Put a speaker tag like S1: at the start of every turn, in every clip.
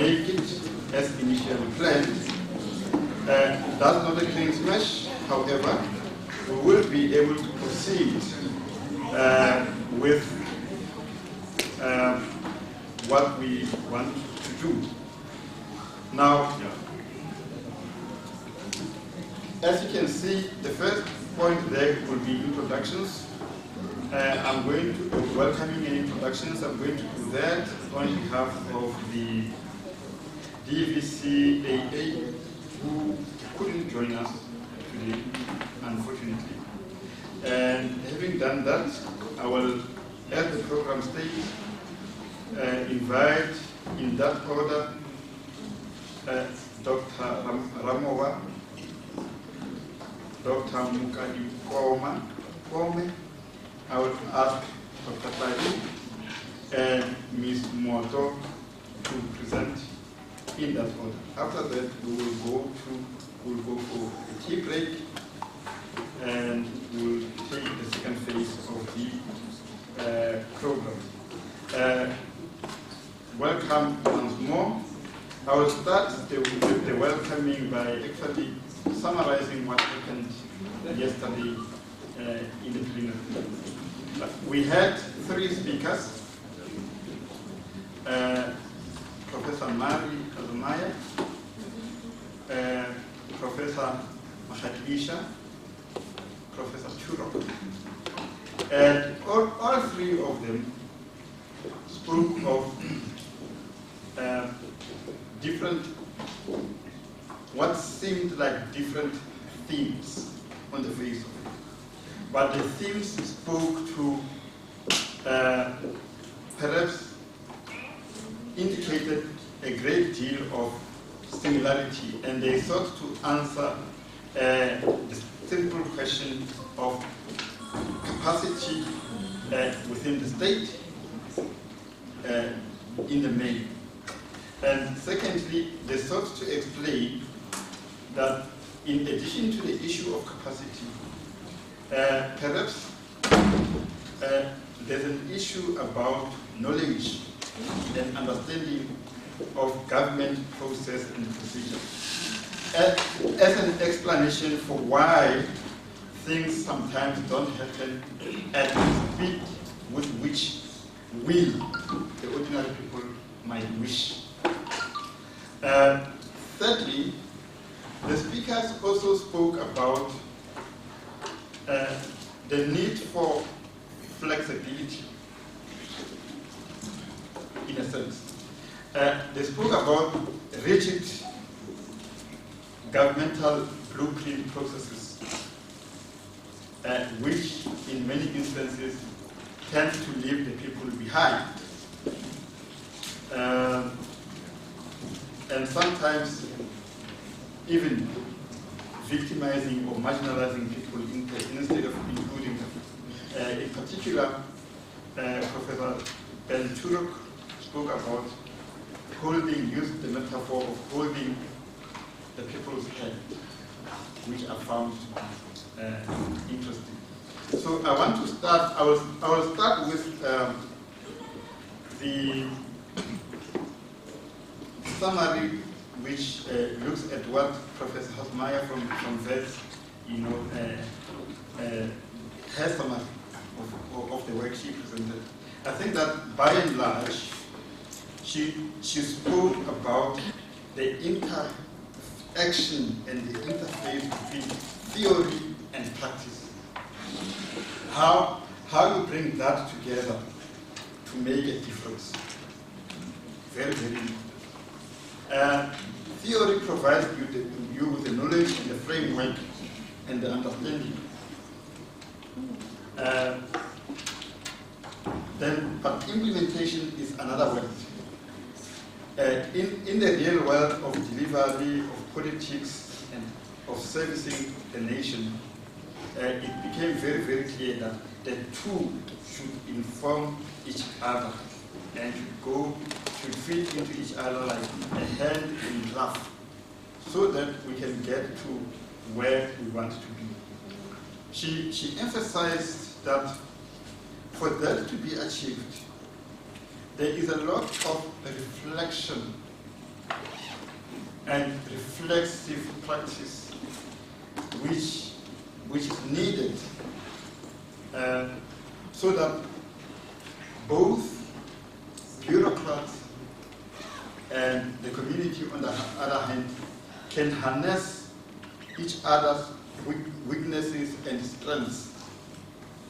S1: make it as initially planned. That's not a clean smash, however, we will be able to proceed with what we want to do. Now, as you can see, the first point there will be introductions. I'm going to welcoming and introductions. I'm going to do that on behalf of the DVC-AA, who couldn't join us today, unfortunately. And having done that, I will, as the program states, invite in that order Dr. Ramova, Dr. Mukadi Kwame. I will ask Dr. Tadi and Ms. Moto to present in that order. After that, we will go for a tea break, and we will take the second phase of the program. Welcome once more. I will start with the welcoming by actually summarizing what happened yesterday in the plenary. We had three speakers, Professor Mari Kazumaya, Professor Mahadisha, Professor Churok. And all three of them spoke of different, what seemed like different themes on the face of it. But the themes spoke to, perhaps indicated a great deal of similarity, and they sought to answer the simple question of capacity within the state in the main. And secondly, they sought to explain that in addition to the issue of capacity, perhaps there's an issue about knowledge and understanding of government process and procedure as an explanation for why things sometimes don't happen at the speed with which we, the ordinary people, might wish. Thirdly, the speakers also spoke about the need for flexibility, in a sense. They spoke about rigid governmental blueprint processes, which in many instances tend to leave the people behind. And sometimes even victimizing or marginalizing people instead of including them. In particular, Professor Ben Turok spoke about used the metaphor of holding the people's hand, which I found interesting. So I want to start, I will start with the summary, which looks at what Professor Hasmaya from VETS, has summary of the work she presented. I think that by and large, she spoke about the interaction and the interface between theory and practice. How you bring that together to make a difference. Very, very important. Theory provides you with the knowledge and the framework and the understanding. But implementation is another word. In the real world of delivery, of politics, and of servicing the nation, it became very, very clear that the two should inform each other and should fit into each other like a hand in glove, so that we can get to where we want to be. She emphasized that for that to be achieved, there is a lot of reflection and reflexive practice which is needed so that both bureaucrats and the community on the other hand can harness each other's weaknesses and strengths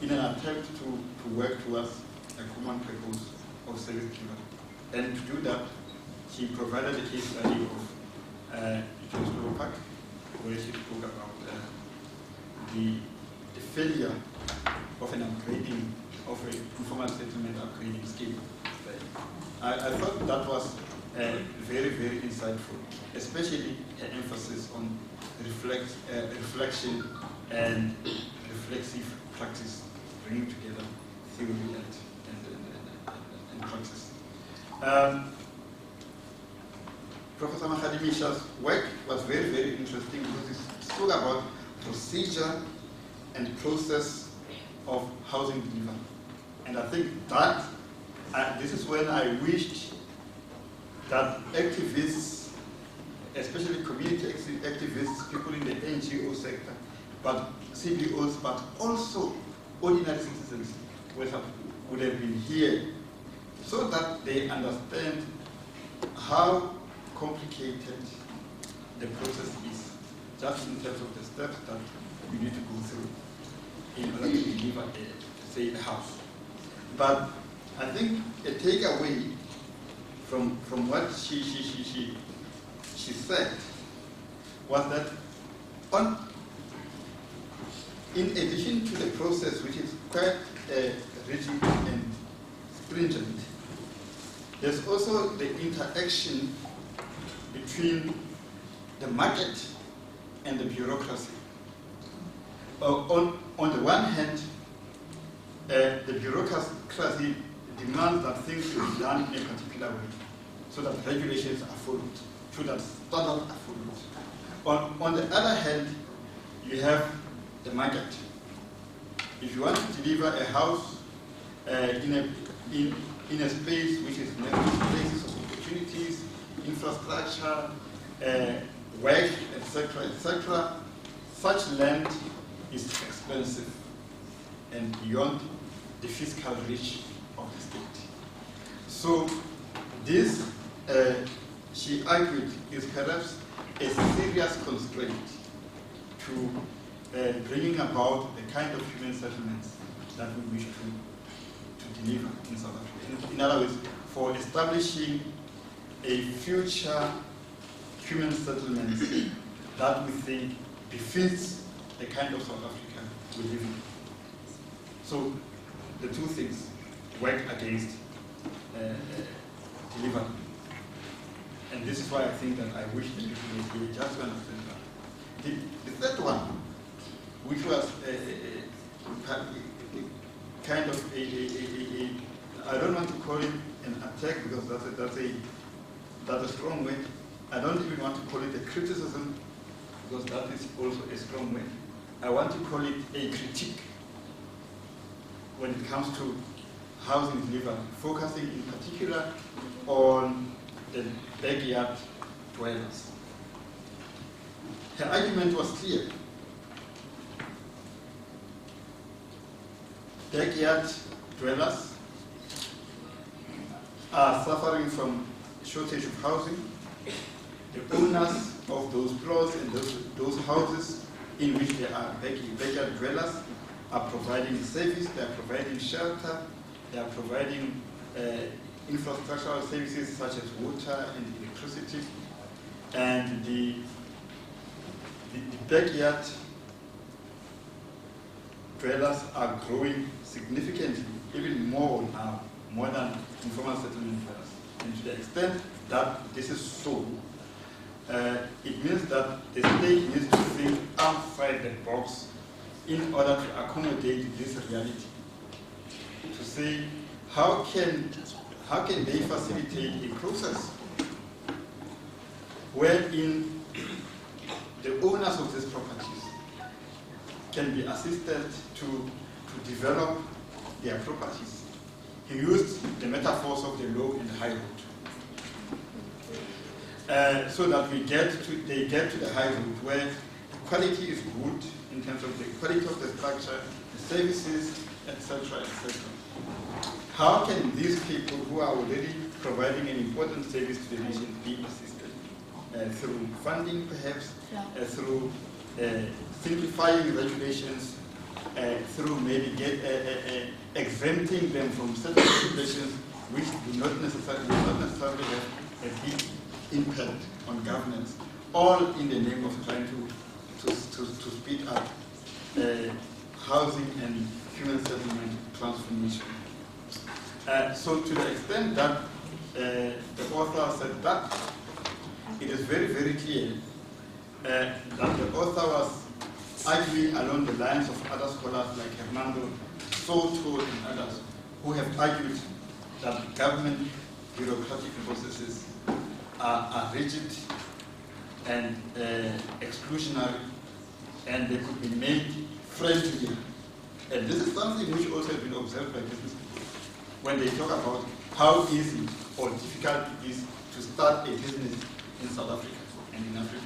S1: in an attempt to work towards a common purpose of service delivery. And to do that, she provided a case study of Park, where she spoke about the failure of an upgrading, of an informal settlement upgrading scheme. I thought that was very, very insightful, especially her emphasis on reflection and reflexive practice, bringing together theory and practice. Professor Mahadimisha's work was very, very interesting because he spoke about procedure and process of housing delivery. And I think that this is when I wished that activists, especially community activists, people in the NGO sector, but CBOs, but also ordinary citizens would have been here so that they understand how complicated the process is, just in terms of the steps that you need to go through in order to deliver, say, a house. But I think a takeaway from what she said was that in addition to the process, which is quite rigid and stringent, there's also the interaction between the market and the bureaucracy. On the one hand, the bureaucracy demands that things should be done in a particular way, so that regulations are followed, so that standards are followed. On the other hand, you have the market. If you want to deliver a house in a space which is places of opportunities, infrastructure, work, etc., such land is expensive and beyond the fiscal reach of the state. So this, she argued, is perhaps a serious constraint to bringing about the kind of human settlements that we wish to deliver in South Africa. In other words, for establishing a future human settlement that we think befits the kind of South Africa we live in. So the two things work against delivery. And this is why I think that I wish that you would just to understand that. The third one, which was kind of I don't want to call it an attack because that's a strong word. I don't even want to call it a criticism because that is also a strong word. I want to call it a critique when it comes to housing delivery, focusing in particular on the backyard dwellers. Her argument was clear. Backyard dwellers are suffering from shortage of housing. The owners of those plots and those houses in which there are backyard dwellers are providing service, they are providing shelter, they are providing infrastructural services such as water and electricity. And the backyard dwellers are growing significantly, even more now, more than informal settlement dwellers. And to the extent that this is so, it means that the state needs to think outside the box in order to accommodate this reality. To say, how can they facilitate a process wherein the owners of these properties can be assisted to develop their properties? He used the metaphors of the low and the high road. so that they get to the high road where the quality is good in terms of the quality of the structure, the services, etc., etc. How can these people who are already providing an important service to the nation be assisted? Through funding, perhaps, through simplifying regulations, through maybe exempting them from certain regulations which do not necessarily have a big impact on governance, all in the name of trying to speed up housing and human settlement transformation. So to the extent that the author said that, it is very, very clear that the author was arguing along the lines of other scholars like Hernando, Soto, and others, who have argued that government bureaucratic processes are rigid and exclusionary, and they could be made friendlier. And this is something which also has been observed by business people when they talk about how easy or difficult it is to start a business in South Africa and in Africa.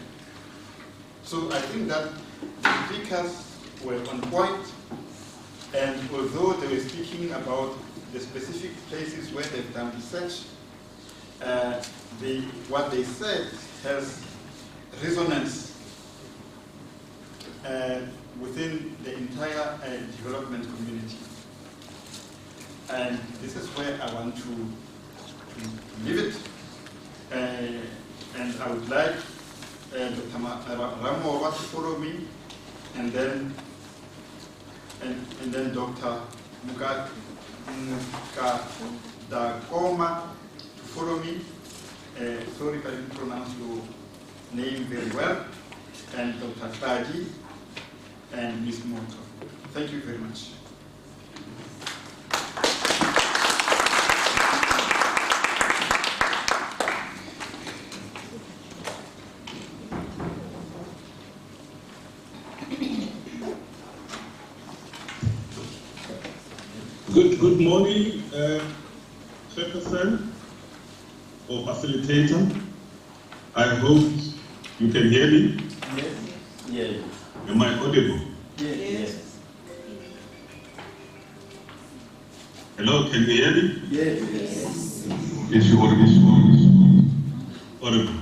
S1: So I think that the speakers were on point, and although they were speaking about the specific places where they've done research, what they said has resonance within the entire development community. And this is where I want to leave it. And I would like Dr. Ramova to follow me, and then Dr. Mukadakoma to follow me. Sorry if I didn't pronounce your name very well. And Dr. Fadi and Ms. Moto. Thank you very much.
S2: Good morning, Chairperson or facilitator. I hope you can hear me.
S3: Yes. Yes.
S2: Am I audible?
S3: Yes.
S2: Hello, can you hear me?
S3: Yes.
S2: Is you audible? Audible.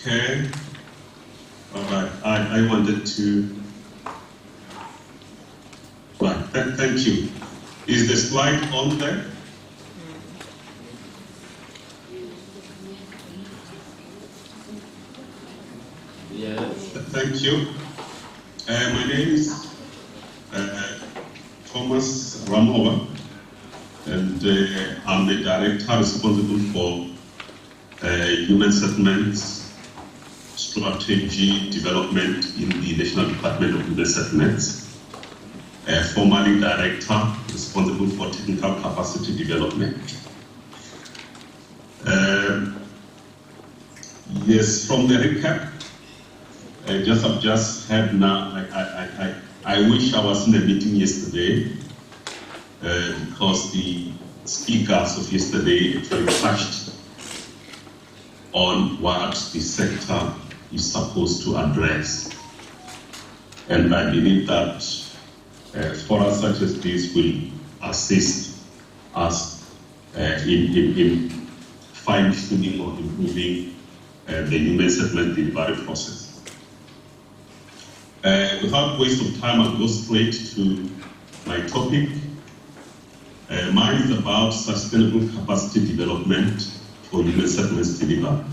S2: Okay. All right. I wanted to. Right. Thank you. Is the slide on there?
S3: Yes.
S2: Thank you. My name is Thomas Ramova, and I'm the director responsible for human settlements, strategy development in the National Department of Human Settlements. Formerly director responsible for technical capacity development. Yes, from the recap, I've just heard now. I wish I was in the meeting yesterday because the speakers of yesterday actually touched on what the sector is supposed to address, and I believe that forums such as this will assist us in fine-tuning or improving the human settlement delivery process. Without waste of time, I'll go straight to my topic. Mine is about sustainable capacity development for human settlements delivery.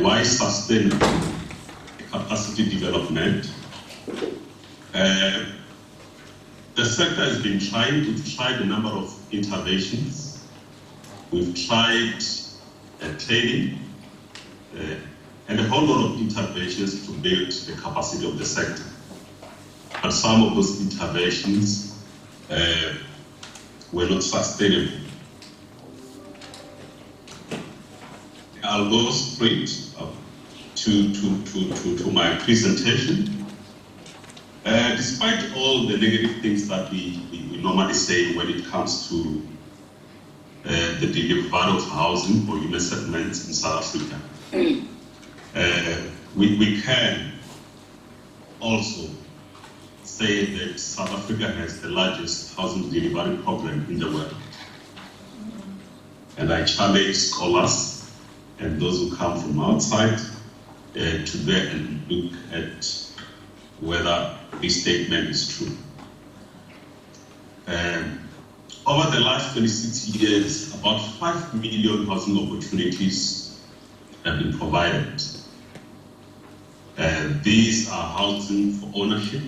S2: Why sustainable capacity development? The sector has been trying. We've tried a number of interventions. We've tried training and a whole lot of interventions to build the capacity of the sector. But some of those interventions were not sustainable. I'll go straight to my presentation. Despite all the negative things that we normally say when it comes to the delivery of housing or human settlements in South Africa. We can also say that South Africa has the largest housing delivery problem in the world. And I challenge scholars and those who come from outside to go and look at whether this statement is true. Over the last 26 years, about 5 million housing opportunities have been provided. These are housing for ownership,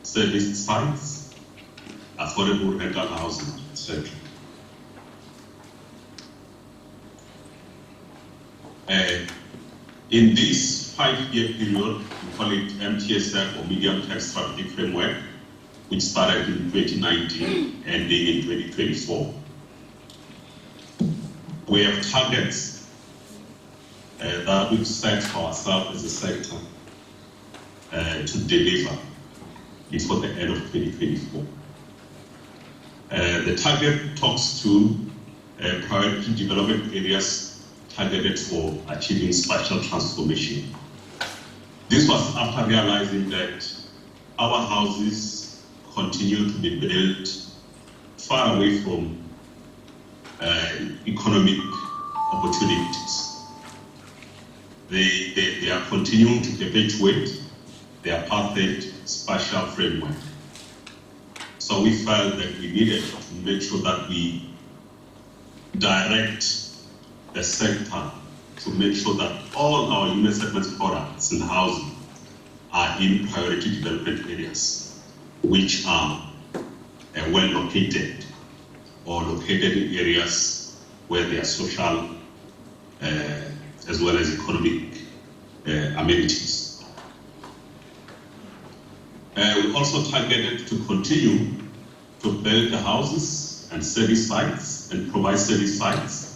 S2: service sites, affordable rental housing, etc. In this 5-year period, we call it MTSF or Medium-Term Strategic Framework, which started in 2019, ending in 2024. We have targets that we've set for ourselves as a sector to deliver before the end of 2024. The target talks to priority development areas targeted for achieving spatial transformation. This was after realizing that our houses continue to be built far away from economic opportunities. They are continuing to perpetuate their apartheid spatial framework. So we felt that we needed to make sure that we direct the sector to make sure that all our human settlements products and housing are in priority development areas, which are well located or located in areas where there are social as well as economic amenities. We also targeted to continue to build the houses and service sites and provide service sites.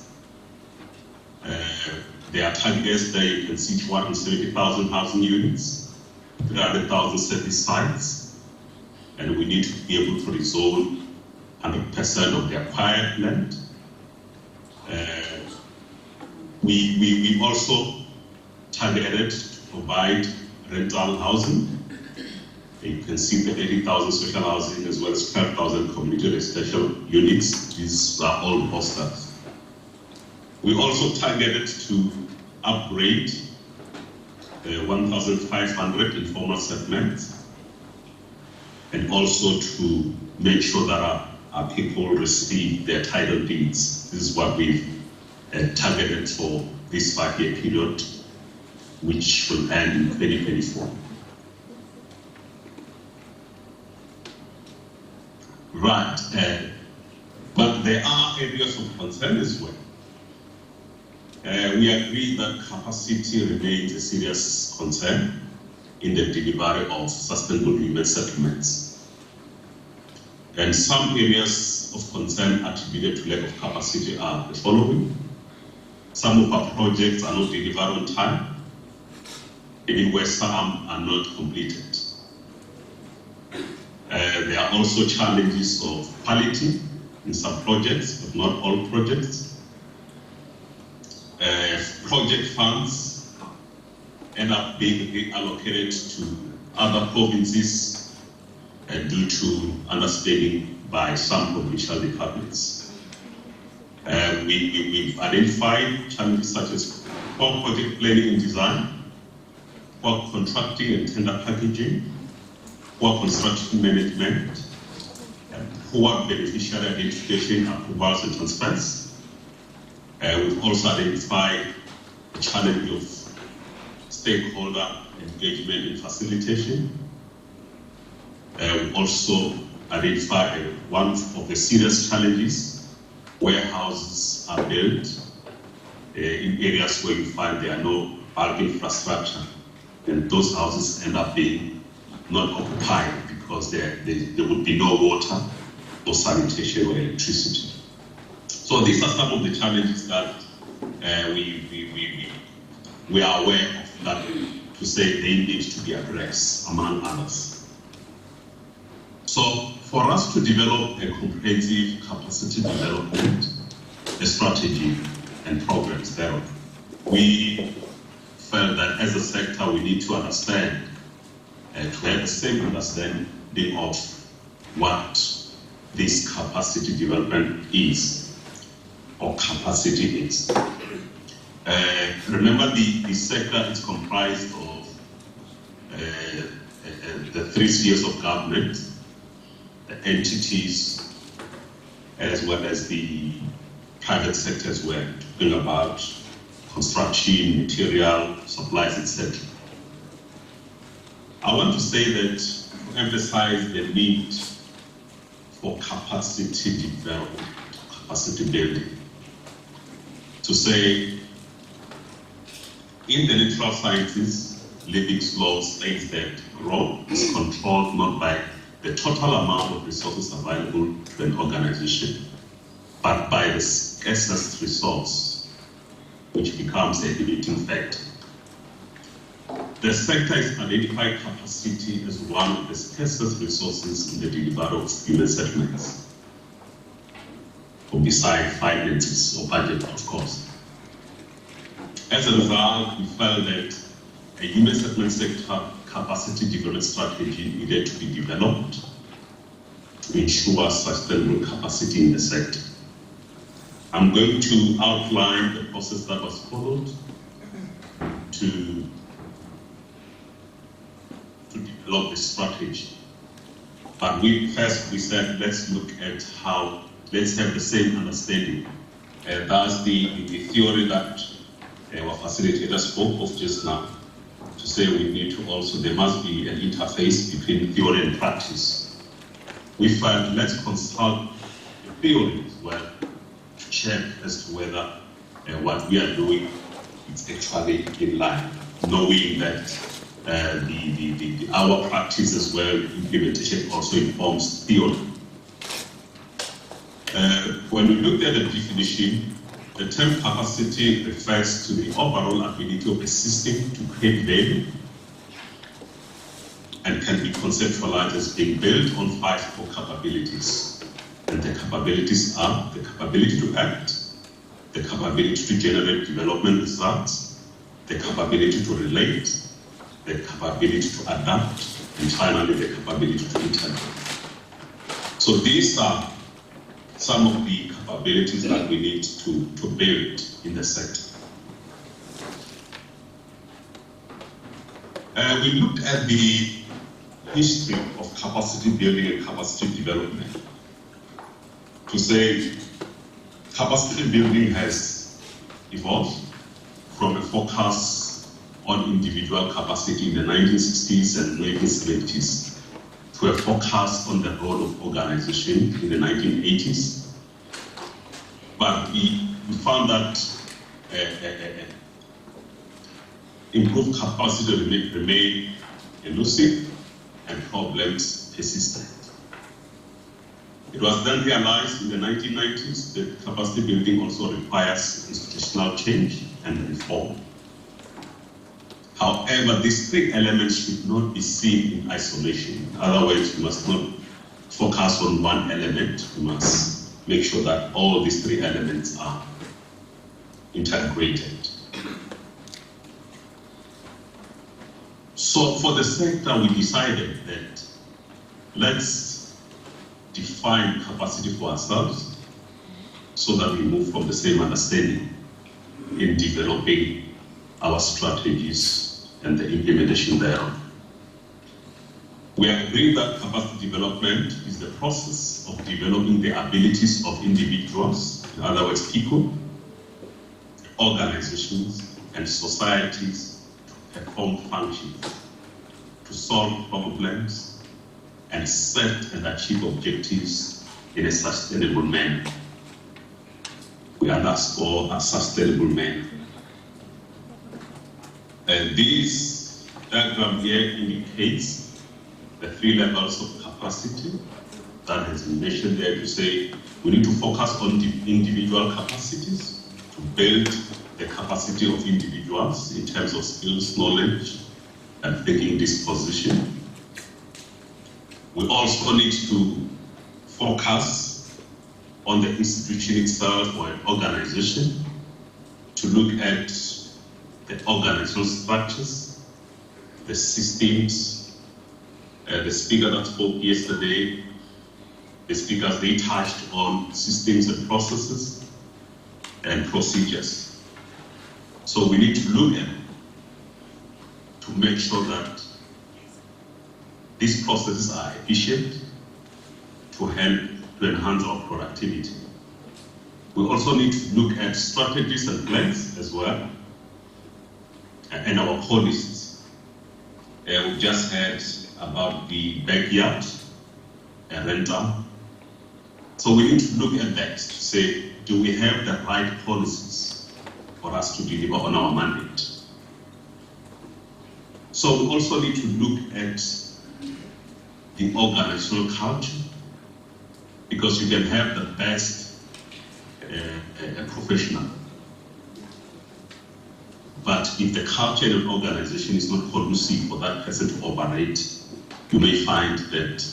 S2: There are targets there. You can see 270,000 housing units, 300,000 service sites, and we need to be able to rezone 100% of the acquired land. We also targeted to provide rental housing. You can see the 80,000 social housing as well as 12,000 community residential units. These are all posters. We also targeted to upgrade 1,500 informal settlements and also to make sure that our people receive their title deeds. This is what we've targeted for this 5-year period, which will end in 2024. Right, but there are areas of concern as well. We agree that capacity remains a serious concern in the delivery of sustainable human settlements. And some areas of concern attributed to lack of capacity are the following. Some of our projects are not delivered on time, even where some are not completed. There are also challenges of quality in some projects, but not all projects. Project funds end up being reallocated to other provinces due to underspending by some provincial departments. We've identified challenges such as poor project planning and design, poor contracting and tender packaging, poor construction management, poor beneficiary identification, approvals and transfers. We've also identified the challenge of stakeholder engagement and facilitation. We also identified one of the serious challenges where houses are built in areas where you find there are no bulk infrastructure, and those houses end up being not occupied because there would be no water or sanitation or electricity. So these are some of the challenges that we are aware of, that to say they need to be addressed, among others. So for us to develop a comprehensive capacity development the strategy and programs thereof. We felt that as a sector we need to understand, to have the same understanding of what this capacity development is, or capacity is. Remember, the sector is comprised of the 3 spheres of government, the entities, as well as the private sector as well, talking about construction, material, supplies, etc. I want to say that, to emphasize the need for capacity development, capacity building, to say, in the natural sciences, Levick's law states that growth is controlled not by the total amount of resources available to an organization, but by the scarcest resource, which becomes a limiting factor. The sector has identified capacity as one of the scarcest resources in the delivery of human settlements, or beside finances or budget, of course. As a result, we felt that a human settlement sector capacity development strategy needed to be developed to ensure sustainable capacity in the sector. I'm going to outline the process that was followed to develop the strategy. But we said, let's look at how, let's have the same understanding. That's the theory that our facilitator spoke of just now, to say we need to also, there must be an interface between theory and practice. We felt, let's consult the theory as well to check as to whether what we are doing is actually in line, knowing that our practice as well, implementation also informs theory. When we looked at the definition, the term capacity refers to the overall ability of a system to create value and can be conceptualized as being built on 5 core capabilities. And the capabilities are the capability to act, the capability to generate development results, the capability to relate, the capability to adapt, and finally the capability to integrate. So these are some of the capabilities that we need to build in the sector. We looked at the history of capacity building and capacity development to say capacity building has evolved from a focus on individual capacity in the 1960s and 1970s to a focus on the role of organization in the 1980s. But we found that improved capacity remain elusive and problems persistent. It was then realized in the 1990s that capacity building also requires institutional change and reform. However, these 3 elements should not be seen in isolation. Otherwise, we must not focus on one element. We must make sure that all these 3 elements are integrated. So for the sector, we decided that let's define capacity for ourselves so that we move from the same understanding in developing our strategies and the implementation thereof. We agree that capacity development is the process of developing the abilities of individuals, in other words, people, organizations, and societies to perform functions, to solve problems, and set and achieve objectives in a sustainable manner. We underscore a sustainable manner. This diagram here indicates the 3 levels of capacity that has been mentioned there, to say we need to focus on the individual capacities to build the capacity of individuals in terms of skills, knowledge, and thinking disposition. We also need to focus on the institution itself or an organization, to look at the organizational structures, the systems. The speaker that spoke yesterday, the speakers, they touched on systems and processes and procedures. So we need to look at to make sure that these processes are efficient to help to enhance our productivity. We also need to look at strategies and plans as well, and our policies. We just heard about the backyard rental. So we need to look at that to say, do we have the right policies for us to deliver on our mandate? So we also need to look at the organizational culture, because you can have the best professional, but if the culture in an organization is not conducive for that person to operate, you may find that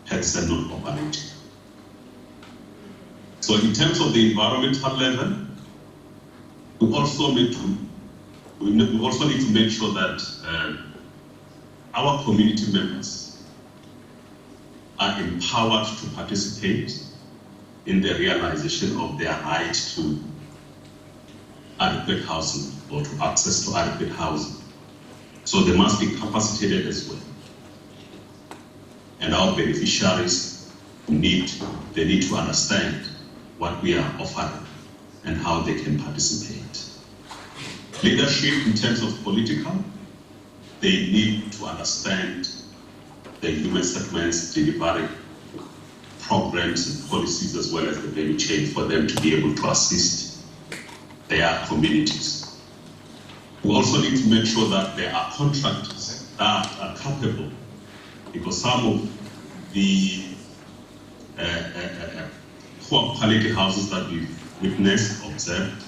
S2: person not operating. So in terms of the environmental level, we also need to make sure that our community members are empowered to participate in the realization of their right to adequate housing or to access to adequate housing. So they must be capacitated as well. And our beneficiaries need to understand what we are offering and how they can participate. Leadership in terms of political, they need to understand the human segments delivery programs and policies, as well as the value chain, for them to be able to assist their communities. We also need to make sure that there are contractors that are capable, because some of the poor quality houses that we've witnessed, observed,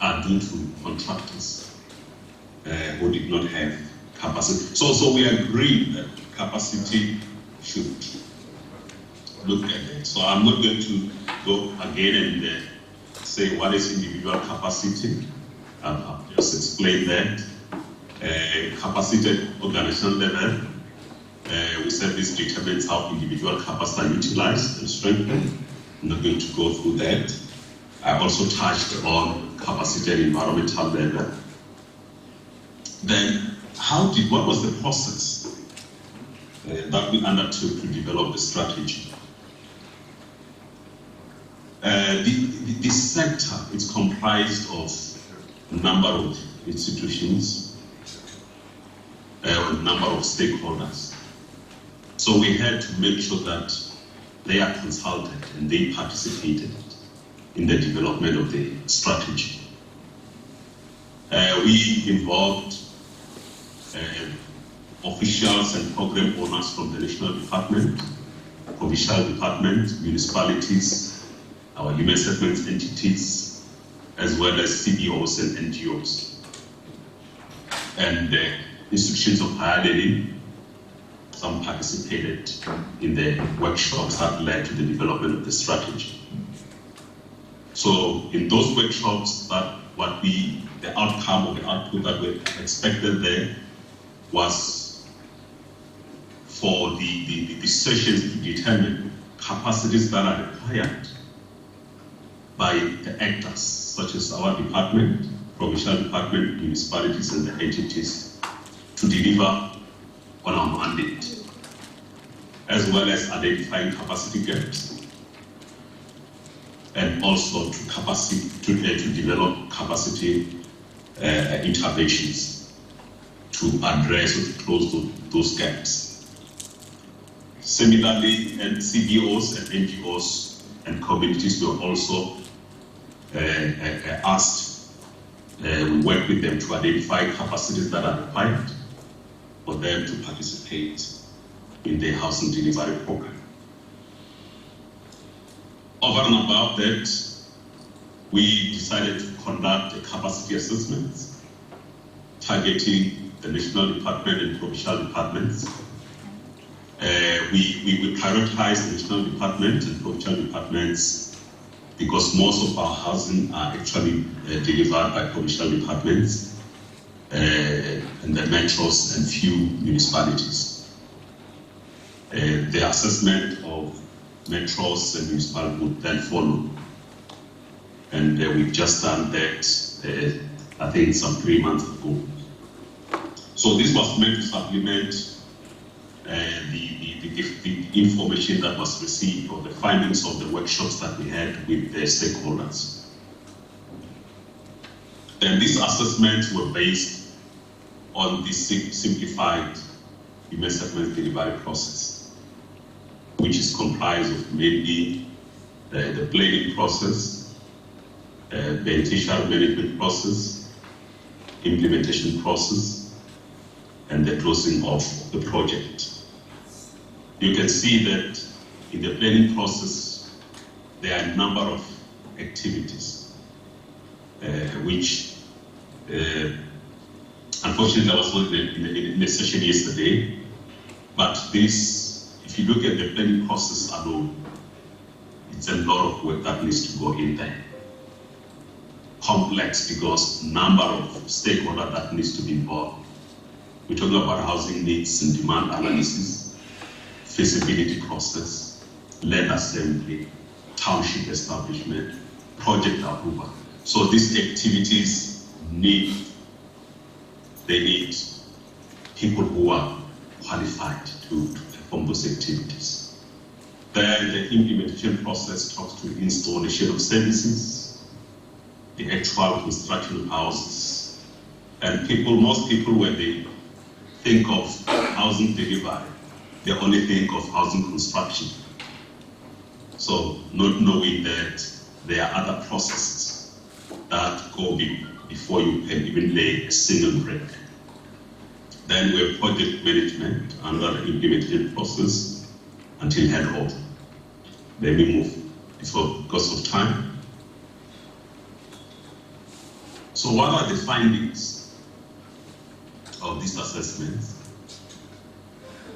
S2: are due to contractors who did not have capacity. So we agree that capacity should look at it. So I'm not going to go again and say what is individual capacity. I've just explained that. Capacity at organizational level, we said this determines how individual capacities are utilized and strengthened. I'm not going to go through that. I also touched on capacity at environmental level. Then, what was the process that we undertook to develop the strategy? The sector is comprised of a number of institutions, a number of stakeholders. So we had to make sure that they are consulted and they participated in the development of the strategy. We involved officials and program owners from the national department, provincial department, municipalities, our human settlements entities, as well as CBOs and NGOs. And institutions of higher learning, some participated in the workshops that led to the development of the strategy. So in those workshops, the outcome or the output that we expected there was for the sessions to determine capacities that are required by the actors, such as our department, provincial department, municipalities, and the entities, to deliver on our mandate, as well as identifying capacity gaps, and also to develop capacity interventions to address or to close those gaps. Similarly, and CBOs and NGOs and communities were also asked. We work with them to identify capacities that are required for them to participate in the housing delivery program. Over and above that, we decided to conduct a capacity assessment targeting the national department and provincial departments We prioritize the national department and provincial departments because most of our housing are actually delivered by provincial departments and the metros and few municipalities. The assessment of metros and municipalities would then follow. And we've just done that, I think, some 3 months ago. So this was meant to supplement the information that was received or the findings of the workshops that we had with the stakeholders. And these assessments were based on the simplified human settlement delivery process, which is comprised of mainly the planning process, beneficiary management process, implementation process, and the closing of the project. You can see that in the planning process, there are a number of activities, which unfortunately I was not in the session yesterday, but this, if you look at the planning process alone, it's a lot of work that needs to go in there. Complex because number of stakeholders that needs to be involved. We're talking about housing needs and demand analysis, feasibility process, land assembly, township establishment, project approval. So these activities need people who are qualified to perform those activities. Then the implementation process talks to installation of services, the actual construction of houses, and most people when they think of housing delivery, they only think of housing construction. So not knowing that there are other processes that go before you can even lay a single brick. Then we have project management and the implementation process until handover. Then we move because of time. So what are the findings of these assessments?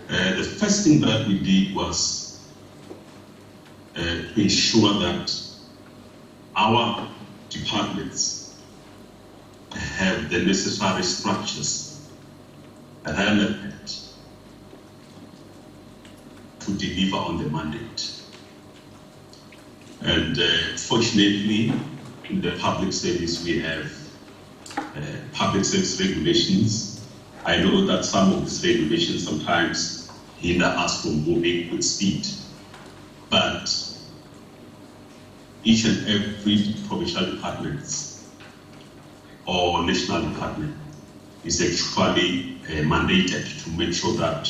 S2: The first thing that we did was to ensure that our departments have the necessary structures relevant to deliver on the mandate. And fortunately, in the public service, we have public service regulations. I know that some of these regulations sometimes hinder us from moving with speed, but each and every provincial department or national department is actually mandated to make sure that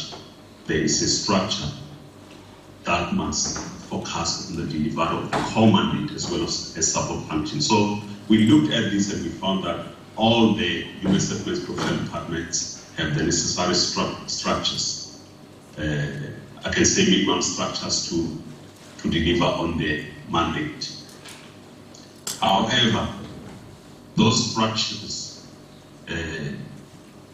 S2: there is a structure that must focus on the delivery of the core mandate as well as a support function. So we looked at this and we found that all the human settlements provincial departments have the necessary structures. I can say minimum structures to deliver on the mandate. However, those structures,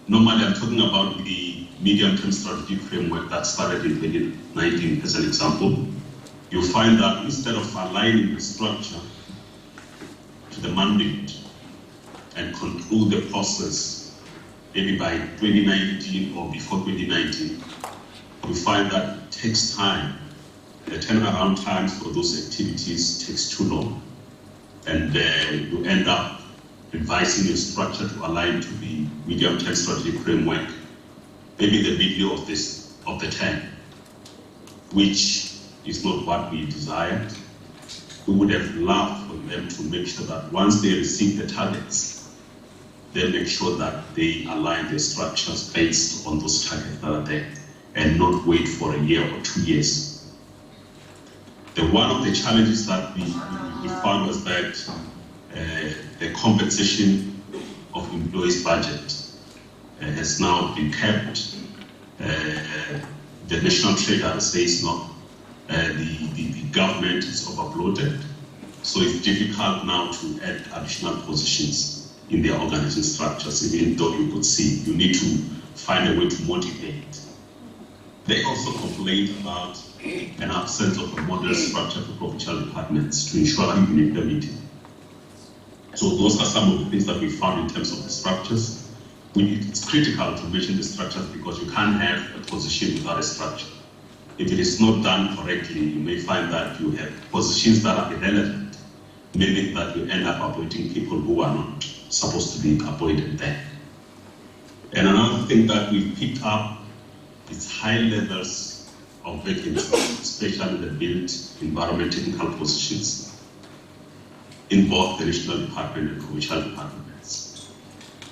S2: normally I'm talking about the medium-term strategy framework that started in 2019 as an example. You'll find that instead of aligning the structure to the mandate and conclude the process maybe by 2019 or before 2019, you find that it takes time. The turnaround times for those activities takes too long. And you end up revising your structure to align to the medium-term strategy framework, maybe the middle of the term, which is not what we desired. We would have loved for them to make sure that once they receive the targets, they make sure that they align their structures based on those targets that are there and not wait for a year or 2 years. One of the challenges that we found was that the compensation of employees' budget has now been kept. The National Treasury says not. The government is overloaded, so it's difficult now to add additional positions in their organization structures, even though you could see you need to find a way to motivate They also complained about an absence of a model structure for provincial departments to ensure uniformity. So those are some of the things that we found in terms of the structures. It's critical to mention the structures because you can't have a position without a structure. If it is not done correctly, you may find that you have positions that are irrelevant, meaning that you end up appointing people who are not supposed to be appointed there. And another thing that we've picked up is high levels of vacancies, especially the built environment technical positions in both the regional department and provincial departments.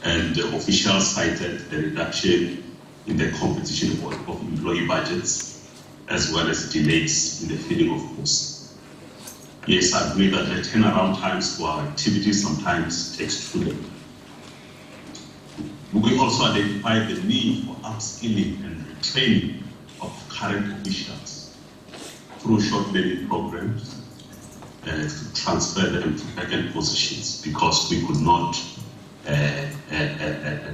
S2: And the officials cited the reduction in the competition of employee budgets, as well as delays in the filling of posts. Yes, I agree that the turnaround times for our activities sometimes takes too long. We also identified the need for upskilling and retraining of current officials through short learning programs to transfer them to vacant positions, because we could not,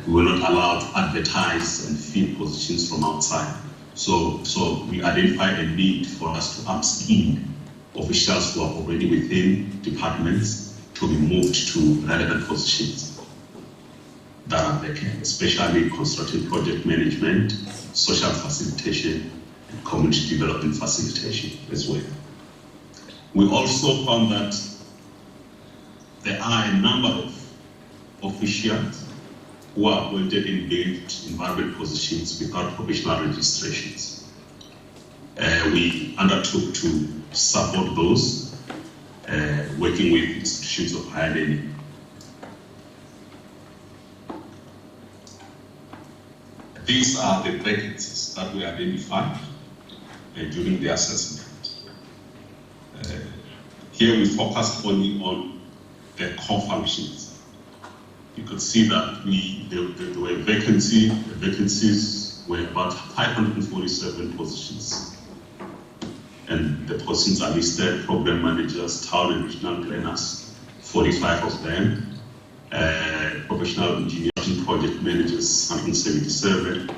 S2: we were not allowed to advertise and fill positions from outside. So we identified a need for us to upskill officials who are already within departments to be moved to relevant positions that are vacant, especially construction project management, social facilitation, and community development facilitation as well. We also found that there are a number of officials who are appointed in built environment positions without professional registrations. We undertook to support those, working with institutions of higher learning. These are the vacancies that we identified during the assessment. Here we focused only on the core functions. You could see that there were vacancies. The vacancies were about 547 positions. And the positions are listed: program managers, town and regional planners, 45 of them, professional engineers and project managers, 177,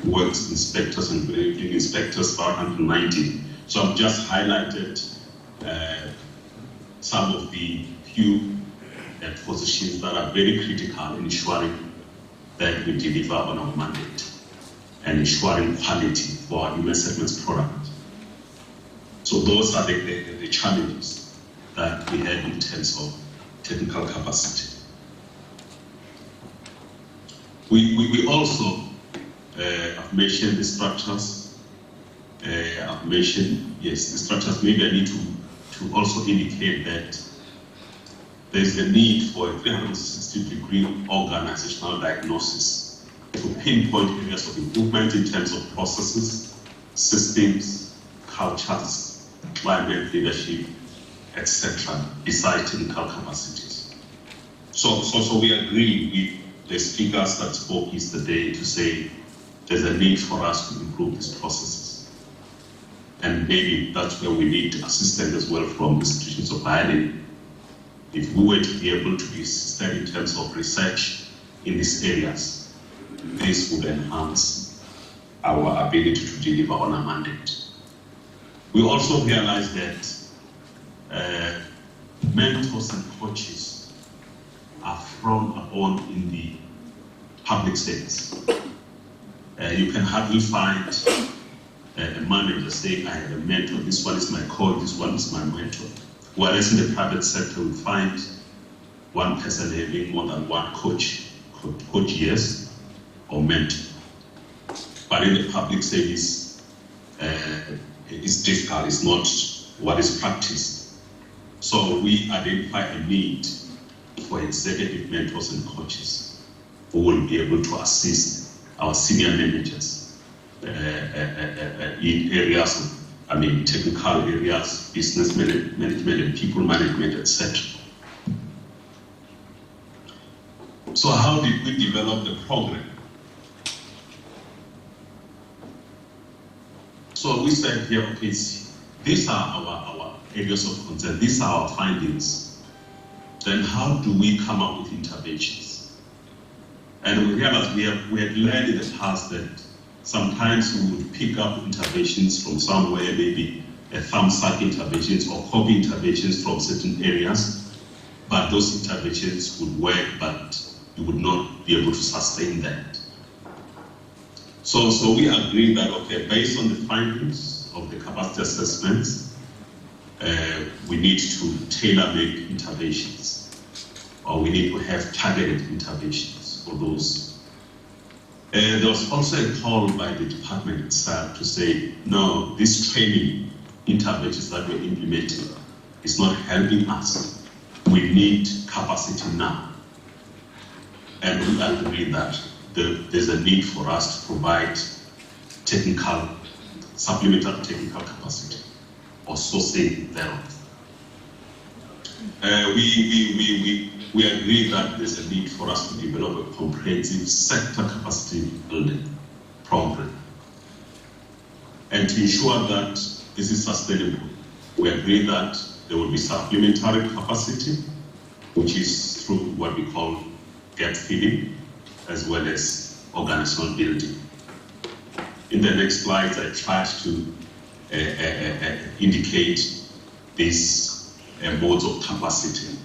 S2: works inspectors and building inspectors, 590. So I've just highlighted some of the few positions that are very critical in ensuring that we deliver on our mandate and ensuring quality for our human settlements product. So those are the challenges that we have in terms of technical capacity. We also have mentioned the structures. I've mentioned, yes, the structures. Maybe I need to also indicate that there's a need for a 360-degree organizational diagnosis to pinpoint areas of improvement in terms of processes, systems, cultures, climate leadership, etc., besides technical capacities. So we agree with the speakers that spoke yesterday to say there's a need for us to improve these processes. And maybe that's where we need assistance as well from institutions of higher learning. If we were to be able to be assisted in terms of research in these areas, this would enhance our ability to deliver on our mandate. We also realized that mentors and coaches are frowned upon in the public service. You can hardly find a manager saying, I have a mentor, this one is my coach, this one is my mentor. Whereas in the private sector, we find one person having more than one coach, yes, or mentor. But in the public service, it's difficult, it's not what is practiced. So we identify a need for executive mentors and coaches who will be able to assist our senior managers in areas of, technical areas, business management and people management, etc. So how did we develop the program? So we said here, okay, these are our areas of concern, these are our findings. Then how do we come up with interventions? And we realized we had learned in the past that sometimes we would pick up interventions from somewhere, maybe a thumb suck interventions or copy interventions from certain areas, but those interventions would work, but you would not be able to sustain that. So we agree that, okay, based on the findings of the capacity assessments, we need to tailor-make interventions, or we need to have targeted interventions for those. There was also a call by the department itself to say, no, this training interventions that we're implementing is not helping us. We need capacity now. And we agree that there's a need for us to provide supplementary technical capacity or sourcing thereof. We agree that there's a need for us to develop a comprehensive sector capacity building program. And to ensure that this is sustainable, we agree that there will be supplementary capacity, which is through what we call gap filling, as well as organizational building. In the next slides, I tried to indicate these modes of capacity.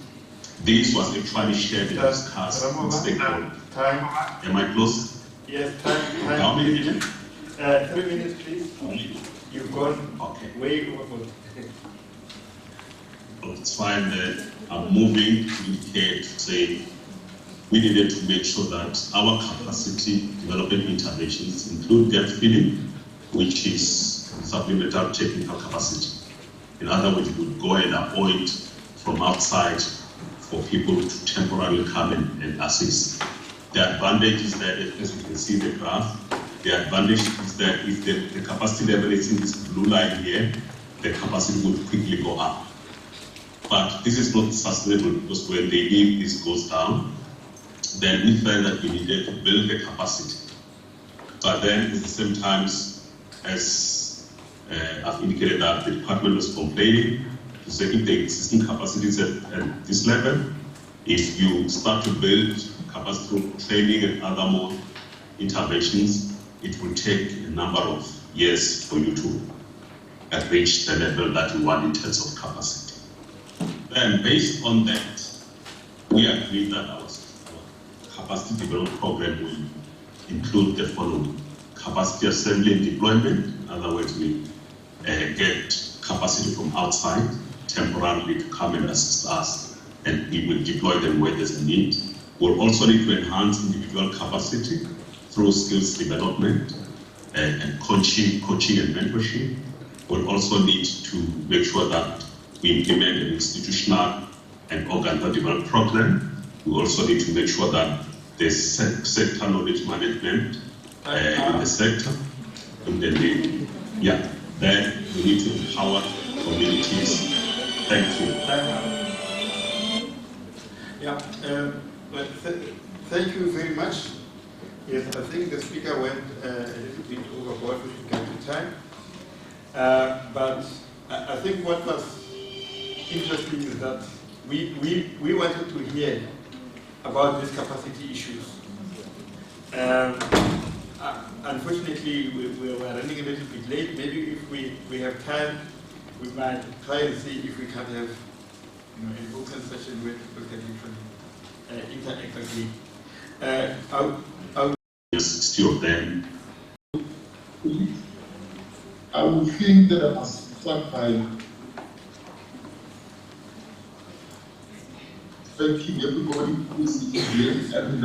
S2: This was actually shared and discussed in stakeholders.
S1: Time.
S2: Am I close?
S1: Yes, time.
S2: How many minutes?
S1: 3 minutes, please. You've gone way overboard.
S2: It's fine. I'm moving to indicate to say we needed to make sure that our capacity development interventions include gap filling, which is supplementary technical capacity. In other words, we would go and appoint from outside for people to temporarily come and assist. The advantage is that, as you can see the graph, the advantage is that if the capacity level is in this blue line here, the capacity would quickly go up. But this is not sustainable because when they leave, this goes down. Then we felt that we needed to build the capacity. But then at the same time, as I've indicated that the department was complaining to say if the existing capacity is at this level, if you start to build capacity through training and other more interventions, it will take a number of years for you to reach the level that you want in terms of capacity. Then based on that, we agreed that our capacity development program will include the following: capacity assembly and deployment. In other words, we get capacity from outside temporarily to come and assist us, and we will deploy them where there's a need. We'll also need to enhance individual capacity through skills development and coaching and mentorship. We'll also need to make sure that we implement an institutional and organizational development program. We also need to make sure that there's sector knowledge management in the sector. And then then we need to empower communities. Thank you.
S1: Thank you very much. Yes, I think the speaker went a little bit overboard with regard to time. But I think what was interesting is that we wanted to hear about these capacity issues. Unfortunately, we were running a little bit late. Maybe if we have time, we might try and see if we can have an open session where people can actually interact again.
S2: 60 of them.
S4: I would think that I must start by thanking everybody who is here and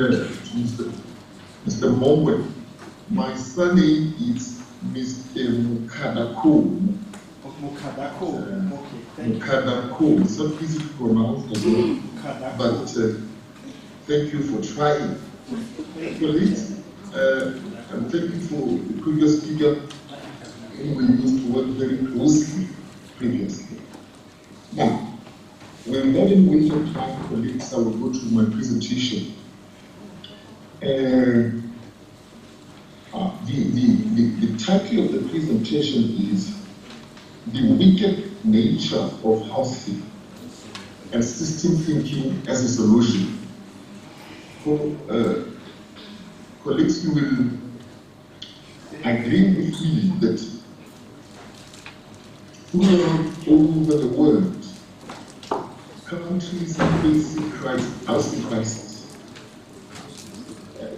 S4: Mr. Mongwe. My surname is Mr. Mukadako. Mukadako. It's not easy to pronounce as well, but thank you for trying. Colleagues, and thank you for the previous speaker whom we used to work very closely previously. Now, without any waste of time, colleagues, I will go to my presentation. The title of the presentation is The Wicked Nature of Housing and System Thinking as a Solution. So, colleagues, I agreeing with me that all over the world, countries facing housing crisis,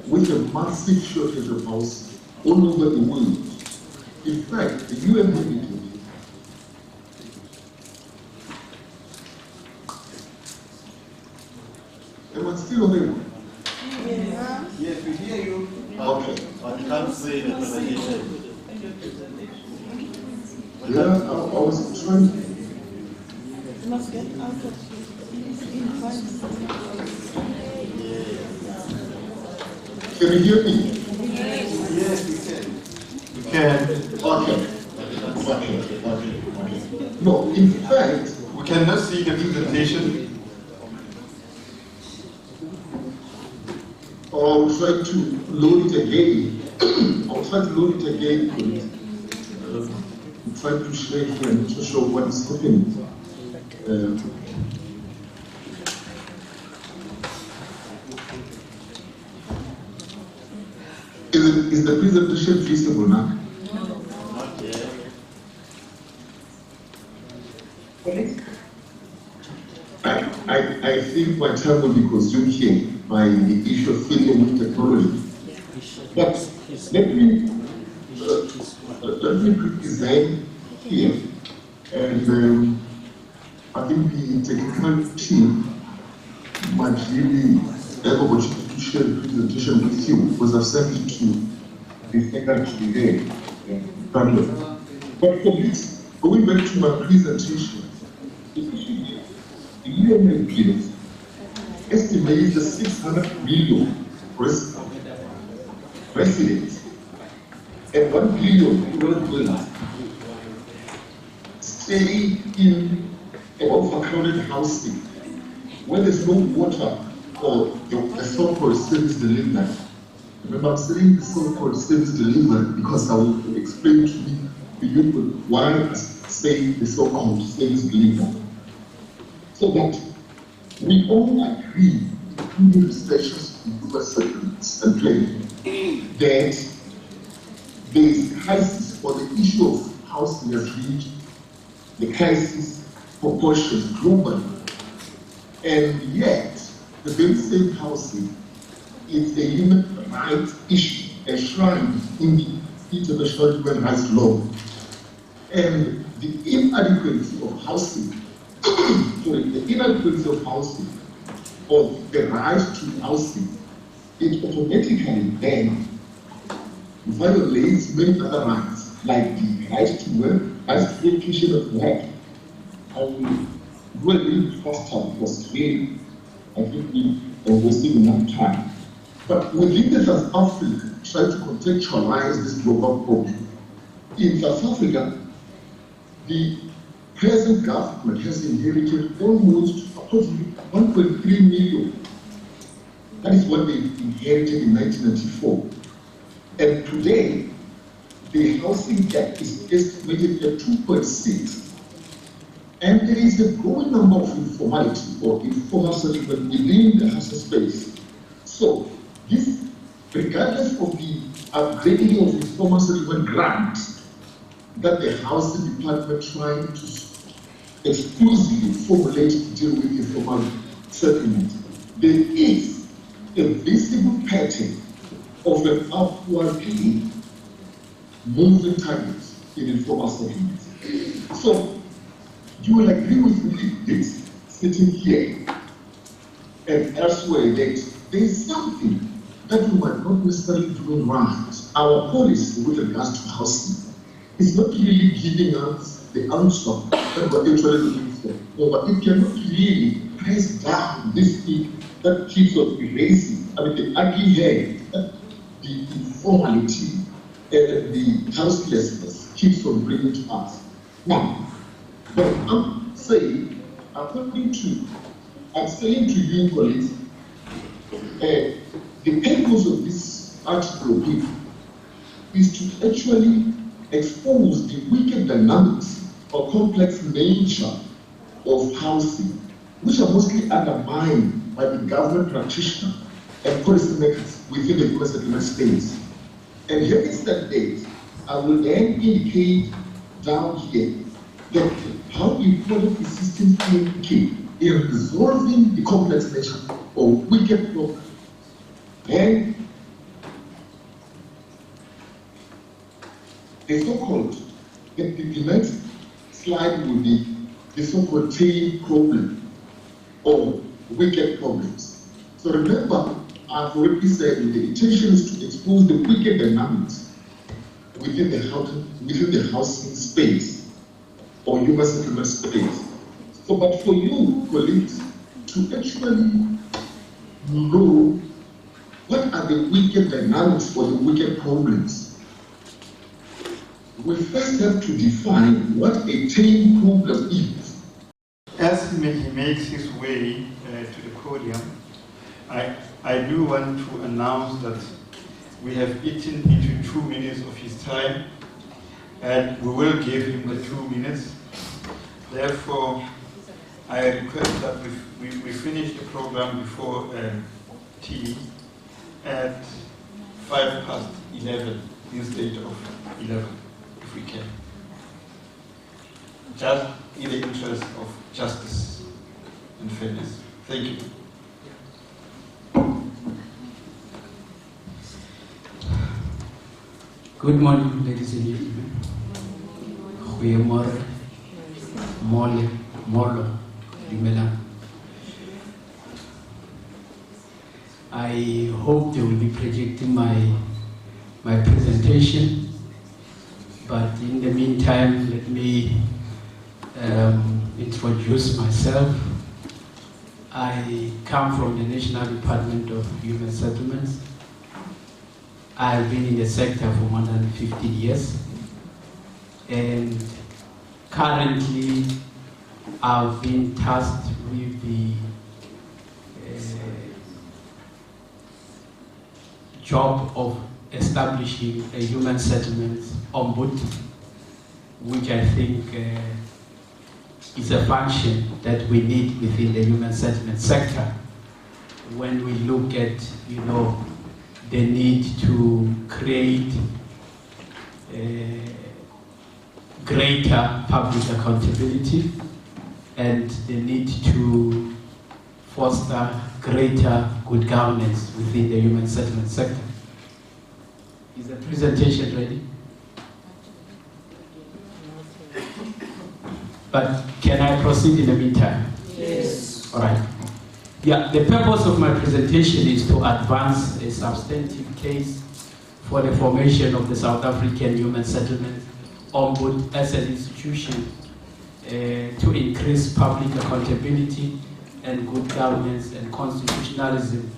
S4: with a massive shortage of housing all over the world. In fact, the UN limited am I still on there?
S3: Yes, we hear you.
S4: Okay.
S3: But you can't say the presentation.
S4: Yeah, I was trying.
S5: You must get out of
S4: Can you hear me?
S3: Yes, we can.
S1: You can.
S4: Okay. No, in fact,
S1: We cannot see the presentation.
S4: I'll try to load it again. I'll try to load it again. I'm trying to share here to show what is happening. Is the presentation visible now?
S3: Not yet.
S4: I think my time will be consumed here by the issue of failure with technology. But let me represent here, and I think the technical team might really have opportunity to share the presentation with you, because I've sent it to the secretary there. But for this, going back to my presentation, the issue here, the UN estimates the 600 million residents and 1 billion dwellers stay in overcrowded housing where there's no water or the so-called service delivery. Remember, I'm saying the so-called service delivery because I will explain to you why I say the so-called service delivery. So that we all agree, including researchers in US settlements and planning, that there is a crisis or the issue of housing has reached the crisis proportions globally. And yet, the very same housing is a human rights issue enshrined in the international human rights law. And the inadequacy of housing, the inadequacy of housing, or the right to housing, it automatically then violates many other rights, like the right to work, right to location of work. I will go a little faster because really, I think we are wasting enough time. But within the South Africa, try to contextualize this global problem. In South Africa, the present government has inherited almost approximately 1.3 million. That is what they inherited in 1994. And today, the housing gap is estimated at 2.6. And there is a growing number of informality or informal settlement within the housing space. So, this, regardless of the upgrading of informal settlement grants that the housing department trying to exclusively formulate to deal with informal settlement, there is a visible pattern of an upwardly moving target in informal settlements. So, you will agree with me this, sitting here and elsewhere, that there is something that we might not necessarily do right. Our policy with regards to housing is not really giving us the answer that we're actually looking for. But it cannot really press down this thing that keeps on erasing, the ugly hair, the informality and the houselessness keeps on bringing to us. Now, but I'm saying to you, colleagues, the purpose of this article here is to actually expose the wicked dynamics or complex nature of housing, which are mostly undermined by the government practitioner and policymakers within the US settlement states. And having said that, I will then indicate down here that how important is system thinking in resolving the complex nature of wicked problem. And the so-called, the next slide will be the so-called chain problem or wicked problems. So remember, I've already said the intention is to expose the wicked dynamics within the housing space or human settlement space. So, but for you, colleagues, to actually know what are the wicked dynamics or the wicked problems, we first have to define what a chain problem is.
S1: As he makes his way to the podium, I do want to announce that we have eaten into 2 minutes of his time, and we will give him the 2 minutes. Therefore, I request that we finish the program before tea at 11:05 instead of 11, if we can. Just in the interest of justice and fairness. Thank you.
S6: Good morning, ladies and gentlemen. Goeiemorgen, mole, molo, dumelang. I hope they will be projecting my presentation, but in the meantime, let me introduce myself. I come from the National Department of Human Settlements. I've been in the sector for more than 50 years, and currently I've been tasked with the job of establishing a human settlements ombud, which I think is a function that we need within the human settlement sector when we look at, the need to create greater public accountability and the need to foster greater good governance within the human settlement sector. Is the presentation ready? But can I proceed in the meantime? Yes. All right. Yeah, the purpose of my presentation is to advance a substantive case for the formation of the South African Human Settlement Ombud as an institution to increase public accountability and good governance and constitutionalism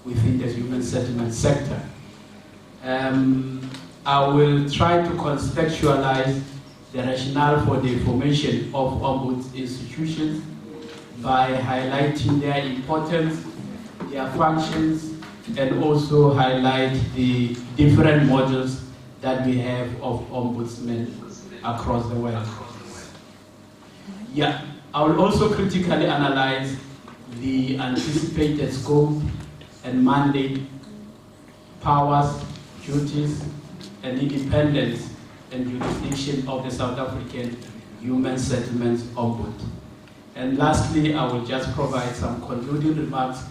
S6: within the human settlement sector. I will try to contextualize the rationale for the formation of Ombud institutions by highlighting their importance, their functions, and also highlight the different models that we have of ombudsmen across the world. Yeah, I will also critically analyze the anticipated scope and mandate, powers, duties, and independence and jurisdiction of the South African Human Settlements Ombud. And lastly, I will just provide some concluding remarks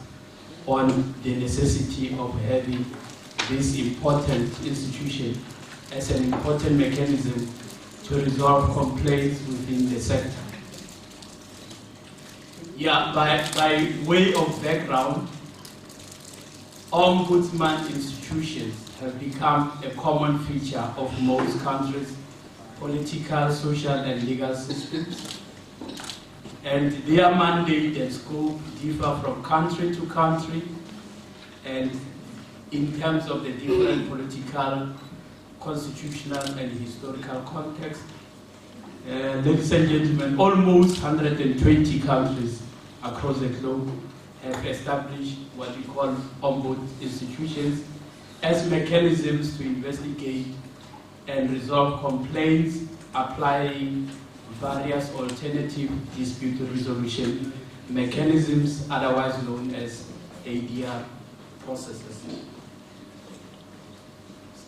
S6: on the necessity of having this important institution as an important mechanism to resolve complaints within the sector. Yeah, by way of background, ombudsman institutions have become a common feature of most countries' political, social, and legal systems. And their mandate and scope differ from country to country, and in terms of the different political, constitutional, and historical context. Ladies and gentlemen, almost 120 countries across the globe have established what we call ombud institutions as mechanisms to investigate and resolve complaints, applying various alternative dispute resolution mechanisms, otherwise known as ADR processes.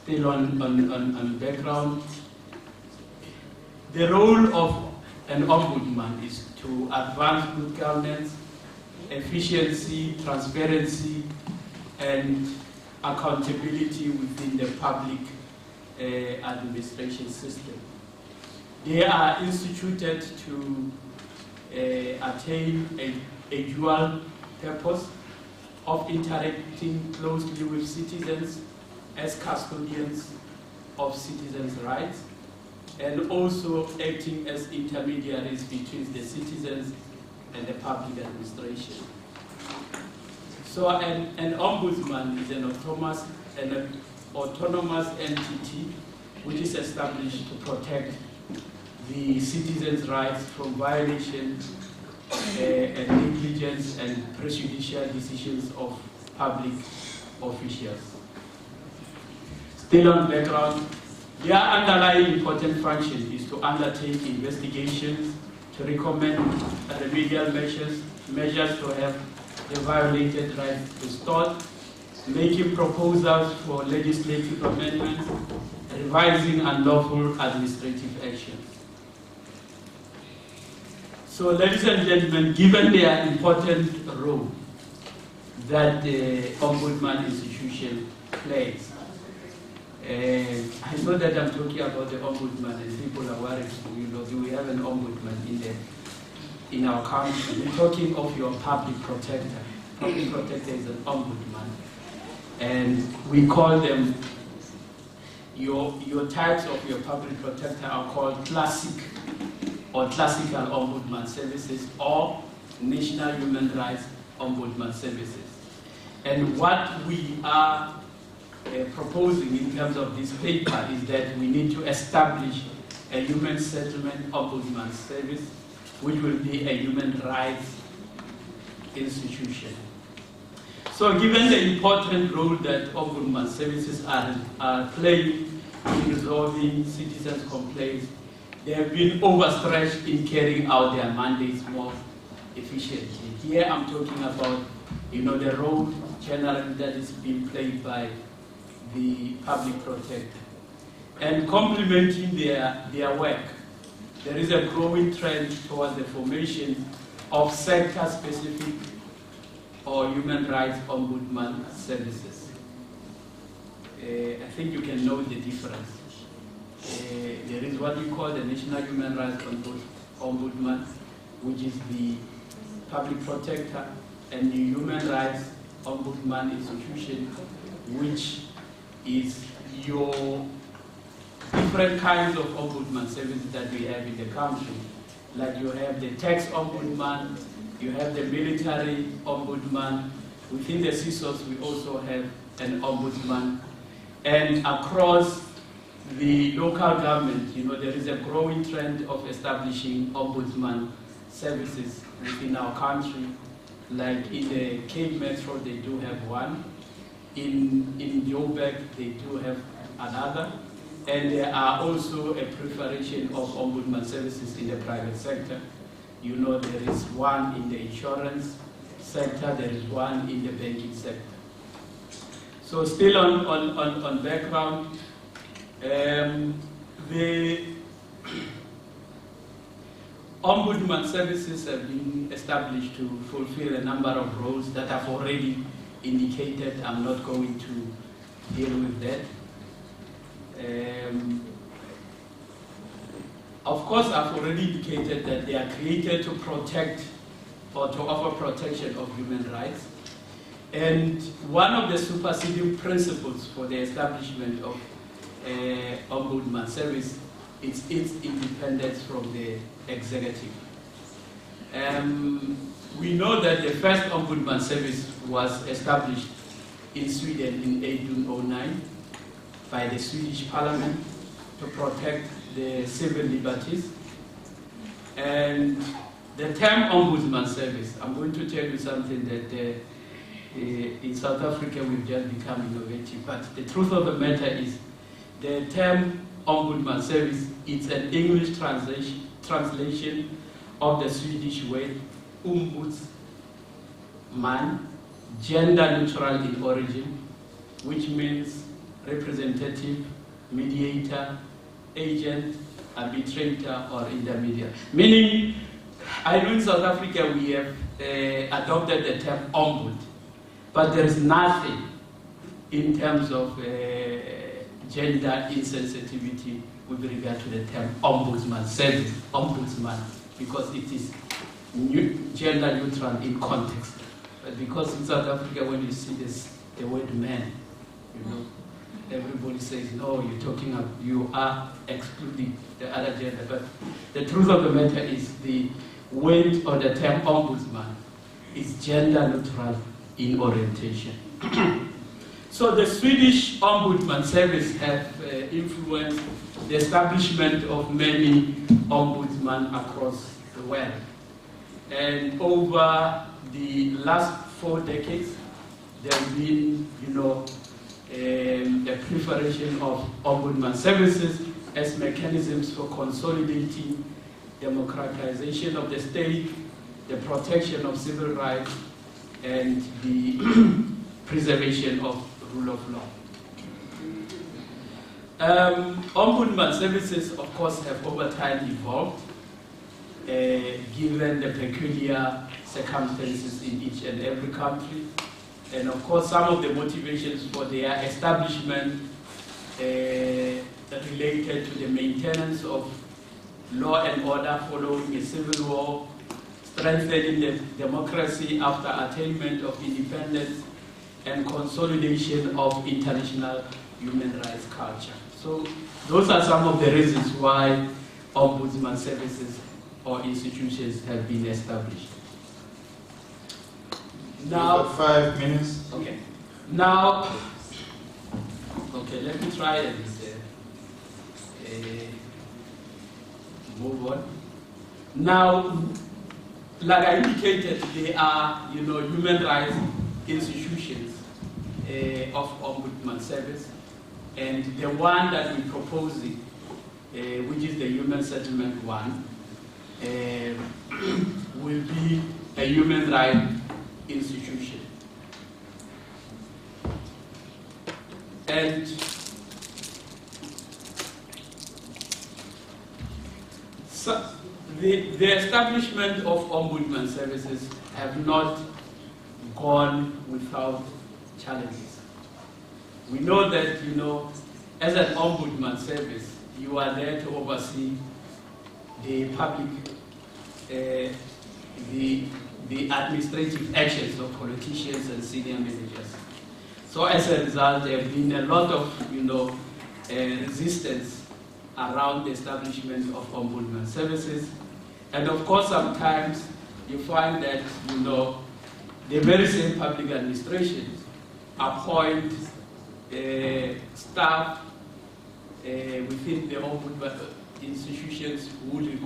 S6: Still on background, the role of an ombudsman is to advance good governance, efficiency, transparency, and accountability within the public administration system. They are instituted to attain a dual purpose of interacting closely with citizens as custodians of citizens' rights, and also acting as intermediaries between the citizens and the public administration. So an ombudsman is an autonomous entity which is established to protect the citizens' rights from violation and negligence and prejudicial decisions of public officials. Still on background, their underlying important function is to undertake investigations, to recommend remedial measures to have the violated rights restored, making proposals for legislative amendments, revising unlawful administrative actions. So, ladies and gentlemen, given their important role that the Ombudsman institution plays, I know that I'm talking about the Ombudsman and people are worried, do we have an Ombudsman in our country? We're talking of your public protector. Public protector is an Ombudsman. And we call them, your types of your public protector are called classic or classical ombudsman services or national human rights ombudsman services. And what we are proposing in terms of this paper is that we need to establish a human settlement ombudsman service, which will be a human rights institution. So given the important role that ombudsman services are playing in resolving citizens' complaints, they have been overstretched in carrying out their mandates more efficiently. Here I'm talking about, the role generally that is being played by the public protector. And complementing their work, there is a growing trend towards the formation of sector-specific or human rights ombudsman services. I think you can know the difference. There is what we call the National Human Rights Ombudsman, which is the public protector, and the Human Rights Ombudsman institution, which is your different kinds of ombudsman services that we have in the country. Like you have the tax ombudsman, you have the military ombudsman. Within the CISOs, we also have an ombudsman. And across the local government, there is a growing trend of establishing ombudsman services within our country. Like in the Cape Metro, they do have one. In Joburg, they do have another. And there are also a proliferation of ombudsman services in the private sector. There is one in the insurance sector, there is one in the banking sector. So still on background, the ombudsman services have been established to fulfill a number of roles that I've already indicated. I'm not going to deal with that. Of course, I've already indicated that they are created to protect or to offer protection of human rights. And one of the superseding principles for the establishment of ombudsman service is its independence from the executive. We know that the first ombudsman service was established in Sweden in 1809 by the Swedish Parliament to protect the civil liberties. And the term ombudsman service, I'm going to tell you something that in South Africa we've just become innovative, but the truth of the matter is the term ombudsman service is an English translation of the Swedish word ombudsman, gender neutral in origin, which means representative, mediator, agent, arbitrator, or intermediary. Meaning, I know in South Africa we have adopted the term ombud, but there is nothing in terms of gender insensitivity with regard to the term ombudsman, service, ombudsman, because it is gender neutral in context. But because in South Africa, when you see this, the word man, you know, everybody says, no, you are excluding the other gender. But the truth of the matter is the word or the term ombudsman is gender neutral in orientation. So the Swedish Ombudsman Service have influenced the establishment of many ombudsmen across the world. And over the last 4 decades, there has been, a proliferation of ombudsman services as mechanisms for consolidating democratization of the state, the protection of civil rights, and the preservation of rule of law. Ombudsman services, of course, have over time evolved, given the peculiar circumstances in each and every country. And of course, some of the motivations for their establishment related to the maintenance of law and order following a civil war, strengthening the democracy after attainment of independence, and consolidation of international human rights culture. So those are some of the reasons why ombudsman services or institutions have been established. Now,
S1: 5 minutes.
S6: okay. Now, okay, let me try and move on. Now, like I indicated, they are, human rights institutions of ombudsman service, and the one that we're proposing, which is the human settlement one, will be a human rights institution. And so the establishment of ombudsman services have not gone without challenges. We know that, as an ombudsman service, you are there to oversee the public, the administrative actions of politicians and senior managers. So as a result, there have been a lot of, resistance around the establishment of ombudsman services. And of course, sometimes you find that, the very same public administrations appoint staff within the ombudsman institutions who do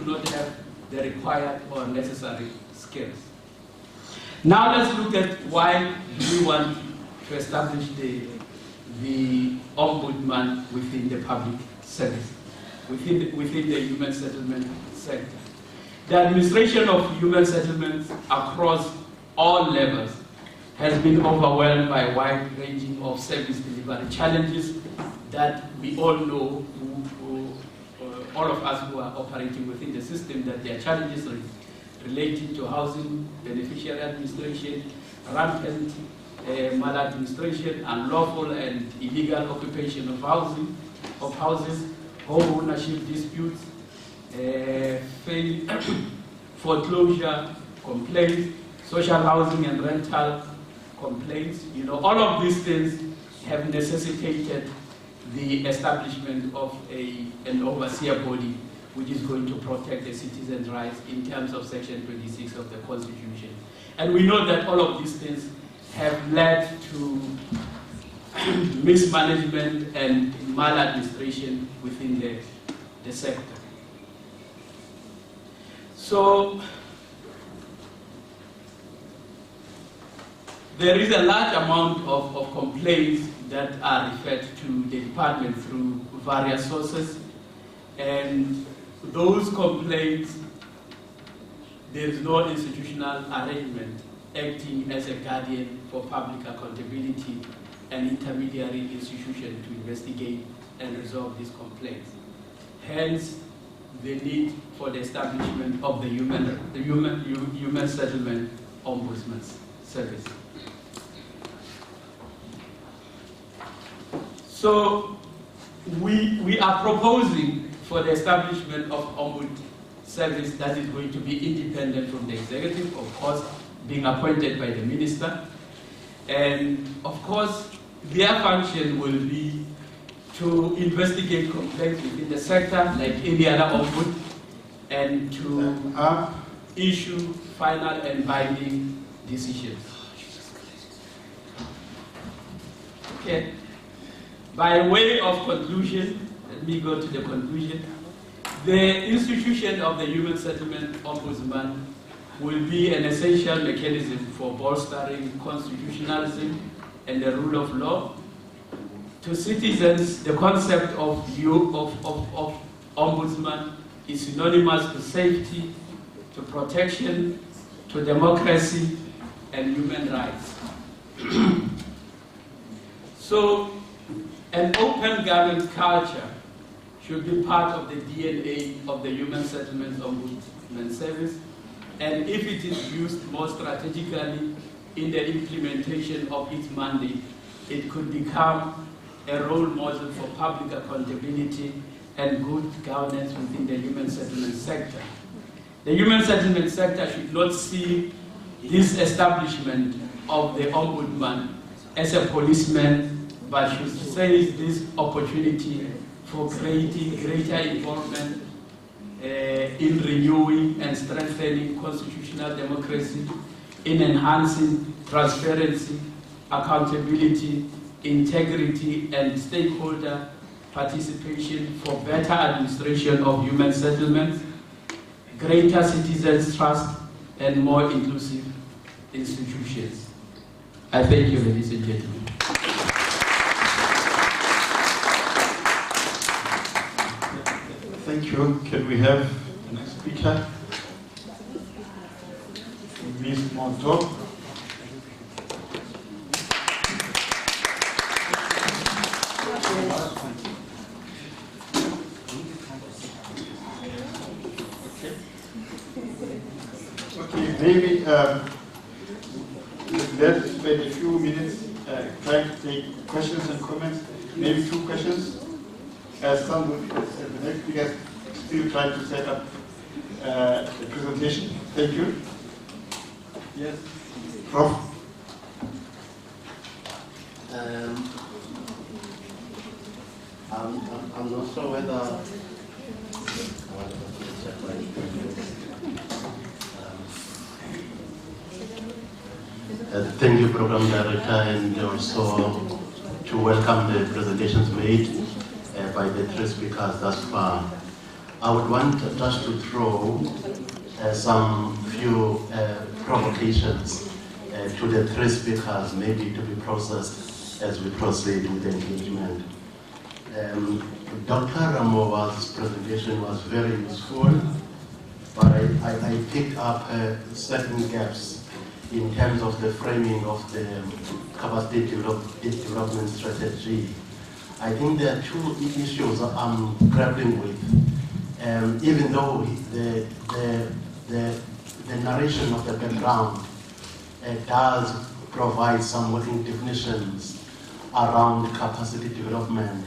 S6: not have the required or necessary skills. Now let's look at why do we want to establish the ombudsman within the public service, within the human settlement sector. The administration of human settlements across all levels has been overwhelmed by a wide-ranging of service delivery challenges that we all know, all of us who are operating within the system, that there are challenges relating to housing, beneficiary administration, rampant maladministration, unlawful and illegal occupation of houses, home ownership disputes, foreclosure complaints, social housing and rental complaints. All of these things have necessitated the establishment of an overseer body which is going to protect the citizens' rights in terms of Section 26 of the Constitution. And we know that all of these things have led to mismanagement and maladministration within the sector. So there is a large amount of complaints that are referred to the department through various sources, and those complaints, there is no institutional arrangement acting as a guardian for public accountability an intermediary institution to investigate and resolve these complaints. Hence, the need for the establishment of the Human Settlement Ombudsman's Service. So, we are proposing for the establishment of Ombudsman Service that is going to be independent from the executive, of course, being appointed by the minister. And of course, their function will be to investigate complaints within the sector, like any other ombud, and to issue final and binding decisions. Okay. By way of conclusion, let me go to the conclusion. The institution of the Human Settlement Ombudsman will be an essential mechanism for bolstering constitutionalism and the rule of law. To citizens, the concept of ombudsman is synonymous to safety, to protection, to democracy, and human rights. So, an open government culture should be part of the DNA of the Human Settlement Ombudsman Service, and if it is used more strategically in the implementation of its mandate, it could become a role model for public accountability and good governance within the human settlement sector. The human settlement sector should not see this establishment of the Ombudsman as a policeman, but should seize this opportunity for creating greater involvement in renewing and strengthening constitutional democracy, in enhancing transparency, accountability, integrity, and stakeholder participation for better administration of human settlements, greater citizens' trust, and more inclusive institutions. I thank you, ladies and gentlemen.
S1: Thank you. Can we have the next speaker? Ms. Monto. Okay, maybe let's spend a few minutes trying to take questions and comments. Maybe 2 questions. Somebody, the next speaker, still trying to set up the presentation. Thank you. Yes, Prof.
S3: I'm not sure whether thank you, Program Director, and also to welcome the presentations made by the 3 speakers thus far. I would want just to throw some few provocations to the 3 speakers, maybe to be processed as we proceed with the engagement. Dr. Ramova's presentation was very useful, but I picked up certain gaps in terms of the framing of the capacity development strategy. I think there are 2 issues I'm grappling with. Even though the narration of the background does provide some working definitions around capacity development,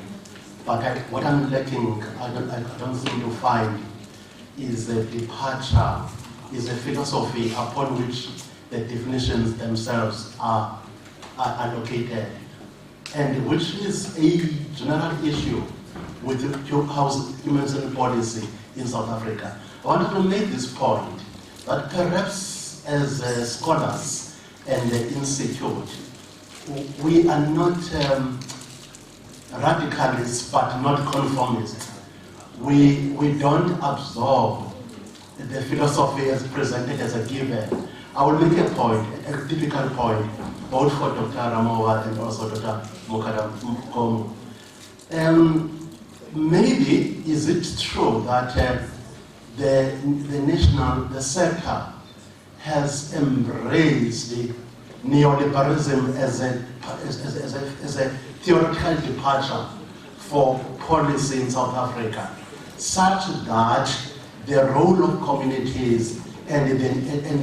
S3: but what I'm lacking, I don't seem to find, is a departure, is a philosophy upon which the definitions themselves are allocated, and which is a general issue with the human settlement policy in South Africa. I wanted to make this point, that perhaps as scholars and the Institute, we are not radicalists but not conformists. We don't absorb the philosophy as presented as a given. I will make a point, a typical point, both for Dr. Ramowa and also Dr. Mukadamu. Maybe is it true that the sector has embraced neoliberalism as a theoretical departure for policy in South Africa, such that the role of communities and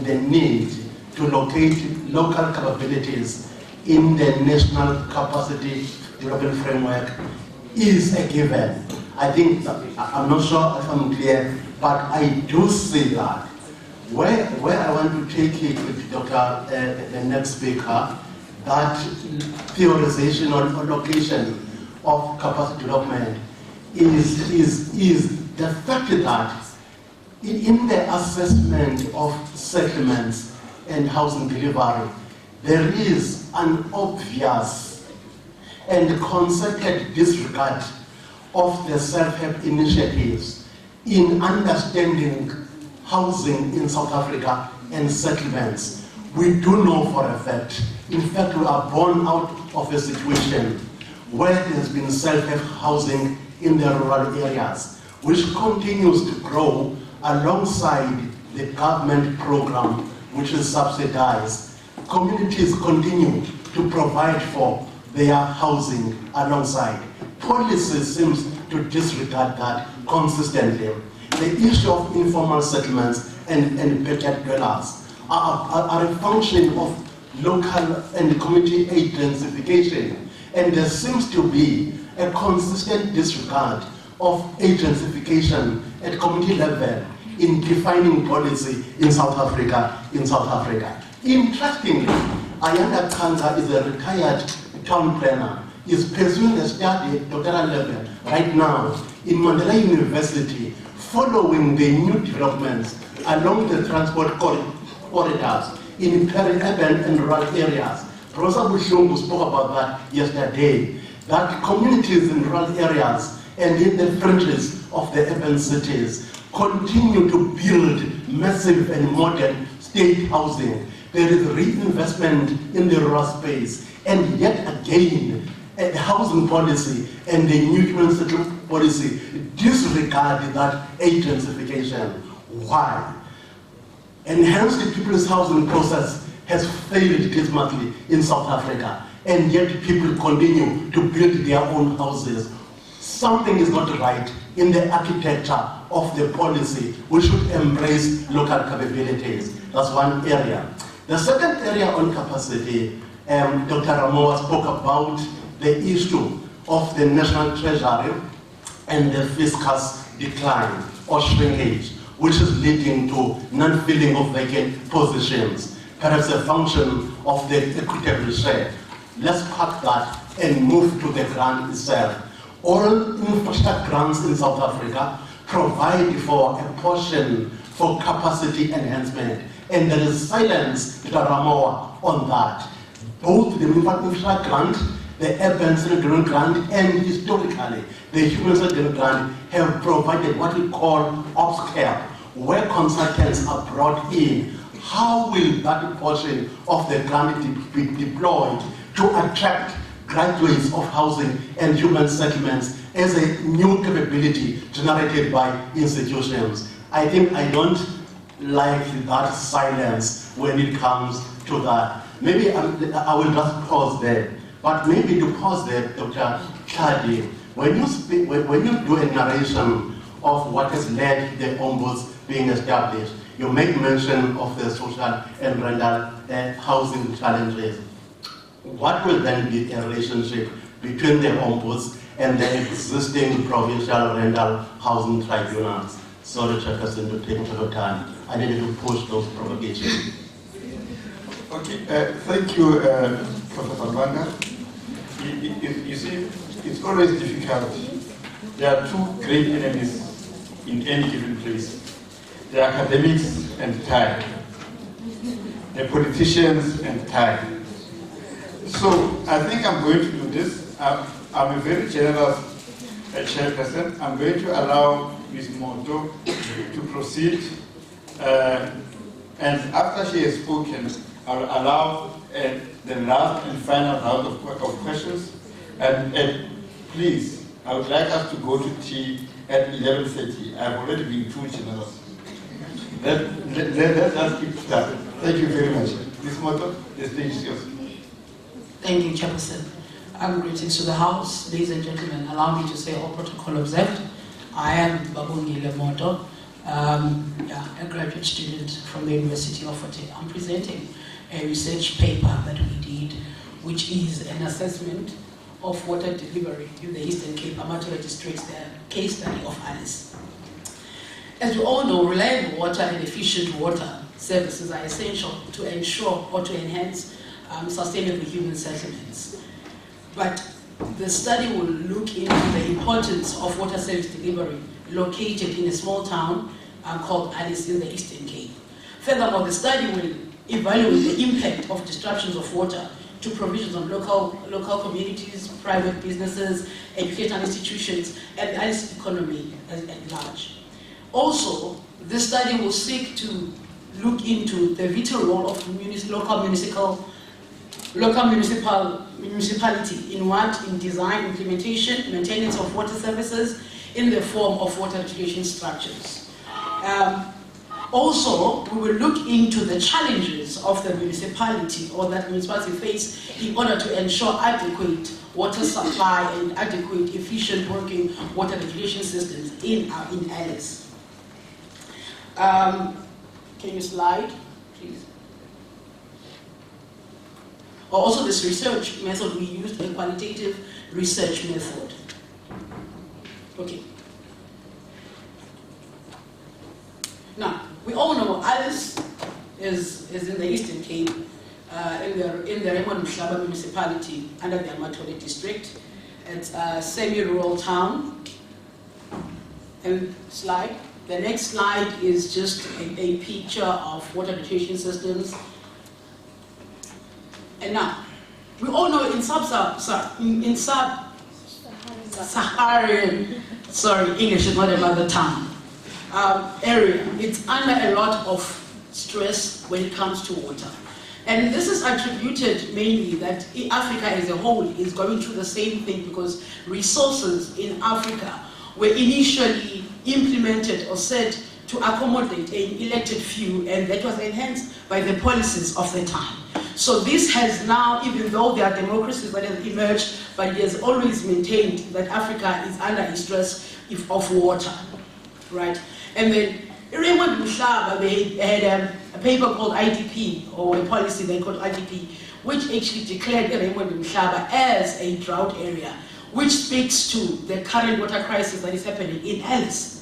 S3: the need to locate local capabilities in the national capacity development framework is a given. I think, I'm not sure if I'm clear, but I do see that. Where I want to take it with Dr. The next speaker, that theorization or location of capacity development is the fact that in the assessment of settlements and housing delivery, there is an obvious and concerted disregard of the self-help initiatives in understanding housing in South Africa and settlements. We do know for a fact, in fact, we are born out of a situation where there's been self-help housing in the rural areas, which continues to grow alongside the government program, which is subsidized. Communities continue to provide for their housing alongside. Policy seems to disregard that consistently. The issue of informal settlements and backyard dwellers are a function of local and community agencies, and there seems to be a consistent disregard of agencies at community level in defining policy in South Africa. Interestingly, Ayanda Kanza is a retired town planner. Is pursuing a study at doctoral level right now in Mandela University, following the new developments along the transport corridors in peri-urban and rural areas. Professor Bushungu spoke about that yesterday, that communities in rural areas and in the fringes of the urban cities continue to build massive and modern state housing. There is reinvestment in the rural space, and yet again, the housing policy and the new human settlement policy disregard that agencies. Why? And hence the people's housing process has failed dismally in South Africa, and yet people continue to build their own houses. Something is not right in the architecture of the policy. We should embrace local capabilities. That's one area. The second area on capacity, Dr. Ramoa spoke about the issue of the national treasury and the fiscal decline or shrinkage, which is leading to non-filling of vacant positions, perhaps a function of the equitable share. Let's park that and move to the grant itself. All infrastructure grants in South Africa provide for a portion for capacity enhancement, and there is silence, Dr. Ramoa, on that. Both the infrastructure grant, the urban development grant, and historically, the human development grant have provided what we call upscale, where consultants are brought in. How will that portion of the grant be deployed to attract graduates of housing and human settlements as a new capability generated by institutions? I think I don't like that silence when it comes to that. Maybe I will just pause there. But maybe to pause there, Dr. Chadi, when you do a narration of what has led the ombuds being established, you make mention of the social and rental housing challenges. What will then be a relationship between the ombuds and the existing provincial rental housing tribunals? Sorry, Chairperson, to take your time. I needed to push those provocations.
S1: Okay, thank you, Professor Banda. You see, it's always difficult. There are two great enemies in any given place. The academics and time. The politicians and time. So I think I'm going to do this. I'm a very generous chairperson. I'm going to allow Ms. Moto to proceed. And after she has spoken, I'll allow the last and final round of questions. And please, I would like us to go to tea at 11:30. I've already been too generous. Let's just keep started. Thank you very much. Ms. Moto, the stage is yours.
S7: Thank you, Chairperson. Greetings to the House. Ladies and gentlemen, allow me to say all protocol observed. I am Babungile Moto, a graduate student from the University of Otago. I'm presenting a research paper that we did, which is an assessment of water delivery in the Eastern Cape, Amateur districts, the case study of Alice. As we all know, reliable water and efficient water services are essential to ensure or to enhance sustainable human settlements. But the study will look into the importance of water service delivery located in a small town called Alice in the Eastern Cape. Furthermore, the study will evaluate the impact of disruptions of water to provisions of local communities, private businesses, educational institutions, and the Alice economy at large. Also, this study will seek to look into the vital role of local municipality in design, implementation, maintenance of water services in the form of water irrigation structures. Also, we will look into the challenges of the municipality or that municipality face in order to ensure adequate water supply and adequate, efficient working water irrigation systems in Alice. Can you slide, please? Also, this research method, we used a qualitative research method. Okay. Now, we all know Alice is in the Eastern Cape, in the Raymond Mhlaba municipality under the Amatole district. It's a semi-rural town. And slide. The next slide is just a picture of water irrigation systems. And now, we all know in sub-Saharan, sorry, English is not a mother tongue, area, it's under a lot of stress when it comes to water. And this is attributed mainly that Africa as a whole is going through the same thing because resources in Africa were initially implemented or set to accommodate an elected few, and that was enhanced by the policies of the time. So this has now, even though there are democracies that have emerged, but it has always maintained that Africa is under a stress of water, right? And then Raymond Mhlaba, they had a paper called IDP, or a policy they called IDP, which actually declared Raymond Mhlaba as a drought area, which speaks to the current water crisis that is happening in Alice.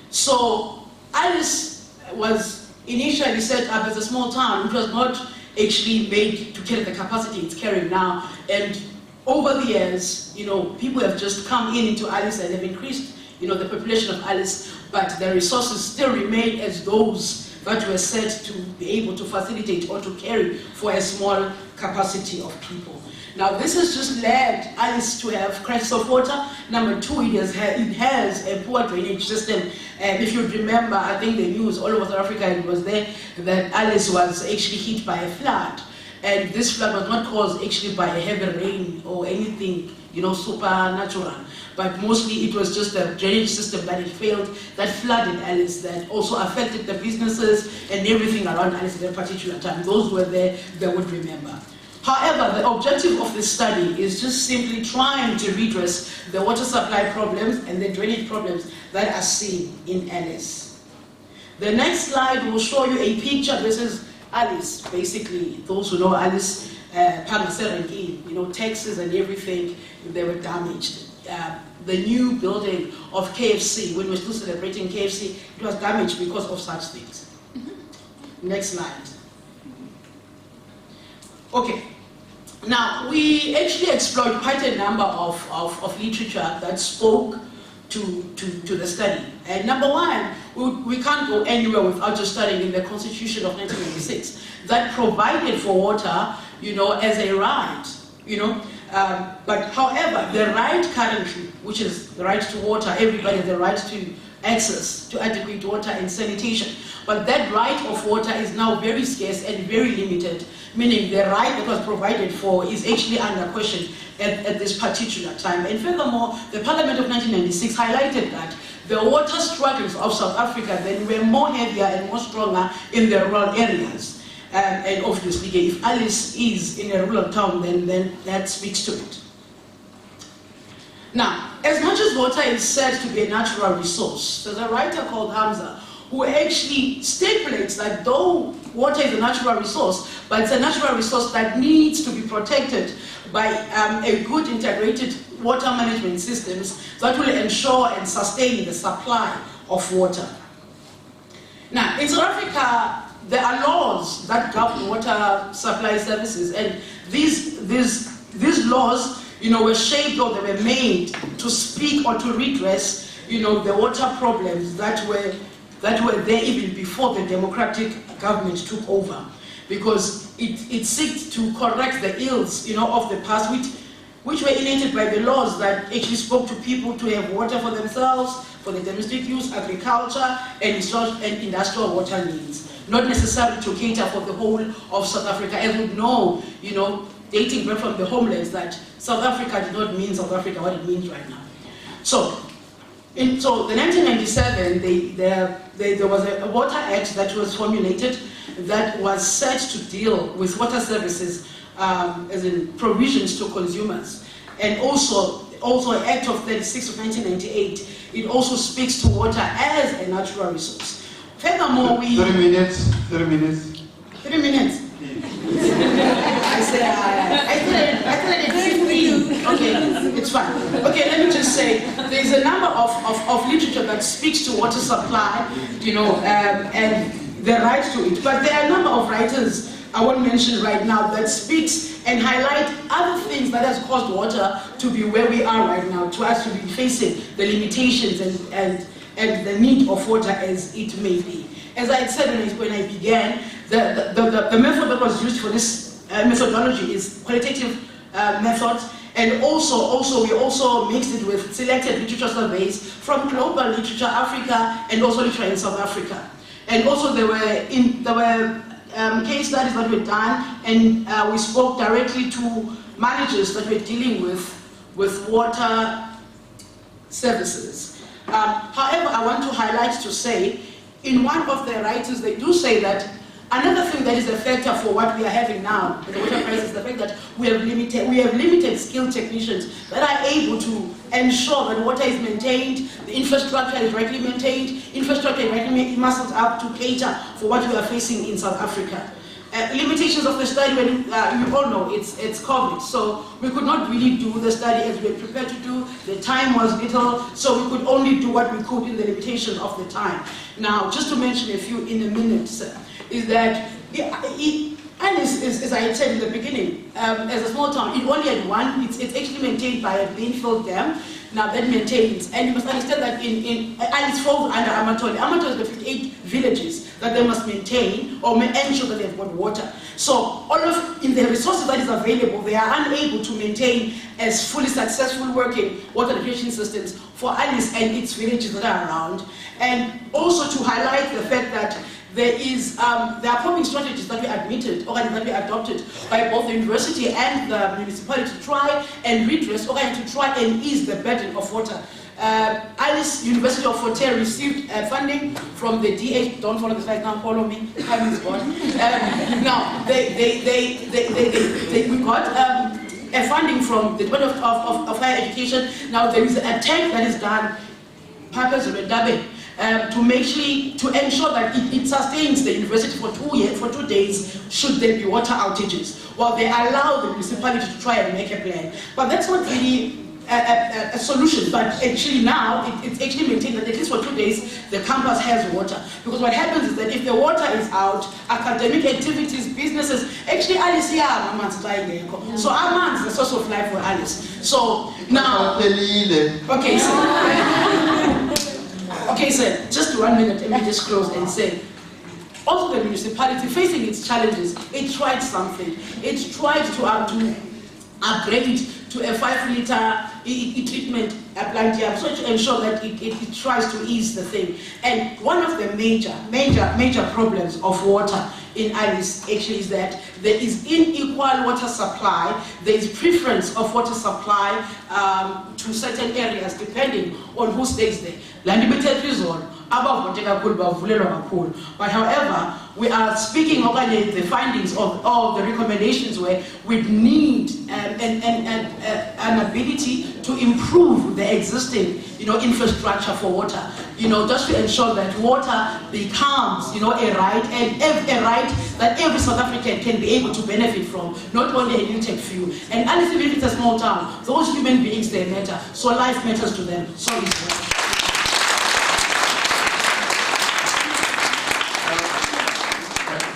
S7: So Alice was initially set up as a small town, which was not actually made to carry the capacity it's carrying now. And over the years, people have just come into Alice and have increased, the population of Alice, but the resources still remain as those that were set to be able to facilitate or to carry for a small capacity of people. Now, this has just led Alice to have crisis of water. Number two, it has a poor drainage system. And if you remember, I think the news all over South Africa, it was there that Alice was actually hit by a flood. And this flood was not caused actually by a heavy rain or anything, supernatural. But mostly it was just a drainage system that it failed, that flooded Alice, that also affected the businesses and everything around Alice at that particular time. Those who were there, they would remember. However, the objective of this study is just simply trying to redress the water supply problems and the drainage problems that are seen in Alice. The next slide will show you a picture. This is Alice, basically. Those who know Alice, taxes and everything, they were damaged. The new building of KFC, when we're still celebrating KFC, it was damaged because of such things. Next slide. Okay. Now, we actually explored quite a number of literature that spoke to the study. And number one, we can't go anywhere without just studying in the Constitution of 1996 that provided for water, as a right, but however, the right currently, which is the right to water, everybody has the right to access to adequate water and sanitation. But that right of water is now very scarce and very limited, meaning the right that was provided for is actually under question at this particular time. And furthermore, the Parliament of 1996 highlighted that the water struggles of South Africa then were more heavier and more stronger in the rural areas. And obviously, if Alice is in a rural town, then that speaks to it. Now, as much as water is said to be a natural resource, there's a writer called Hamza who actually stipulates that though water is a natural resource, but it's a natural resource that needs to be protected by a good integrated water management systems that will ensure and sustain the supply of water. Now, in South Africa, there are laws that govern water supply services, and these laws, were shaped or they were made to speak or to redress, the water problems that were there even before the democratic government took over, because it seeks to correct the ills, of the past, which were enacted by the laws that actually spoke to people to have water for themselves, for the domestic use, agriculture, and industrial water needs, not necessarily to cater for the whole of South Africa. As we know, dating back from the homelands, that South Africa did not mean South Africa what it means right now. So the 1997, there was a Water Act that was formulated that was set to deal with water services, as in provisions to consumers, and also an Act of 36 of 1998. It also speaks to water as a natural resource. Furthermore,
S1: 3 minutes.
S7: 3 minutes. I said it's 15. Okay, it's fine. Okay, let me just say, there's a number of literature that speaks to water supply, and the right to it. But there are a number of writers I won't mention right now that speaks and highlight other things that has caused water to be where we are right now, to us to be facing the limitations and the need of water as it may be. As I had said when I began, the method that was used for this methodology is qualitative method, and also we also mixed it with selected literature surveys from global literature, Africa, and also literature in South Africa. And also there were case studies that were done, and we spoke directly to managers that were dealing with water services. However, I want to highlight to say, in one of their writers, they do say that another thing that is a factor for what we are having now in the water crisis is the fact that we have limited skilled technicians that are able to ensure that water is maintained, the infrastructure is rightly maintained, infrastructure is rightly muscled up to cater for what we are facing in South Africa. Limitations of the study, when you all know it's COVID, so we could not really do the study as we were prepared to do. The time was little, so we could only do what we could in the limitation of the time. Now, just to mention a few in a minute, is that Alice, as I had said in the beginning, as a small town, it only had one. It's actually maintained by a Greenfield dam. Now that maintains, and you must understand that Alice falls under Amatoli. Amatoli is the 58 villages that they must maintain or ensure that they've got water. So all of in the resources that is available, they are unable to maintain as fully successful working water irrigation systems for Alice and its villages that are around. And also to highlight the fact that there are coping strategies that we admitted or that we adopted by both the university and the municipality to try and redress or to try and ease the burden of water. Alice University of Fort Hare received funding from the DH. Don't follow the slide now. Follow me. Time is gone. Now we got a funding from the Department of Higher Education. Now there is a tank that is done. To ensure that it sustains the university for 2 days should there be water outages, while they allow the municipality to try and make a plan. But that's not really a solution, but actually now it's actually maintained that at least for 2 days the campus has water. Because what happens is that if the water is out, academic activities, businesses, actually Alice here, so Aman's the source of life for Alice. So now, okay, so okay, sir, just 1 minute, let me just close and say, also the municipality, facing its challenges, it tried something. It tried to upgrade to a 5-liter treatment plant here, so to ensure that it tries to ease the thing. And one of the major problems of water in Alice actually is that there is unequal water supply. There is preference of water supply to certain areas depending on who stays there. But however, we are speaking about the findings of the recommendations where we need an ability to improve the existing, infrastructure for water, just to ensure that water becomes, a right, and a right that every South African can be able to benefit from, not only a limited few. And even if it's a small town, those human beings, they matter, so life matters to them. Sorry.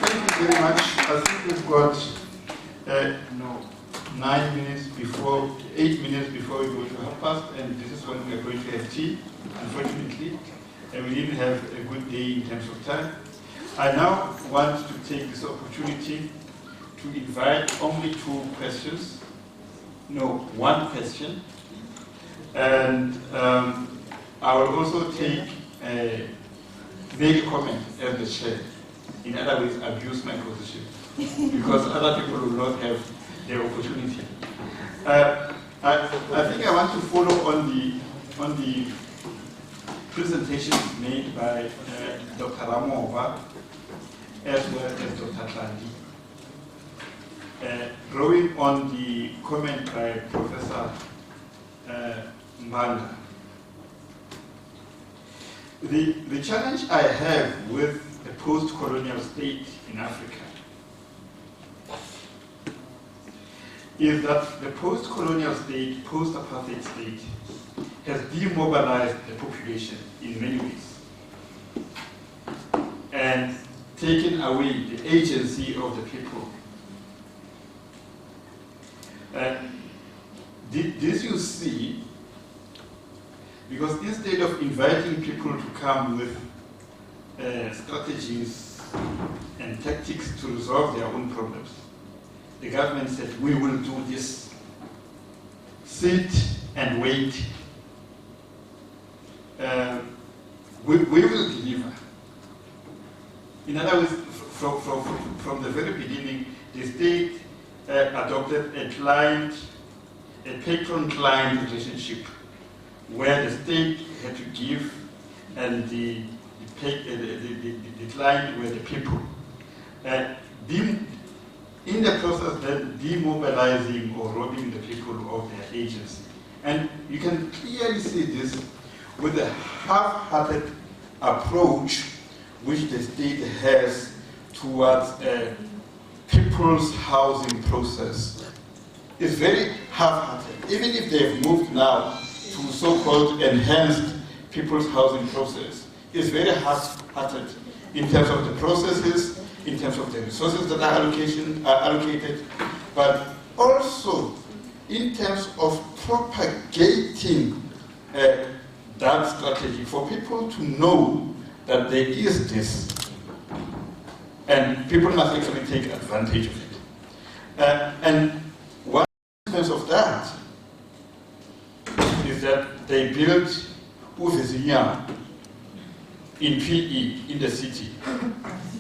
S1: Thank you very much. I think we've got 8 minutes before we go to 1:30, and this is when we are going to have tea, unfortunately. And we didn't have a good day in terms of time. I now want to take this opportunity to invite only 2 questions. No, 1 question. And I will also make a comment as the chair. In other words, abuse my position, because other people will not have the opportunity. I think I want to follow on the presentations made by Dr. Ramova as well as Dr. Tlandi. Drawing on the comment by Professor Mbanda. The challenge I have with the post-colonial state in Africa is that the post-colonial state, post-apartheid state, has demobilized the population in many ways and taken away the agency of the people. This you see, because instead of inviting people to come with strategies and tactics to resolve their own problems, the government said, we will do this. Sit and wait. We will deliver. In other words, from the very beginning, the state adopted a patron-client relationship where the state had to give and the client were the people. In the process, then demobilizing or robbing the people of their agency. And you can clearly see this with the half-hearted approach which the state has towards a people's housing process. It's very half-hearted. Even if they've moved now to so-called enhanced people's housing process, it's very half-hearted in terms of the processes, in terms of the resources that are allocated, but also in terms of propagating that strategy for people to know that there is this, and people must actually take advantage of it. And one consequence of that is that they built UFH in PE, in the city.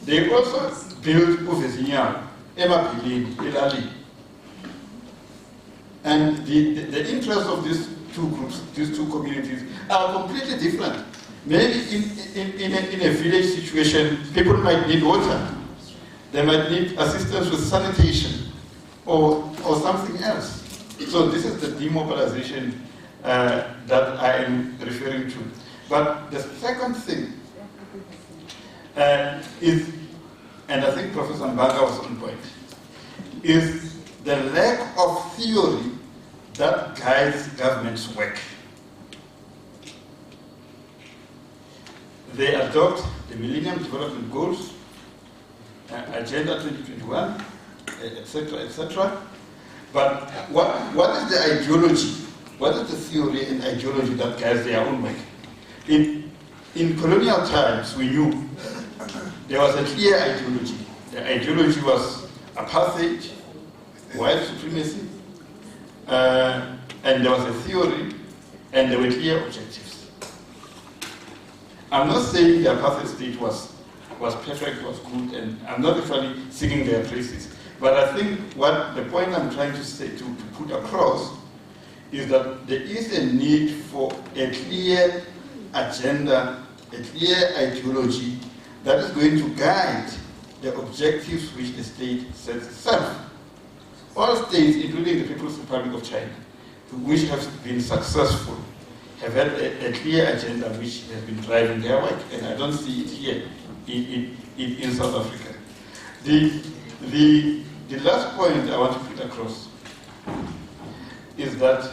S1: They also built UFH, Emapilini, Ilali. And the interests of these 2 groups, these 2 communities, are completely different. Maybe in a village situation, people might need water. They might need assistance with sanitation or something else. So this is the demobilization that I am referring to. But the second thing is, and I think Professor Mbanga was on point, is the lack of theory that guides government's work. They adopt the Millennium Development Goals, Agenda 2021, etc. But what is the ideology? What is the theory and ideology that guides their own work? In colonial times, we knew there was a clear ideology. The ideology was apartheid, white supremacy, and there was a theory, and there were clear objectives. I'm not saying the apartheid state was perfect, was good, and I'm not actually singing their praises. But I think what the point I'm trying to say, to put across, is that there is a need for a clear agenda, a clear ideology that is going to guide the objectives which the state sets itself. All states, including the People's Republic of China, which have been successful, have had a clear agenda which has been driving their work, and I don't see it here in South Africa. The last point I want to put across is that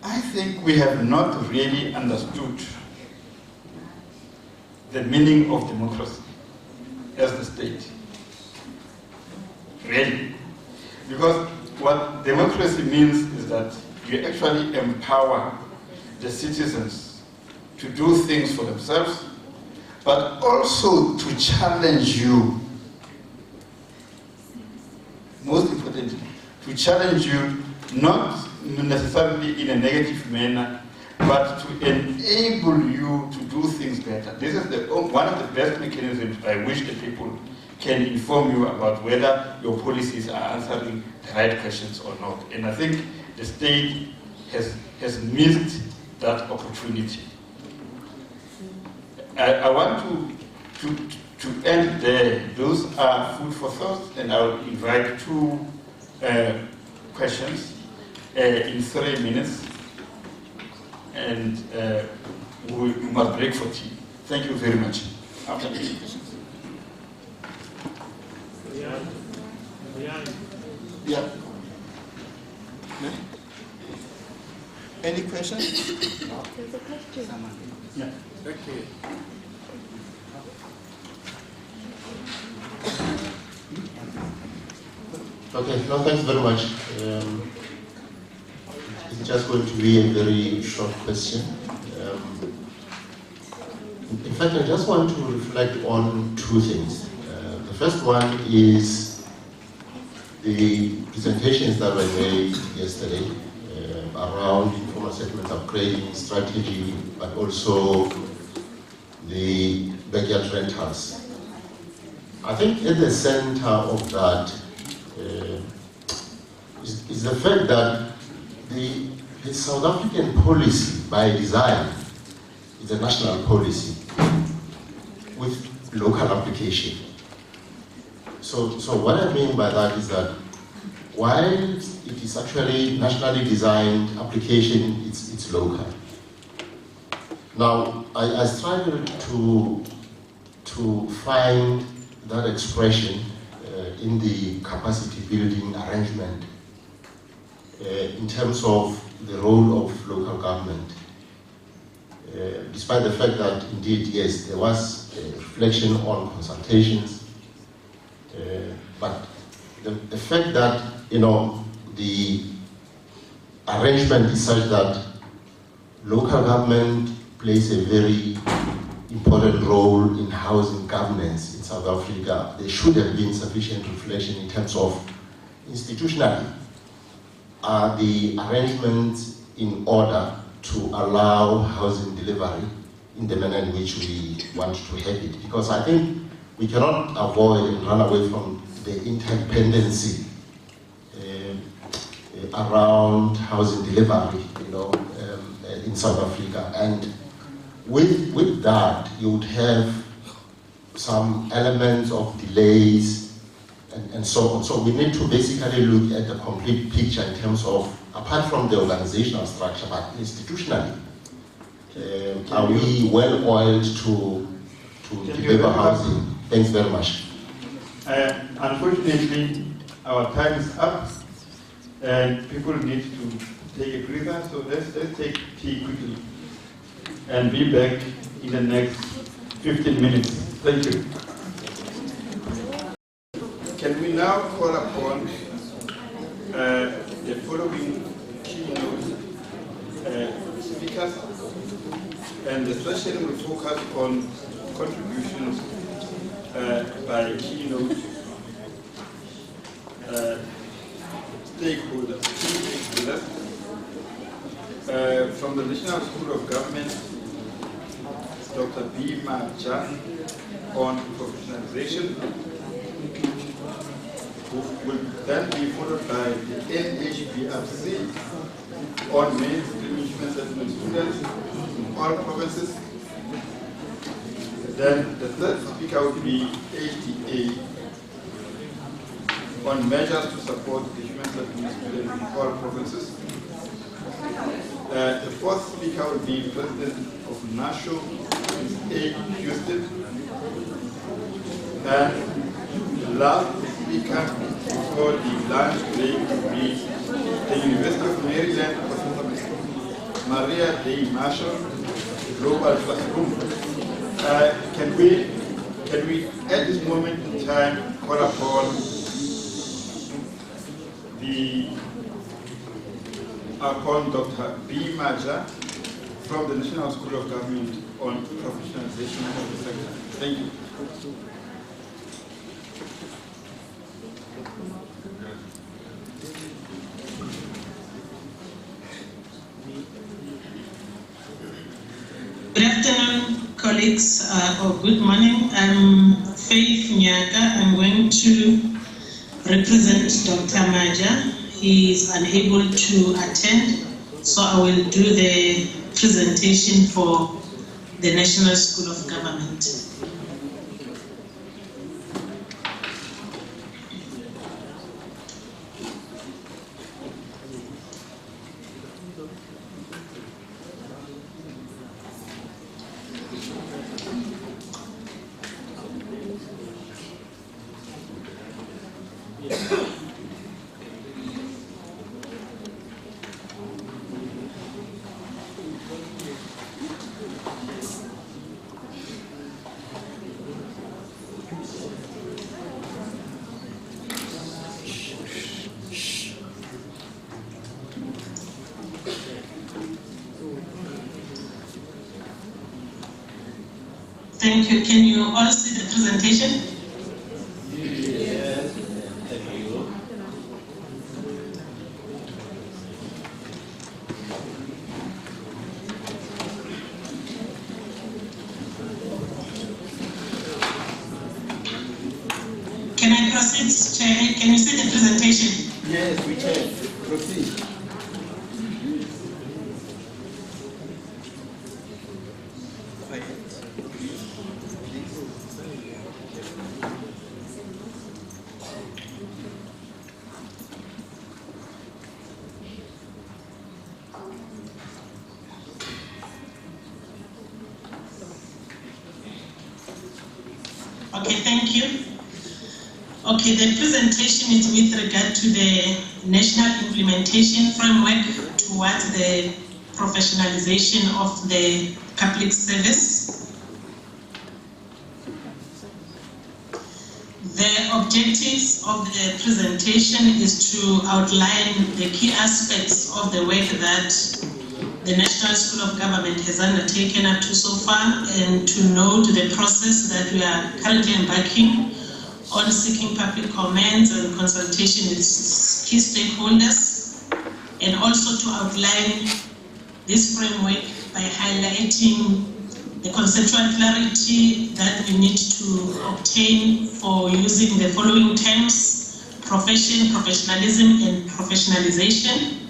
S1: I think we have not really understood the meaning of democracy as the state. Really. Because what democracy means is that you actually empower the citizens to do things for themselves, but also to challenge you. Most importantly, to challenge you not necessarily in a negative manner, but to enable you to do things better. This is one of the best mechanisms by which the people can inform you about whether your policies are answering the right questions or not. And I think the state has missed that opportunity. I want to end there. Those are food for thought, and I will invite two questions in 3 minutes, and we must break for tea. Thank you very much. After the questions. Yeah. Any questions?
S5: There's a question.
S1: Yeah. Okay.
S3: Okay, no, thanks very much. It's just going to be a very short question. In fact, I just want to reflect on two things. The first one is the presentations that were made yesterday around informal settlements upgrading strategy, but also the backyard rentals. I think at the center of that is the fact that the South African policy by design is a national policy with local application. So what I mean by that is that while it is actually nationally designed application, it's local. Now, I struggled to find that expression in the capacity building arrangement in terms of the role of local government. Despite the fact that indeed, yes, there was a reflection on consultations, but the fact that, the arrangement is such that local government plays a very important role in housing governance in South Africa, there should have been sufficient reflection in terms of institutionally, are the arrangements in order to allow housing delivery in the manner in which we want to have it. Because I think we cannot avoid and run away from the interdependency around housing delivery, in South Africa. And with that, you would have some elements of delays and so on. So we need to basically look at the complete picture in terms of, apart from the organizational structure, but institutionally, are we well oiled to deliver housing? Thanks very much.
S1: Unfortunately, our time is up, and people need to take a breather, so let's take tea quickly and be back in the next 15 minutes. Thank you. Can we now call upon the following keynote speakers, and the session will focus on contributions by keynote stakeholders. From the National School of Government, Dr. Bima Jan on professionalization, who will then be followed by the NHBRC on mainstream settlement students in all provinces. Then the third speaker will be ATA on measures to support the human services in all provinces. The fourth speaker will be President of NASHO, A. Houston. And the last speaker before the lunch break will be the University of Maryland, Professor Maria Day Marshall, Global Classroom. Can we at this moment in time call upon Dr. B. Maja from the National School of Government on professionalization of the sector. Thank you.
S8: Good afternoon, colleagues, or good morning. I'm Faith Nyaka. I'm going to represent Dr. Maja. He is unable to attend, so I will do the presentation for the National School of Government. Thank you. Can you all see the presentation?
S6: Yes, thank you.
S8: Can I proceed, Chair? Can you see the presentation?
S1: Yes, we can. Proceed.
S8: Okay, thank you. Okay, the presentation is with regard to the National Implementation Framework towards the professionalization of the public service. The objectives of the presentation is to outline the key aspects of the work that the National School of Government has undertaken up to so far, and to note the process that we are currently embarking on, seeking public comments and consultation with key stakeholders, and also to outline this framework by highlighting the conceptual clarity that we need to obtain for using the following terms: profession, professionalism, and professionalization,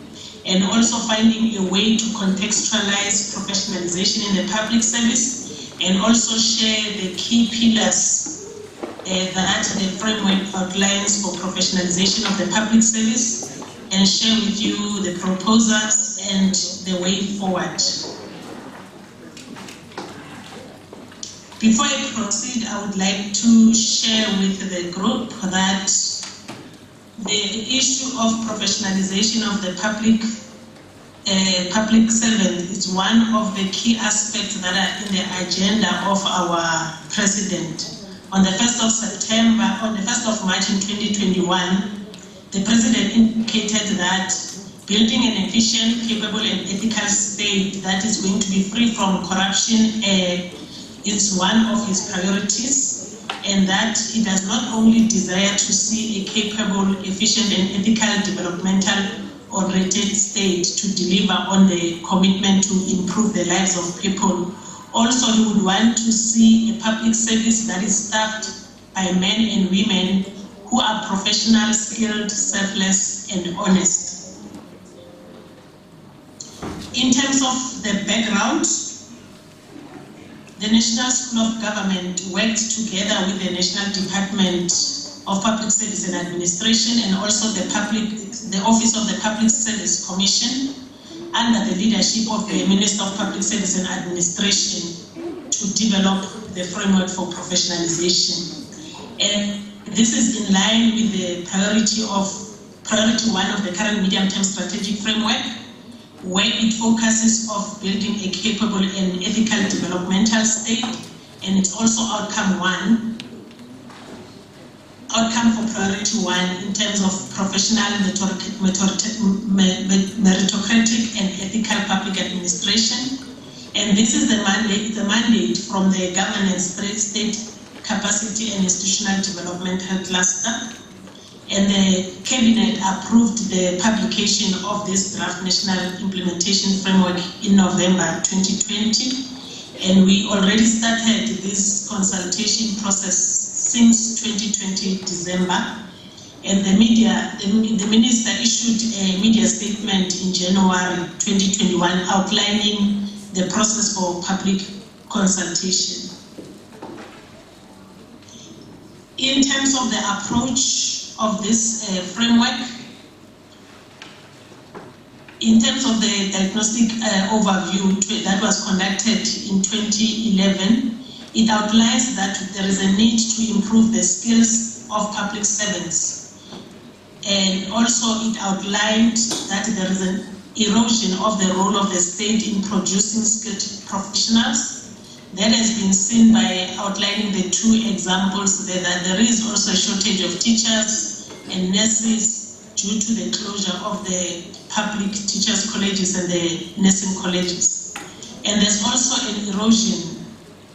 S8: and also finding a way to contextualize professionalization in the public service, and also share the key pillars that the framework outlines for professionalization of the public service, and share with you the proposals and the way forward. Before I proceed, I would like to share with the group that the issue of professionalization of the public servant is one of the key aspects that are in the agenda of our president. On the 1st of March in 2021, the president indicated that building an efficient, capable, and ethical state that is going to be free from corruption is one of his priorities, and that he does not only desire to see a capable, efficient, and ethical developmental oriented state to deliver on the commitment to improve the lives of people. Also, he would want to see a public service that is staffed by men and women who are professional, skilled, selfless, and honest. In terms of the background, the National School of Government worked together with the National Department of Public Service and Administration and also the Office of the Public Service Commission under the leadership of the Minister of Public Service and Administration to develop the framework for professionalization. And this is in line with the priority 1 of the current medium-term strategic framework, where it focuses on building a capable and ethical developmental state, and it's also outcome for priority 1 in terms of professional, meritocratic and ethical public administration. And this is the mandate from the governance state capacity and institutional developmental cluster. And the Cabinet approved the publication of this draft national implementation framework in November 2020. And we already started this consultation process since 2020 December. And the minister issued a media statement in January 2021 outlining the process for public consultation. In terms of the approach of this framework, in terms of the diagnostic overview that was conducted in 2011, it outlines that there is a need to improve the skills of public servants. And also it outlined that there is an erosion of the role of the state in producing skilled professionals. That has been seen by outlining the 2 examples there, that there is also a shortage of teachers and nurses due to the closure of the public teachers' colleges and the nursing colleges. And there's also an erosion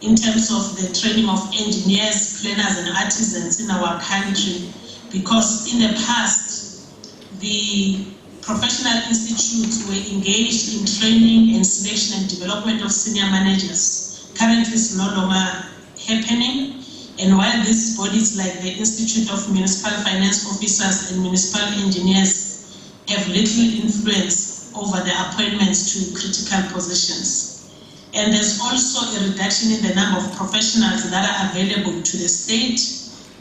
S8: in terms of the training of engineers, planners and artisans in our country, because in the past, the professional institutes were engaged in training and selection and development of senior managers. Currently is no longer happening, and while these bodies like the Institute of Municipal Finance Officers and Municipal Engineers have little influence over the appointments to critical positions. And there's also a reduction in the number of professionals that are available to the state,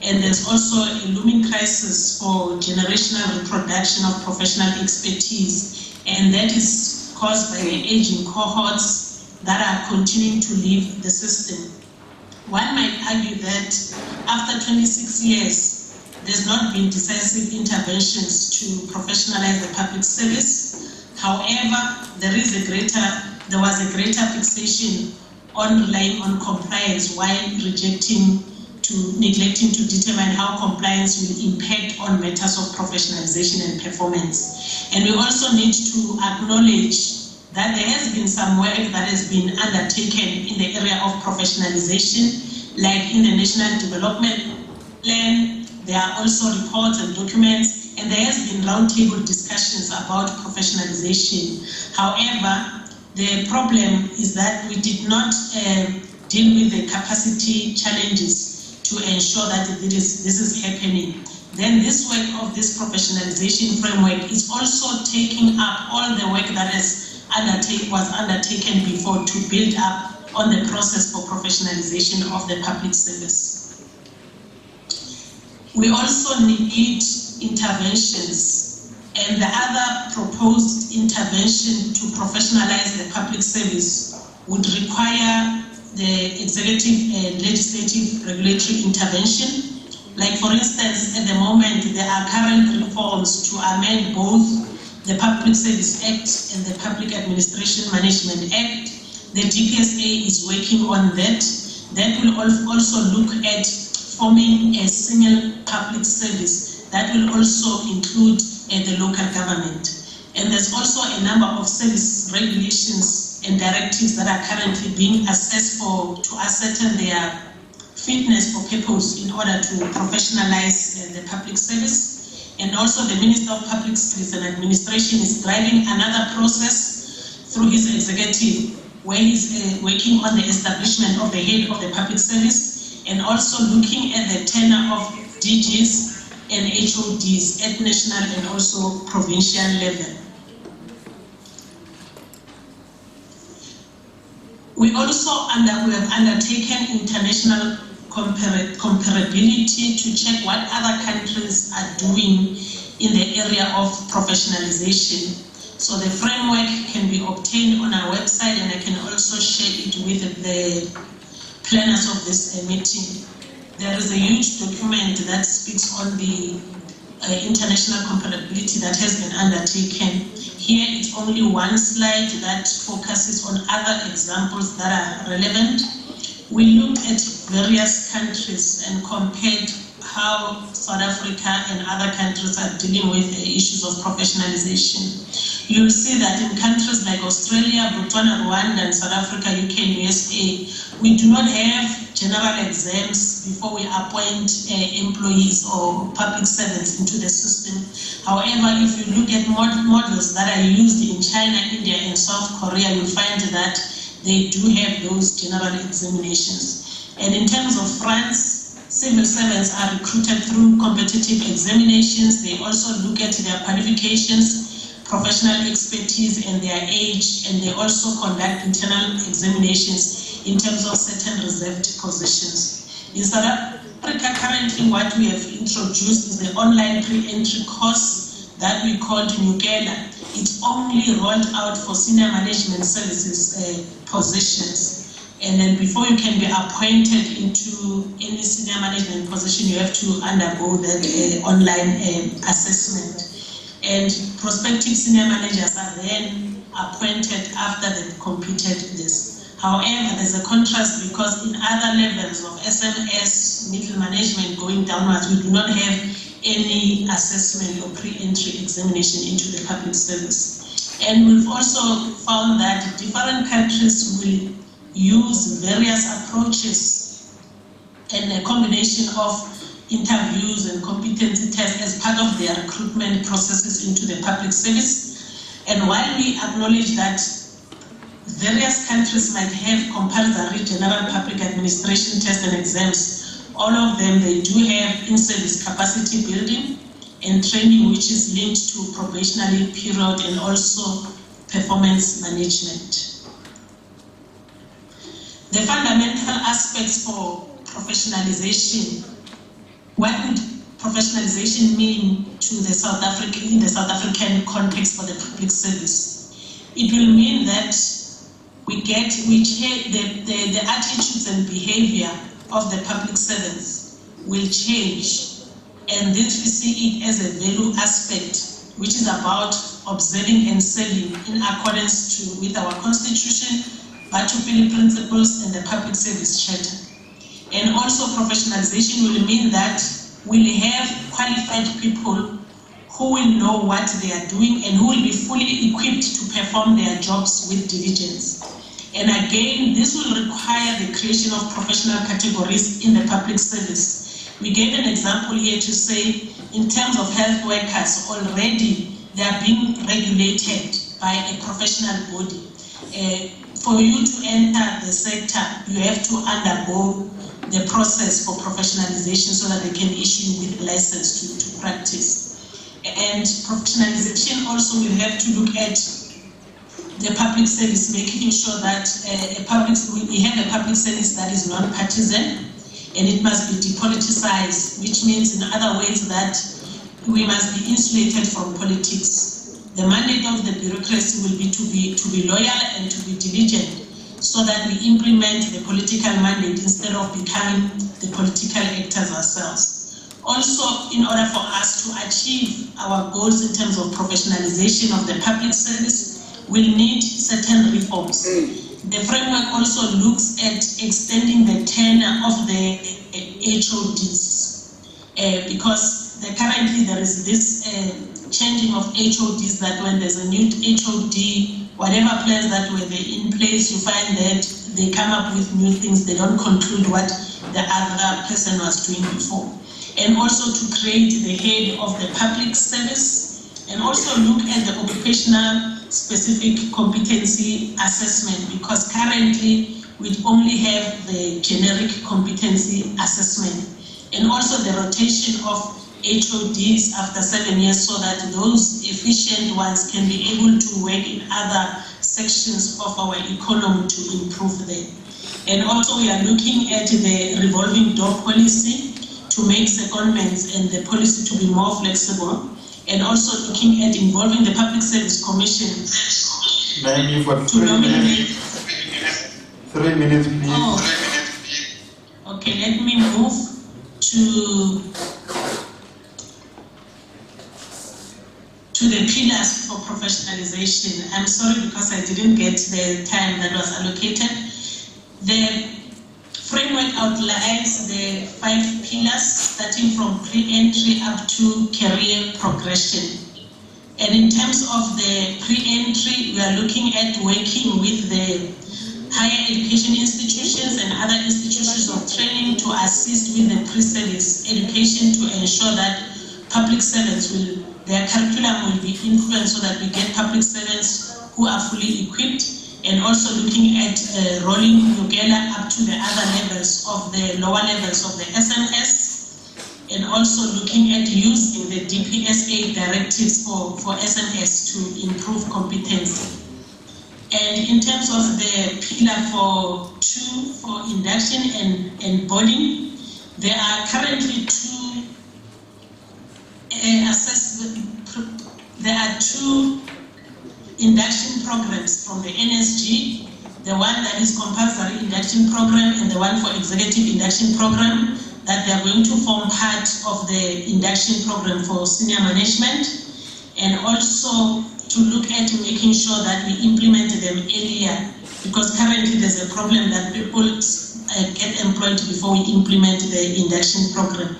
S8: and there's also a looming crisis for generational reproduction of professional expertise, and that is caused by the aging cohorts that are continuing to leave the system. One might argue that after 26 years, there's not been decisive interventions to professionalize the public service. However, there was a greater fixation on relying on compliance while neglecting to determine how compliance will impact on matters of professionalization and performance. And we also need to acknowledge that there has been some work that has been undertaken in the area of professionalization, like in the National Development Plan. There are also reports and documents, and there has been roundtable discussions about professionalization. However, the problem is that we did not deal with the capacity challenges to ensure that this is happening. Then this work of this professionalization framework is also taking up all the work that was undertaken before to build up on the process for professionalization of the public service. We also need interventions, and the other proposed intervention to professionalize the public service would require the executive and legislative regulatory intervention. Like for instance, at the moment, there are current reforms to amend both the Public Service Act and the Public Administration Management Act. The DPSA is working on that. That will also look at forming a single public service that will also include the local government. And there's also a number of service regulations and directives that are currently being assessed to ascertain their fitness for purpose in order to professionalize the public service. And also the Minister of Public Service and Administration is driving another process through his executive, where he's working on the establishment of the head of the public service, and also looking at the tenure of DGs and HODs at national and also provincial level. We also we have undertaken international comparability to check what other countries are doing in the area of professionalization. So the framework can be obtained on our website, and I can also share it with the planners of this meeting. There is a huge document that speaks on the international comparability that has been undertaken. Here it's only one slide that focuses on other examples that are relevant. We looked at various countries and compared how South Africa and other countries are dealing with the issues of professionalization. You'll see that in countries like Australia, Botswana, Rwanda, and South Africa, UK, and USA, we do not have general exams before we appoint employees or public servants into the system. However, if you look at models that are used in China, India, and South Korea, you'll find that they do have those general examinations. And in terms of France, civil servants are recruited through competitive examinations. They also look at their qualifications, professional expertise, and their age, and they also conduct internal examinations in terms of certain reserved positions. In South Africa, currently what we have introduced is the online pre-entry course that we called Nukela. It's only rolled out for senior management services positions. And then before you can be appointed into any senior management position, you have to undergo that online assessment. And prospective senior managers are then appointed after they've completed this. However, there's a contrast because in other levels of SMS, middle management going downwards, we do not have any assessment or pre-entry examination into the public service. And we've also found that different countries will use various approaches and a combination of interviews and competency tests as part of their recruitment processes into the public service. And while we acknowledge that various countries might have compulsory general public administration tests and exams, all of them, they do have in-service capacity building and training, which is linked to probationary period and also performance management. The fundamental aspects for professionalization. What would professionalization mean to the South African context for the public service? It will mean that the attitudes and behavior of the public servants will change, and this we see it as a value aspect, which is about observing and serving in accordance with our constitution, Batupili principles, and the public service charter. And also professionalization will mean that we'll have qualified people who will know what they are doing and who will be fully equipped to perform their jobs with diligence. And again, this will require the creation of professional categories in the public service. We gave an example here to say, in terms of health workers, already they are being regulated by a professional body. For you to enter the sector, you have to undergo the process for professionalization so that they can issue you with a license to practice. And professionalization also will have to look at the public service, making sure that we have a public service that is non-partisan, and it must be depoliticized, which means in other ways that we must be insulated from politics. The mandate of the bureaucracy will be to be loyal and to be diligent, so that we implement the political mandate instead of becoming the political actors ourselves. Also, in order for us to achieve our goals in terms of professionalization of the public service, we'll need certain reforms. The framework also looks at extending the tenure of the HODs, because currently there is this changing of HODs, that when there's a new HOD, whatever plans that were in place, you find that they come up with new things, they don't conclude what the other person was doing before. And also to create the head of the public service, and also look at the occupational specific competency assessment, because currently we only have the generic competency assessment, and also the rotation of HODs after 7 years, so that those efficient ones can be able to work in other sections of our economy to improve them. And also we are looking at the revolving door policy to make secondments and the policy to be more flexible, and also looking at involving the Public Service Commission
S1: Maybe for
S8: to nominate.
S1: 3 minutes, please.
S8: Oh, okay, let me move to the pillars for professionalization. I'm sorry because I didn't get the time that was allocated. The framework outlines the 5 pillars, starting from pre-entry up to career progression. And in terms of the pre-entry, we are looking at working with the higher education institutions and other institutions of training to assist with the pre-service education to ensure that public servants their curriculum will be influenced so that we get public servants who are fully equipped, and also looking at rolling together up to the other levels of the lower levels of the SMS, and also looking at using the DPSA directives for SMS to improve competency. And in terms of the pillar for induction and boarding, there are currently 2 induction programs from the NSG, the one that is compulsory induction program and the one for executive induction program, that they are going to form part of the induction program for senior management, and also to look at making sure that we implement them earlier, because currently there's a problem that people get employed before we implement the induction program.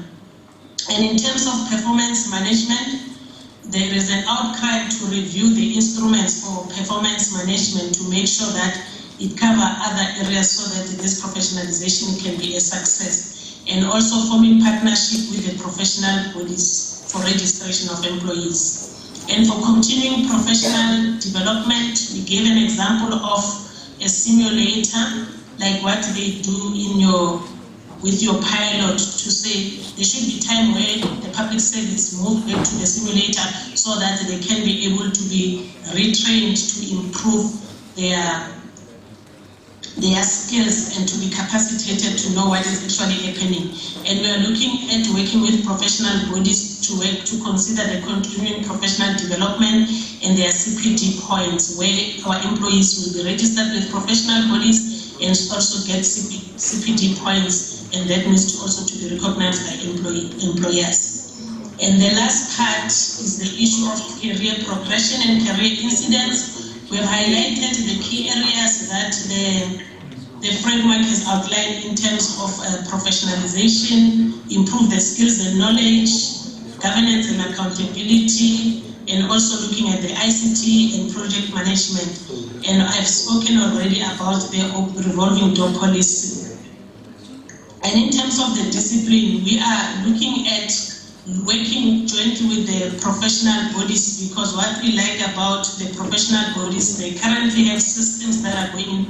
S8: And in terms of performance management, there is an outcry to review the instruments for performance management to make sure that it covers other areas so that this professionalization can be a success. And also forming partnership with the professional bodies for registration of employees. And for continuing professional development, we gave an example of a simulator, like what they do with your pilot, to say there should be time where the public service move back to the simulator so that they can be able to be retrained to improve their skills and to be capacitated to know what is actually happening. And we are looking at working with professional bodies to work to consider the continuing professional development and their CPD points, where our employees will be registered with professional bodies and also get CPD points, and that needs to also to be recognized by employers. And the last part is the issue of career progression and career incidents. We have highlighted the key areas that the framework has outlined in terms of professionalization, improve the skills and knowledge, governance and accountability, and also looking at the ICT and project management. And I've spoken already about the revolving door policy. And in terms of the discipline, we are looking at working jointly with the professional bodies, because what we like about the professional bodies, they currently have systems that are in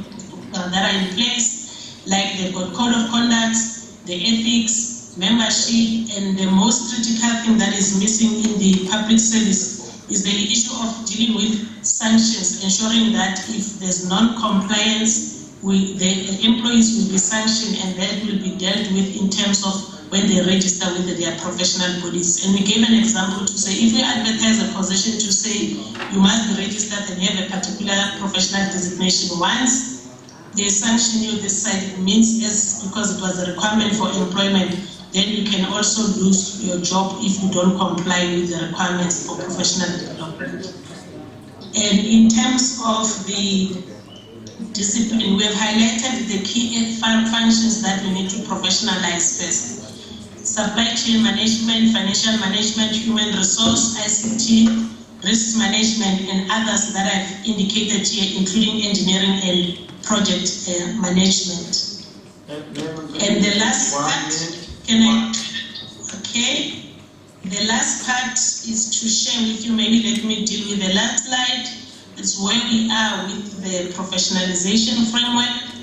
S8: place, like they've got code of conduct, the ethics, membership, and the most critical thing that is missing in the public service is the issue of dealing with sanctions, ensuring that if there's non-compliance, the employees will be sanctioned, and that will be dealt with in terms of when they register with their professional bodies. And we gave an example to say, if we advertise a position to say you must be registered and have a particular professional designation, once they sanction you this side, it means yes, because it was a requirement for employment, then you can also lose your job if you don't comply with the requirements for professional development. And in terms of the discipline, we have highlighted the key functions that we need to professionalize first. Supply chain management, financial management, human resource, ICT, risk management, and others that I've indicated here, including engineering and project management. And the last part, the last part is to share with you, maybe let me deal with the last slide. It's where we are with the professionalization framework.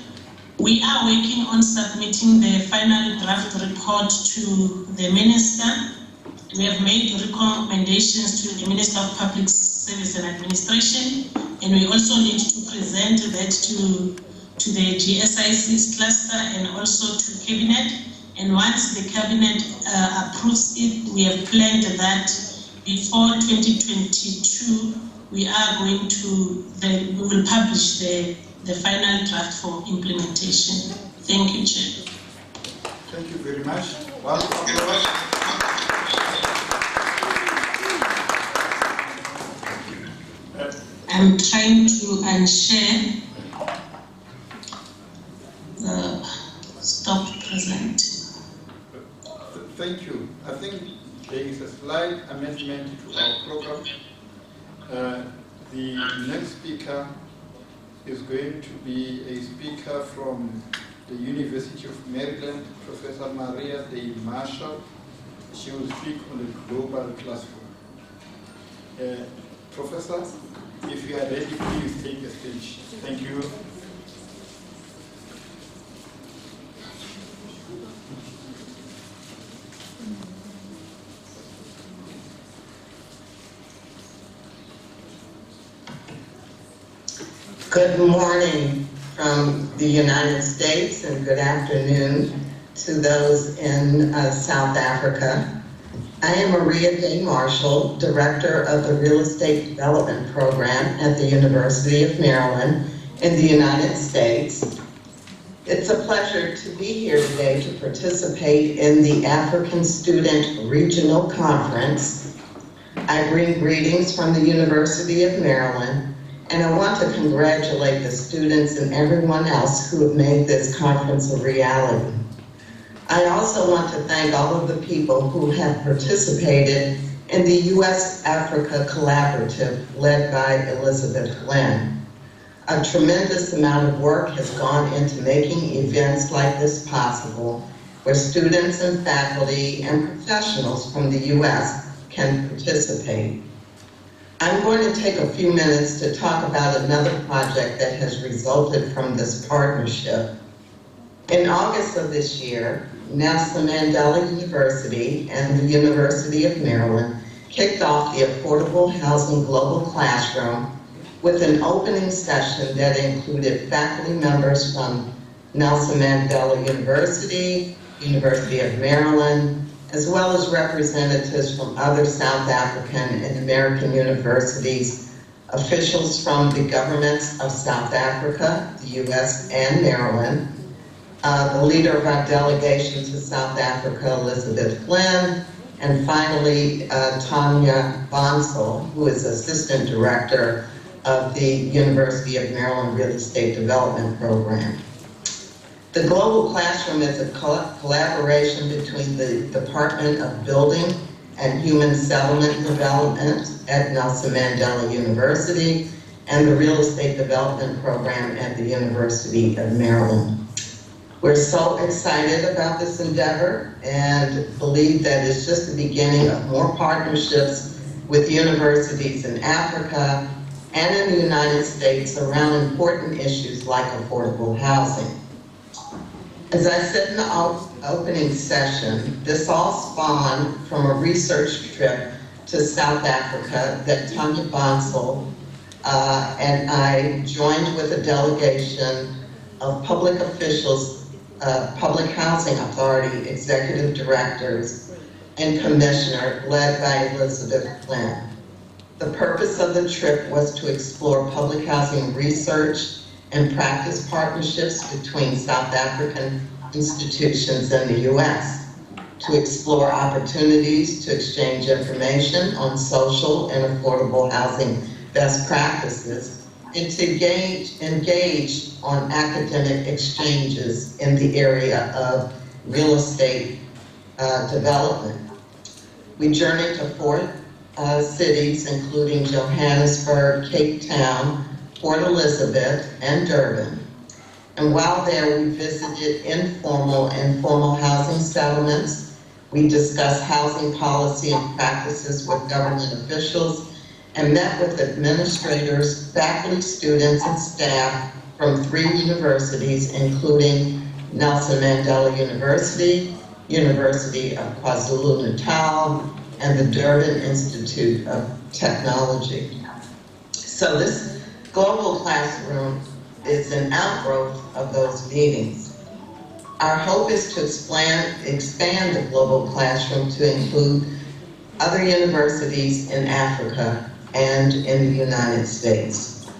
S8: We are working on submitting the final draft report to the Minister. We have made recommendations to the Minister of Public Service and Administration, and we also need to present that to the GSIC's cluster and also to Cabinet. And once the Cabinet approves it, we have planned that before 2022, we will publish the final draft for implementation. Thank you, Chair.
S1: Thank you very much. Welcome.
S8: I'm trying to unshare the stop present.
S1: Thank you. I think there is a slight amendment to our program. The next speaker is going to be a speaker from the University of Maryland, Professor Maria Day Marshall. She will speak on the global classroom. Professor, if you are ready, please take the stage. Thank you.
S9: Good morning from the United States and good afternoon to those in South Africa. I am Maria Day Marshall, Director of the Real Estate Development Program at the University of Maryland in the United States. It's a pleasure to be here today to participate in the African Student Regional Conference. I bring greetings from the University of Maryland, and I want to congratulate the students and everyone else who have made this conference a reality. I also want to thank all of the people who have participated in the U.S.-Africa Collaborative led by Elizabeth Glenn. A tremendous amount of work has gone into making events like this possible, where students and faculty and professionals from the U.S. can participate. I'm going to take a few minutes to talk about another project that has resulted from this partnership. In August of this year, Nelson Mandela University and the University of Maryland kicked off the Affordable Housing Global Classroom with an opening session that included faculty members from Nelson Mandela University, University of Maryland, as well as representatives from other South African and American universities, officials from the governments of South Africa, the U.S., and Maryland, the leader of our delegation to South Africa, Elizabeth Glenn, and finally, Tanya Bonsall, who is Assistant Director of the University of Maryland Real Estate Development Program. The Global Classroom is a collaboration between the Department of Building and Human Settlement Development at Nelson Mandela University and the Real Estate Development Program at the University of Maryland. We're so excited about this endeavor and believe that it's just the beginning of more partnerships with universities in Africa and in the United States around important issues like affordable housing. As I said in the opening session, this all spawned from a research trip to South Africa that Tanya Bonsall and I joined with a delegation of public officials, Public Housing Authority executive directors, and commissioner led by Elizabeth Glenn. The purpose of the trip was to explore public housing research and practice partnerships between South African institutions and the U.S., to explore opportunities to exchange information on social and affordable housing best practices, and to engage on academic exchanges in the area of real estate development. We journeyed to 4 cities, including Johannesburg, Cape Town, Port Elizabeth, and Durban. And while there, we visited informal and formal housing settlements. We discussed housing policy and practices with government officials and met with administrators, faculty, students, and staff from 3 universities, including Nelson Mandela University, University of KwaZulu-Natal, and the Durban Institute of Technology. So this global classroom is an outgrowth of those meetings. Our hope is to expand the global classroom to include other universities in Africa and in the United States.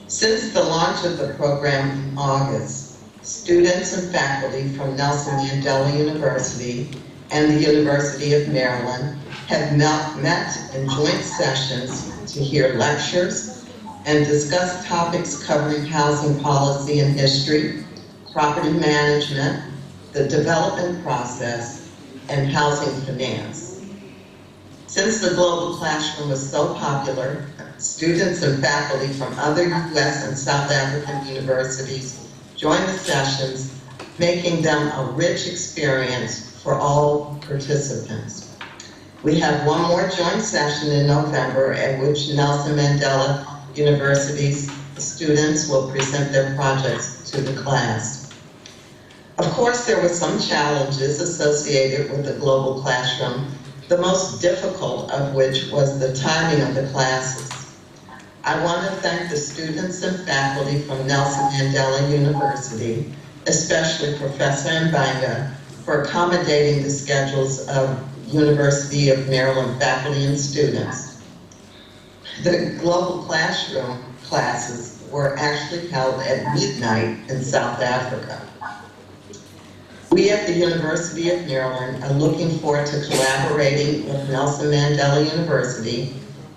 S9: Since the launch of the program in August, students and faculty from Nelson Mandela University and the University of Maryland have met in joint sessions to hear lectures and discuss topics covering housing policy and history, property management, the development process, and housing finance. Since the global classroom was so popular, students and faculty from other U.S. and South African universities joined the sessions, making them a rich experience for all participants. We have one more joint session in November at which Nelson Mandela University's students will present their projects to the class. Of course, there were some challenges associated with the global classroom, the most difficult of which was the timing of the classes. I want to thank the students and faculty from Nelson Mandela University, especially Professor Mbanga, for accommodating the schedules of University of Maryland faculty and students. The global classroom classes were actually held at midnight in South Africa. We at the University of Maryland are looking forward to collaborating with Nelson Mandela University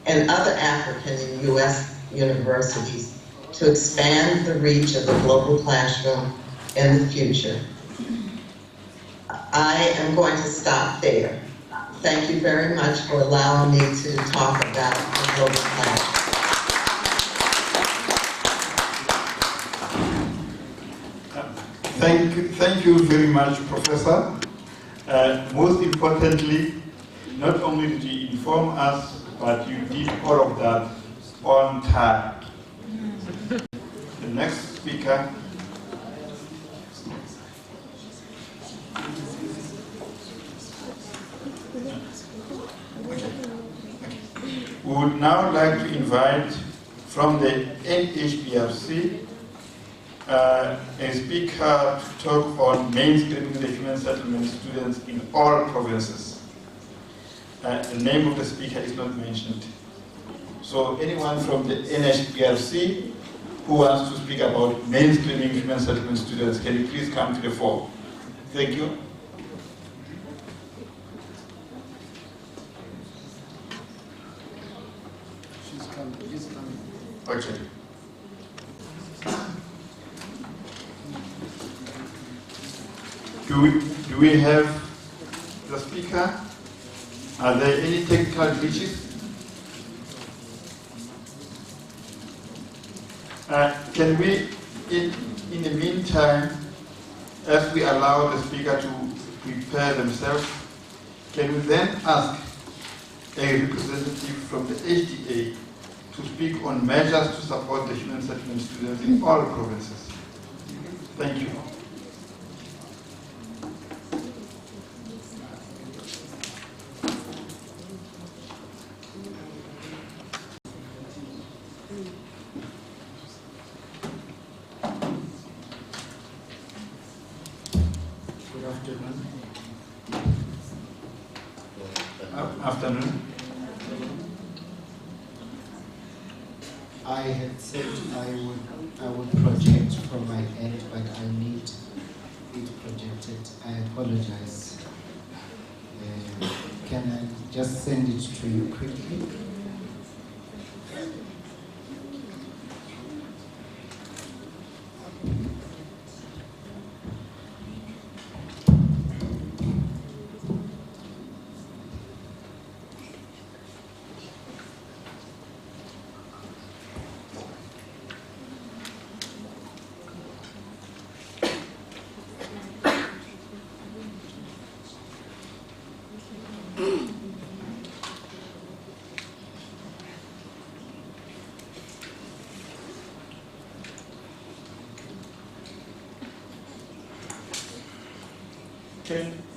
S9: and other African and U.S. universities to expand the reach of the global classroom in the future. I am going to stop there. Thank you very much for allowing me to talk about the global classroom.
S1: Thank you very much, Professor. Most importantly, not only did you inform us, but you did all of that on time. The next speaker. We would now like to invite from the IHSP-SA a speaker to talk on mainstreaming the human settlement students in all provinces. The name of the speaker is not mentioned. So anyone from the IHSP who wants to speak about mainstreaming human settlement students, can you please come to the fore? Thank you.
S6: She's coming.
S1: Okay. Do we have the speaker? Are there any technical glitches? Can we, in the meantime, as we allow the speaker to prepare themselves, can we then ask a representative from the HDA to speak on measures to support the human settlement students in all provinces? Thank you. Afternoon.
S10: I had said I would project from my end, but I need it projected. I apologize. Can I just send it to you quickly?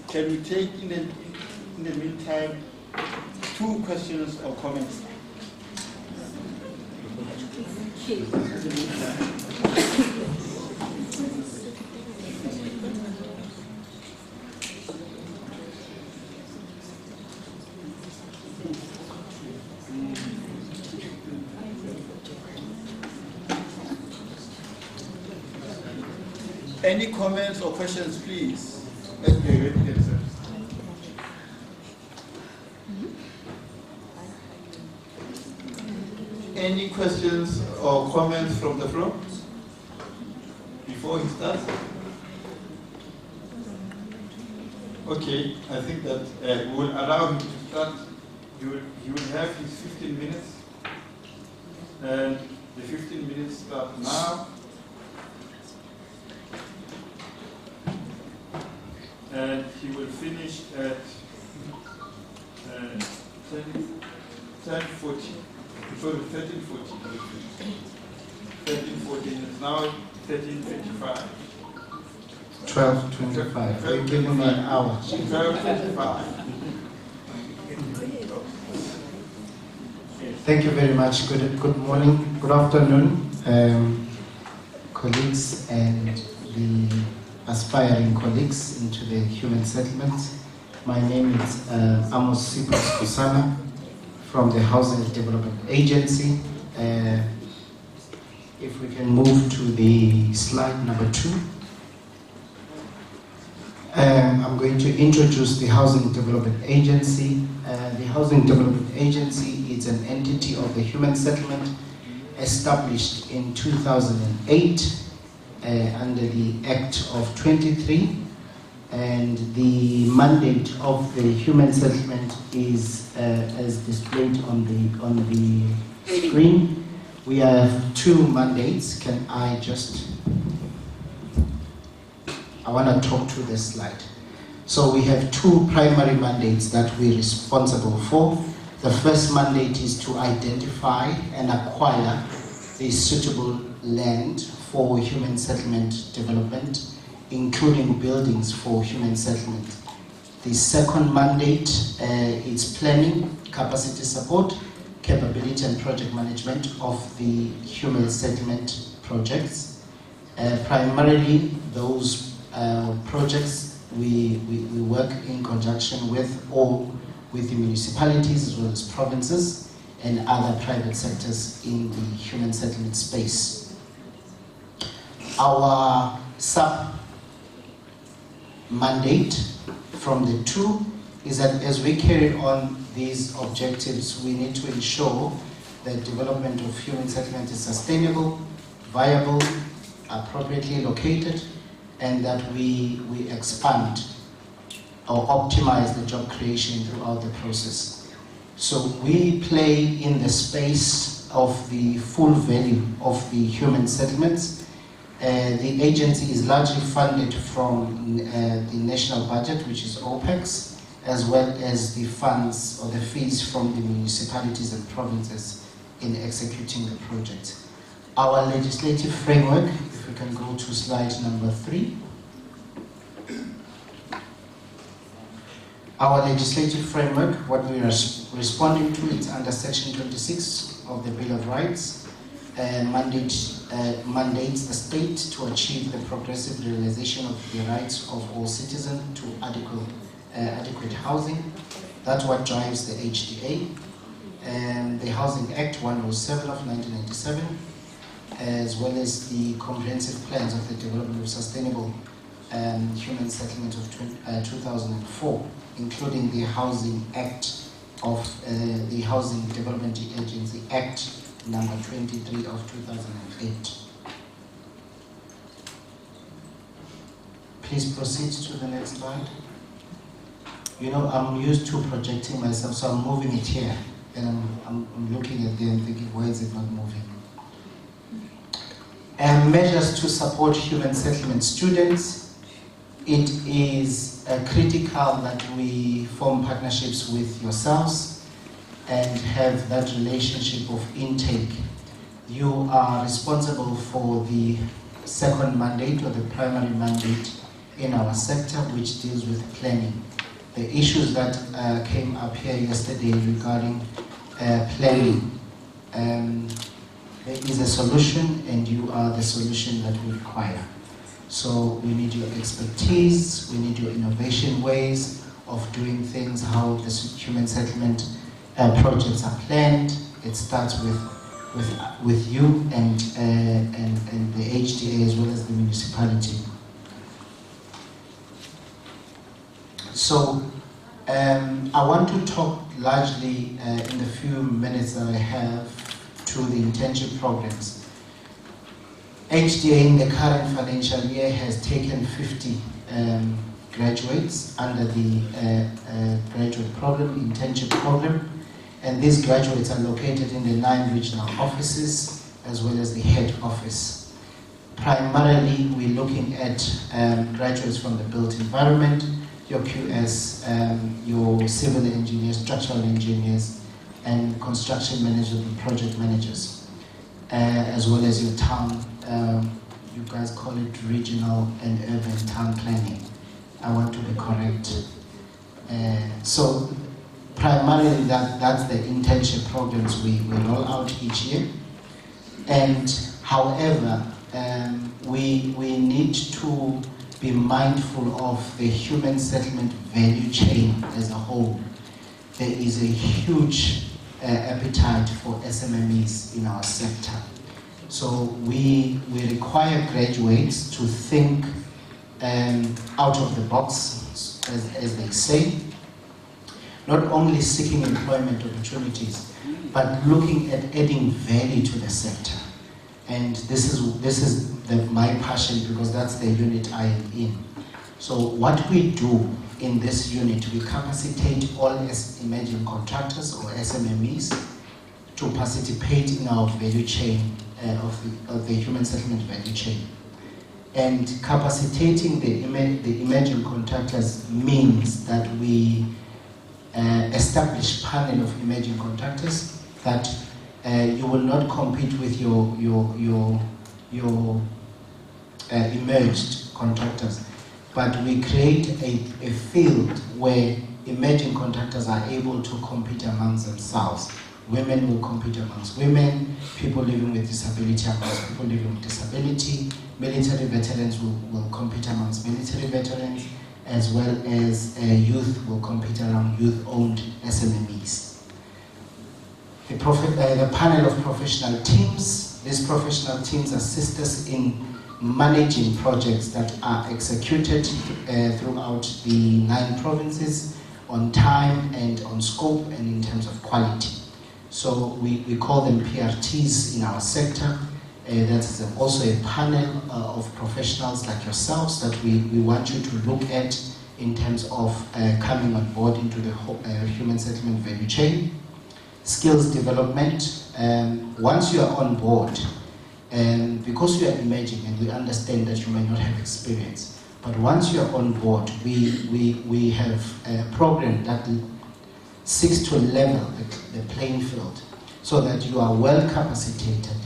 S1: Can we take in the meantime 2 questions or comments? Any comments or questions, please? Let me read themselves. Any questions or comments from the floor before he starts? Okay, I think that we will allow him to start. He will have his 15 minutes, and the 15 minutes start now. And he will finish at 10:40. Sorry, 13:40. 13:14 is now 13:25.
S10: 12:25. You're giving me an hour.
S1: 12:25.
S10: Thank you very much. Good morning, good afternoon, colleagues and the aspiring colleagues into the human settlements. My name is Amos Sipos Kusana from the Housing Development Agency. If we can move to the slide number 2. I'm going to introduce the Housing Development Agency. The Housing Development Agency is an entity of the human settlement established in 2008 under the Act of 23, and the mandate of the human settlement is as displayed on the screen. We have 2 mandates. I want to talk to this slide. So we have 2 primary mandates that we're responsible for. The first mandate is to identify and acquire the suitable land for human settlement development, including buildings for human settlement. The second mandate is planning, capacity support, capability and project management of the human settlement projects. Primarily those projects we work in conjunction with the municipalities as well as provinces and other private sectors in the human settlement space. Our sub-mandate from the 2 is that as we carry on these objectives, we need to ensure that development of human settlement is sustainable, viable, appropriately located, and that we expand or optimize the job creation throughout the process. So we play in the space of the full value of the human settlements. The agency is largely funded from the national budget, which is OPEX, as well as the funds or the fees from the municipalities and provinces in executing the project. Our legislative framework, if we can go to slide number 3. Our legislative framework, what we are responding to, is under Section 26 of the Bill of Rights, mandates the state to achieve the progressive realization of the rights of all citizens to adequate housing. That's what drives the HDA. And the Housing Act 107 of 1997, as well as the comprehensive plans of the development of sustainable human settlement of 2004, including the Housing Act of the Housing Development Agency Act number 23 of 2008. Please proceed to the next slide. You know, I'm used to projecting myself, so I'm moving it here, and I'm looking at them thinking, why is it not moving? And measures to support human settlement students. It is critical that we form partnerships with yourselves and have that relationship of intake. You are responsible for the second mandate or the primary mandate in our sector, which deals with planning. The issues that came up here yesterday regarding planning. there is a solution and you are the solution that we require. So we need your expertise, we need your innovation ways of doing things, how the human settlement projects are planned. It starts with you and the HDA as well as the municipality. So I want to talk largely in the few minutes that I have to the internship programs. HDA in the current financial year has taken 50 graduates under the graduate program, internship program, and these graduates are located in the 9 regional offices as well as the head office. Primarily, we're looking at graduates from the built environment, your QS, your civil engineers, structural engineers, and construction managers and project managers, as well as your town, you guys call it regional and urban town planning. I want to be correct. So primarily that's the internship programs we roll out each year. And however, we need to be mindful of the human settlement value chain as a whole. There is a huge appetite for SMMEs in our sector. So we require graduates to think out of the box, as they say, not only seeking employment opportunities, but looking at adding value to the sector. And this is my passion, because that's the unit I am in. So what we do in this unit, we capacitate all emerging contractors or SMMEs to participate in our value chain of the human settlement value chain. And capacitating the emerging contractors means that we establish panel of emerging contractors that you will not compete with your emerged contractors, but we create a field where emerging contractors are able to compete amongst themselves. Women will compete amongst women, people living with disability amongst people living with disability, military veterans will compete amongst military veterans, as well as youth will compete around youth-owned SMMEs. The panel of professional teams, these professional teams assist us in managing projects that are executed throughout the 9 provinces on time and on scope and in terms of quality. So we call them PRTs in our sector. That's also a panel of professionals like yourselves that we want you to look at in terms of coming on board into the human settlement value chain. Skills development. Once you are on board, because you are emerging and we understand that you may not have experience, but once you are on board, we have a program that seeks to level the playing field so that you are well capacitated,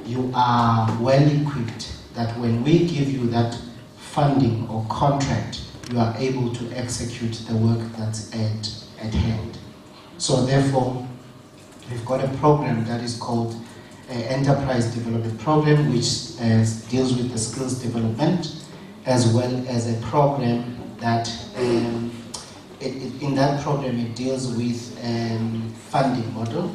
S10: you are well equipped, that when we give you that funding or contract, you are able to execute the work that's at hand. So therefore, we've got a program that is called Enterprise Development Program, which deals with the skills development, as well as a program that, in that program, it deals with funding model.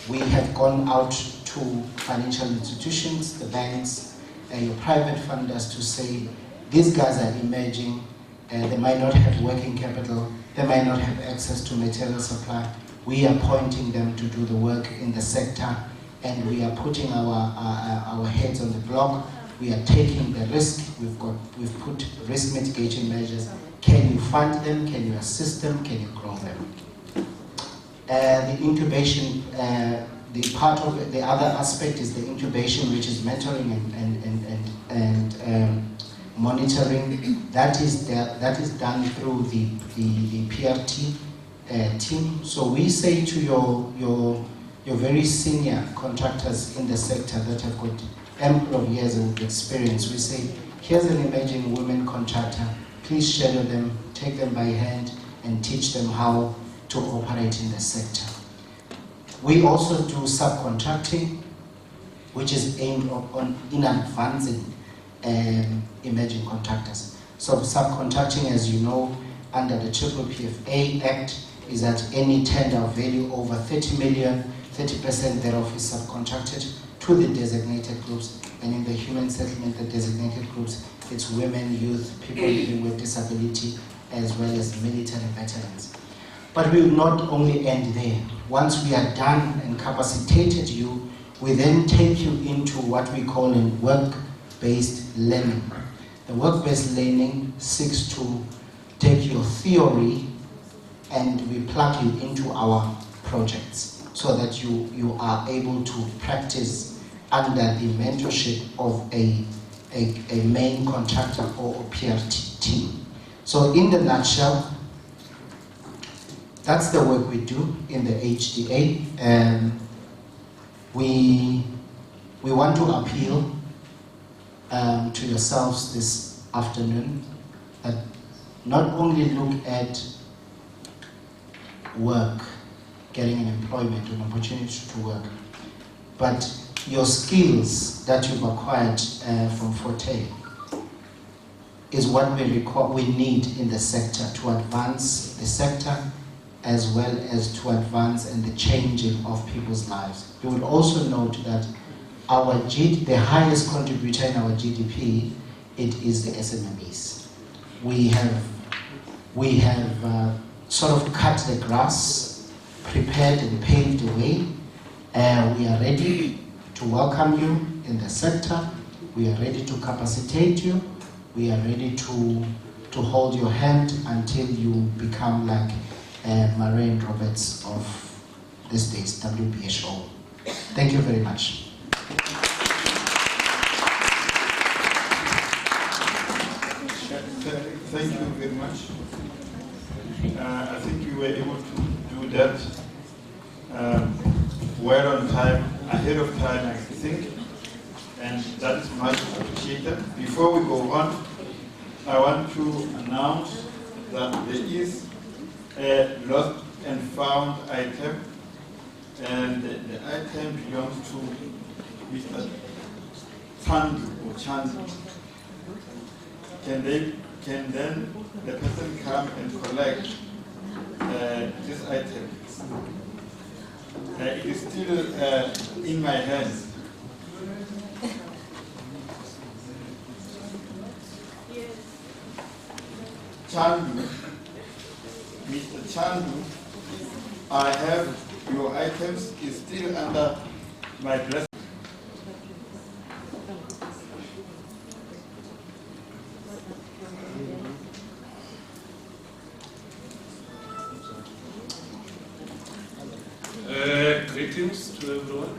S10: We have gone out to financial institutions, the banks, your private funders to say, these guys are emerging, they might not have working capital, they might not have access to material supply. We are pointing them to do the work in the sector, and we are putting our heads on the block. We are taking the risk. We've put risk mitigation measures. Can you fund them? Can you assist them? Can you grow them? The incubation, the other aspect is the incubation, which is mentoring and monitoring. That is done through the PRT team. So we say to your very senior contractors in the sector that have got ample of years of experience, we say, here's an emerging women contractor, please shadow them, take them by hand, and teach them how to operate in the sector. We also do subcontracting. which is aimed in advancing emerging contractors. So subcontracting, as you know, under the PPPA Act, is that any tender of value over 30 million, 30% thereof is subcontracted to the designated groups, and in the human settlement, the designated groups, it's women, youth, people living with disability, as well as military veterans. But we will not only end there. Once we are done and capacitated you, we then take you into what we call in work-based learning. The work-based learning seeks to take your theory and we plug you into our projects so that you are able to practice under the mentorship of a main contractor or a peer team. So in the nutshell, that's the work we do in the HDA. We want to appeal to yourselves this afternoon that not only look at work, getting an employment, an opportunity to work, but your skills that you've acquired from Forte is what we need in the sector to advance the sector, as well as to advance in the changing of people's lives. You will also note that the highest contributor in our GDP, it is the SMMEs. We have sort of cut the grass, prepared and paved the way. We are ready to welcome you in the sector. We are ready to capacitate you. We are ready to hold your hand until you become like Marianne Roberts of this day's WBHO. Thank you very much.
S1: Thank you very much. I think you were able to do that well on time, ahead of time, I think, and that is much appreciated. Before we go on, I want to announce that there is a lost and found item, and the item belongs to Mr. Chandu or Chandu. Can then the person come and collect this item? It is still in my hands. Chandu, Mr. Chandu, I have your items is still under my blessing.
S11: Greetings to everyone.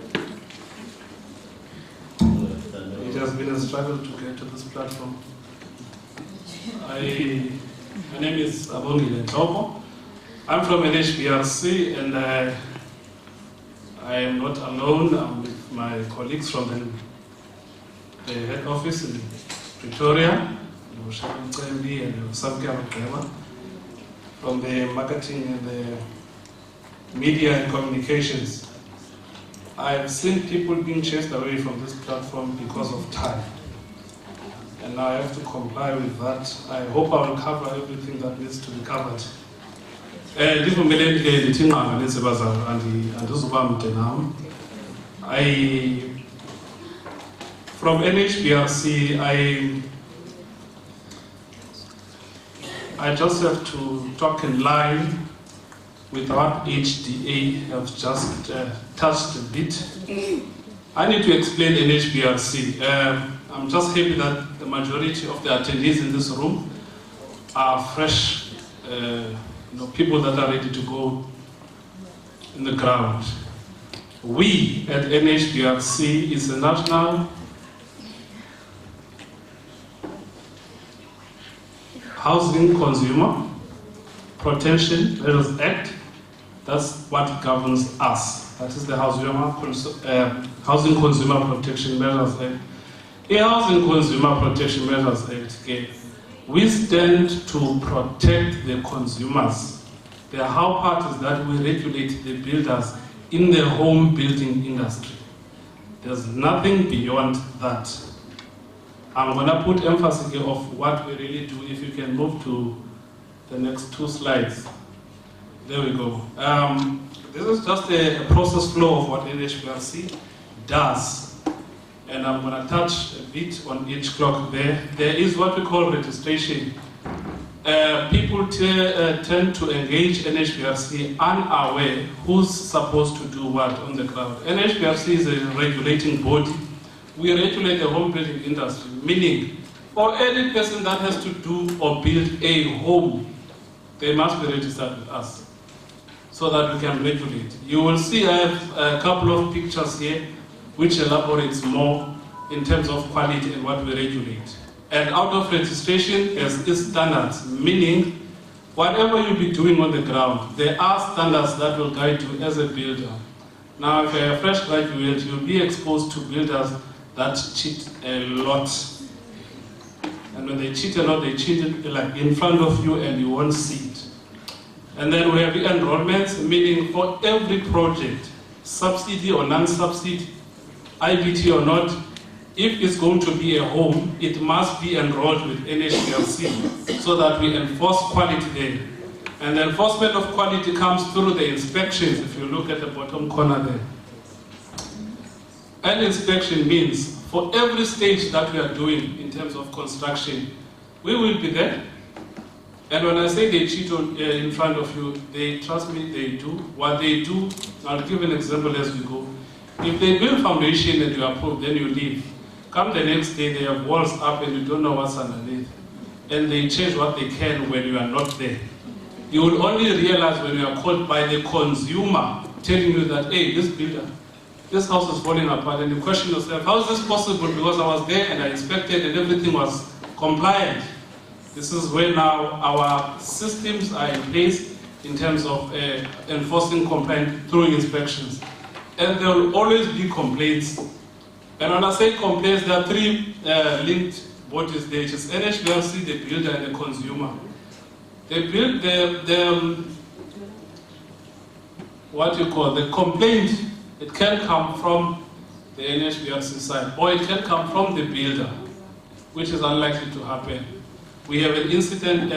S11: It has been a struggle to get to this platform. My name is Abongile Ntobo. I'm from IHSP-SA, and I am not alone. I'm with my colleagues from the head office in Pretoria, and from the marketing and the media and communications. I've seen people being chased away from this platform because of time. And now I have to comply with that. I hope I will cover everything that needs to be covered. From NHBRC, I just have to talk in line with what HDA have just touched a bit. I need to explain NHBRC. I'm just happy that the majority of the attendees in this room are fresh, people that are ready to go in the ground. We at NHBRC is a national housing consumer protection measures act. That's what governs us. That is the Housing Consumer Protection Measures Act. A Housing Consumer Protection Measures Act, we stand to protect the consumers. The how part is that we regulate the builders in the home building industry. There's nothing beyond that. I'm going to put emphasis here of what we really do. If you can move to the next 2 slides. There we go. This is just a process flow of what NHBRC does. And I'm going to touch a bit on each clock there. There is what we call registration. People tend to engage NHBRC unaware who's supposed to do what on the ground. NHBRC is a regulating body. We regulate the home building industry, meaning for any person that has to do or build a home, they must be registered with us so that we can regulate. You will see I have a couple of pictures here which elaborates more in terms of quality and what we regulate. And out of registration is standards, meaning whatever you'll be doing on the ground, there are standards that will guide you as a builder. Now, if you're a fresh graduate, you'll be exposed to builders that cheat a lot. And when they cheat a lot, they cheat it like in front of you and you won't see it. And then we have the enrollments, meaning for every project, subsidy or non-subsidy, IBT or not, if it's going to be a home, it must be enrolled with NHBRC so that we enforce quality there. And the enforcement of quality comes through the inspections, if you look at the bottom corner there. An inspection means for every stage that we are doing in terms of construction, we will be there. And when I say they cheat on, in front of you, they trust me, they do. What they do, I'll give an example as we go. If they build foundation and you approve, then you leave. Come the next day, they have walls up and you don't know what's underneath. And they change what they can when you are not there. You will only realize when you are called by the consumer telling you that, hey, this builder, this house is falling apart, and you question yourself, how is this possible? Because I was there and I inspected and everything was compliant. This is where now our systems are in place in terms of enforcing compliance through inspections. And there will always be complaints. And when I say complaints, there are 3 linked bodies there, which is NHBRC, the builder, and the consumer. The complaint, it can come from the NHBRC side, or it can come from the builder, which is unlikely to happen. We have an incident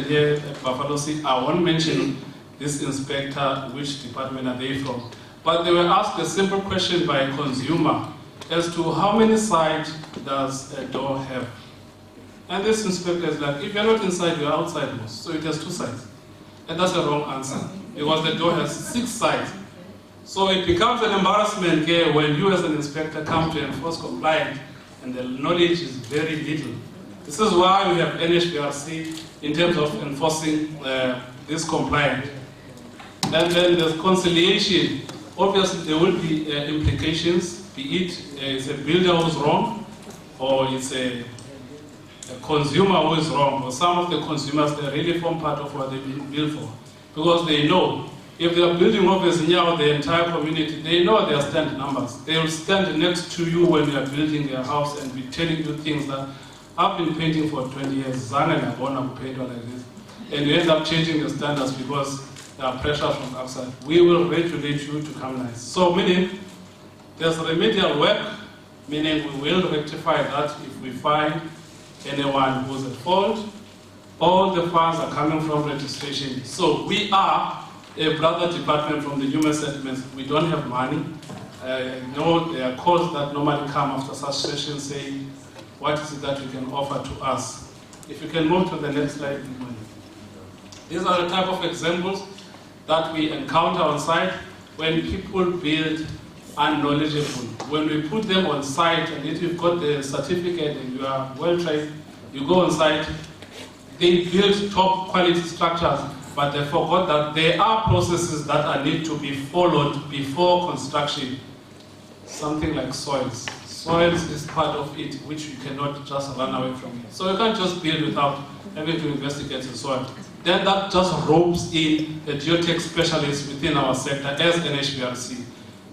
S11: here at Buffalo City. I won't mention this inspector, which department are they from. But they were asked a simple question by a consumer as to how many sides does a door have. And this inspector is like, if you're not inside, you're outside most. So it has 2 sides. And that's a wrong answer, because the door has 6 sides. So it becomes an embarrassment here when you as an inspector come to enforce compliance and the knowledge is very little. This is why we have NHBRC in terms of enforcing this compliance. And then there's conciliation. Obviously, there will be implications, be it it's a builder who's wrong, or it's a consumer who is wrong. Or some of the consumers, they really form part of what they've been built for. Because they know, if they are building obviously near the entire community, they know their stand numbers. They will stand next to you when you are building their house and be telling you things that I've been painting for 20 years, Zana and Abona paint like this. And you end up changing the standards because there are pressures from outside. We will regulate you to come nice. So meaning, there's remedial work, meaning we will rectify that if we find anyone who's at fault. All the funds are coming from registration. So we are a brother department from the human settlements. We don't have money. No, there are calls that normally come after such sessions saying, what is it that you can offer to us? If you can move to the next slide. These are the type of examples that we encounter on site when people build unknowledgeable. When we put them on site, and if you've got the certificate and you are well trained, you go on site, they build top quality structures, but they forgot that there are processes that are need to be followed before construction. Something like soils. Soils is part of it, which you cannot just run away from it. So you can't just build without having to investigate the soil. Then that just ropes in the geotech specialists within our sector as NHBRC.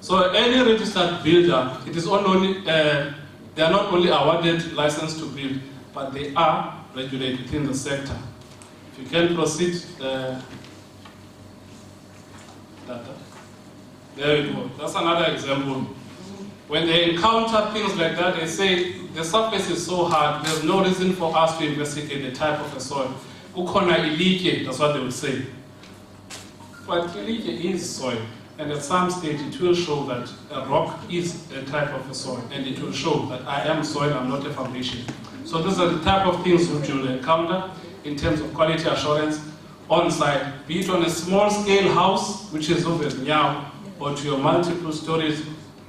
S11: So any registered builder, it is only, they are not only awarded license to build, but they are regulated within the sector. If you can proceed, there we go. That's another example. When they encounter things like that, they say the surface is so hard, there's no reason for us to investigate the type of a soil. Ukona ilike, that's what they would say. But ilike is soil, and at some stage it will show that a rock is a type of a soil, and it will show that I am soil, I'm not a foundation. So these are the type of things which you'll encounter in terms of quality assurance on site, be it on a small scale house, which is over now, or to your multiple stories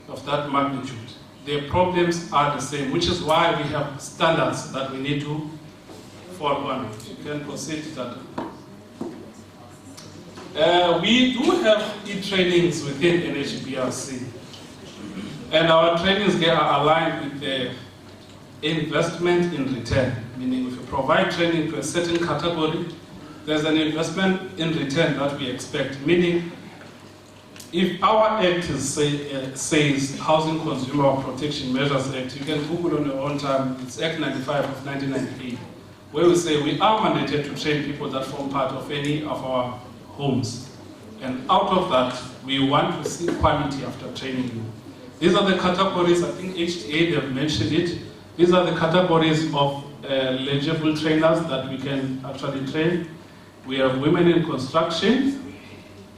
S11: of that magnitude. The problems are the same, which is why we have standards that we need to follow on. You can proceed to that. We do have e-trainings within IHSP-SA, and our trainings there are aligned with the investment in return, meaning if you provide training to a certain category, there's an investment in return that we expect, meaning if our act says Housing Consumer Protection Measures Act, you can Google on your own time, it's Act 95 of 1998, where we say we are mandated to train people that form part of any of our homes. And out of that, we want to see quality after training you. These are the categories, I think HTA, they've mentioned it. These are the categories of eligible trainers that we can actually train. We have women in construction,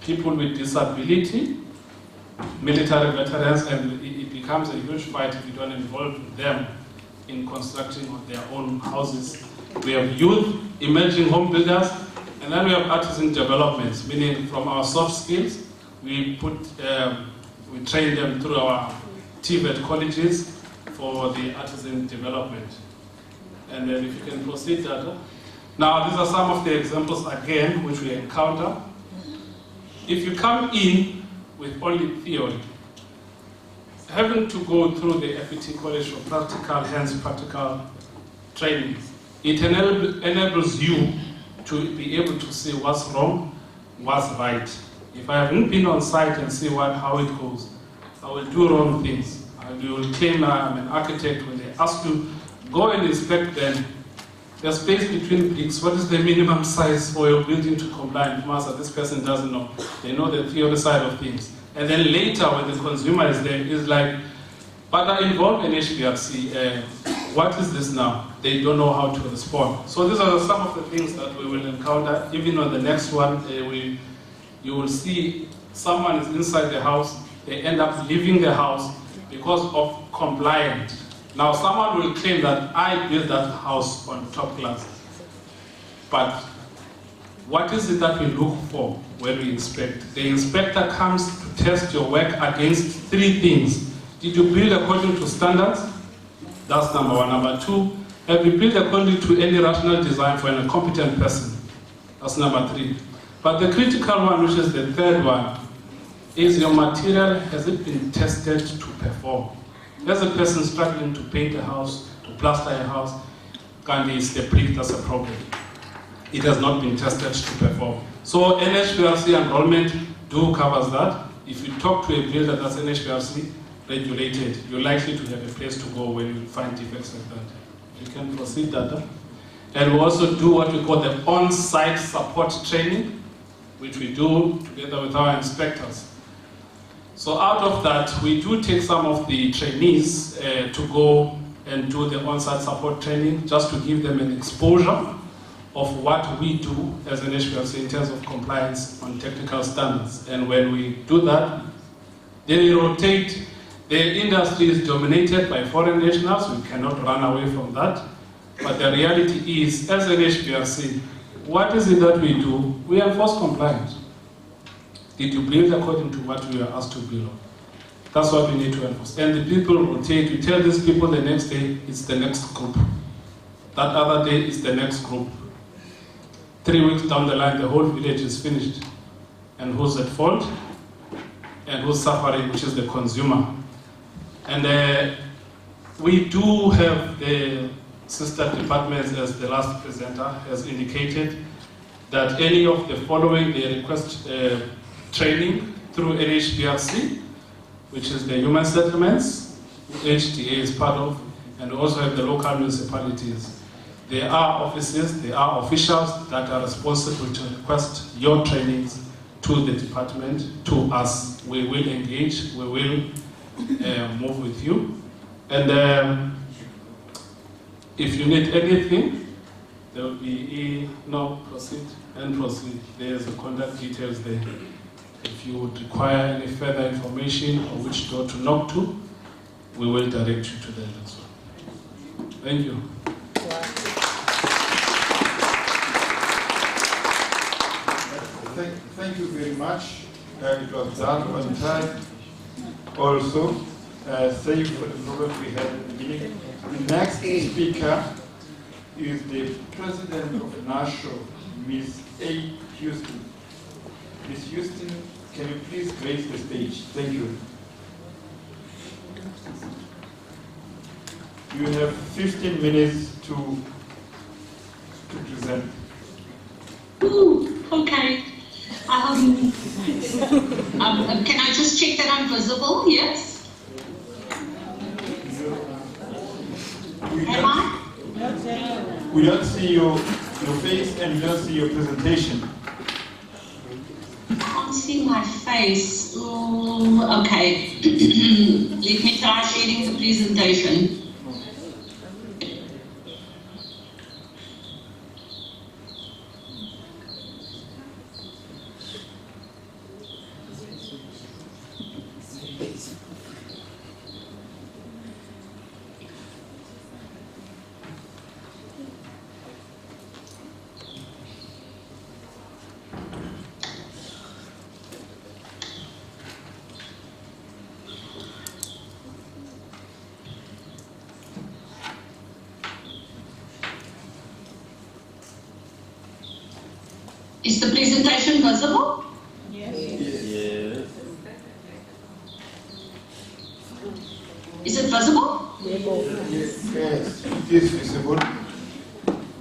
S11: people with disability, military veterans, and it becomes a huge fight if you don't involve them in constructing their own houses. We have youth, emerging home builders, and then we have artisan developments, meaning from our soft skills, we train them through our TVET colleges for the artisan development. And then if you can proceed, Dada. Now, these are some of the examples, again, which we encounter. If you come in with only theory, having to go through the FET College for practical, hands practical training, it enables you to be able to see what's wrong, what's right. If I haven't been on site and see how it goes, I will do wrong things. You will claim I'm an architect when they ask you, go and inspect them. The space between bricks, what is the minimum size for your building to comply? Master, this person doesn't know. They know the theory side of things. And then later, when the consumer is there, it's like, but I involve IHSP-SA, what is this now? They don't know how to respond. So these are some of the things that we will encounter. Even on the next one, you will see someone is inside the house, they end up leaving the house because of compliance. Now, someone will claim that I built that house on top class. But what is it that we look for when we inspect? The inspector comes to test your work against 3 things. Did you build according to standards? That's number 1. Number 2, have you built according to any rational design for a competent person? That's number 3. But the critical one, which is the 3rd one, is your material, has it been tested to perform? There's a person struggling to paint a house, to plaster a house, and it's the brick that's a problem. It has not been tested to perform. So IHSP-SA enrollment covers that. If you talk to a builder that's IHSP-SA regulated, you're likely to have a place to go when you find defects like that. You can proceed, Dada. And we also do what we call the on-site support training, which we do together with our inspectors. So out of that, we do take some of the trainees to go and do the on-site support training, just to give them an exposure of what we do as an IHSP-SA in terms of compliance on technical standards. And when we do that, they rotate. The industry is dominated by foreign nationals. We cannot run away from that. But the reality is, as an IHSP-SA, what is it that we do? We enforce compliance. Did you build according to what we were asked to build? That's what we need to enforce. And the people rotate. We tell these people the next day, it's the next group. That other day, it's the next group. 3 weeks down the line, the whole village is finished. And who's at fault? And who's suffering, which is the consumer. And we do have the sister departments, as the last presenter has indicated, that any of the following, they request training through IHSP-SA, which is the human settlements, HTA is part of, and also have the local municipalities. There are offices, there are officials that are responsible to request your trainings to the department, to us. We will engage, we will move with you. And if you need anything, there will be proceed. There's the contact details there. If you would require any further information or which door to knock to, we will direct you to them as well. Thank you.
S1: Thank you very much. It was done on time. Also, save for the problem we had at the beginning. The next speaker is the President of NASHO, Ms. A. Houston. Ms. Houston, can you please grace the stage? Thank you. You have 15 minutes to present.
S12: Ooh, okay. Can I just check that I'm visible? Yes? Am I?
S1: We don't see your face and we don't see your presentation.
S12: I can't see my face. Ooh, okay. Let me try sharing the presentation. Is the presentation visible?
S1: Yes.
S12: Is it visible?
S1: Yes, it is visible.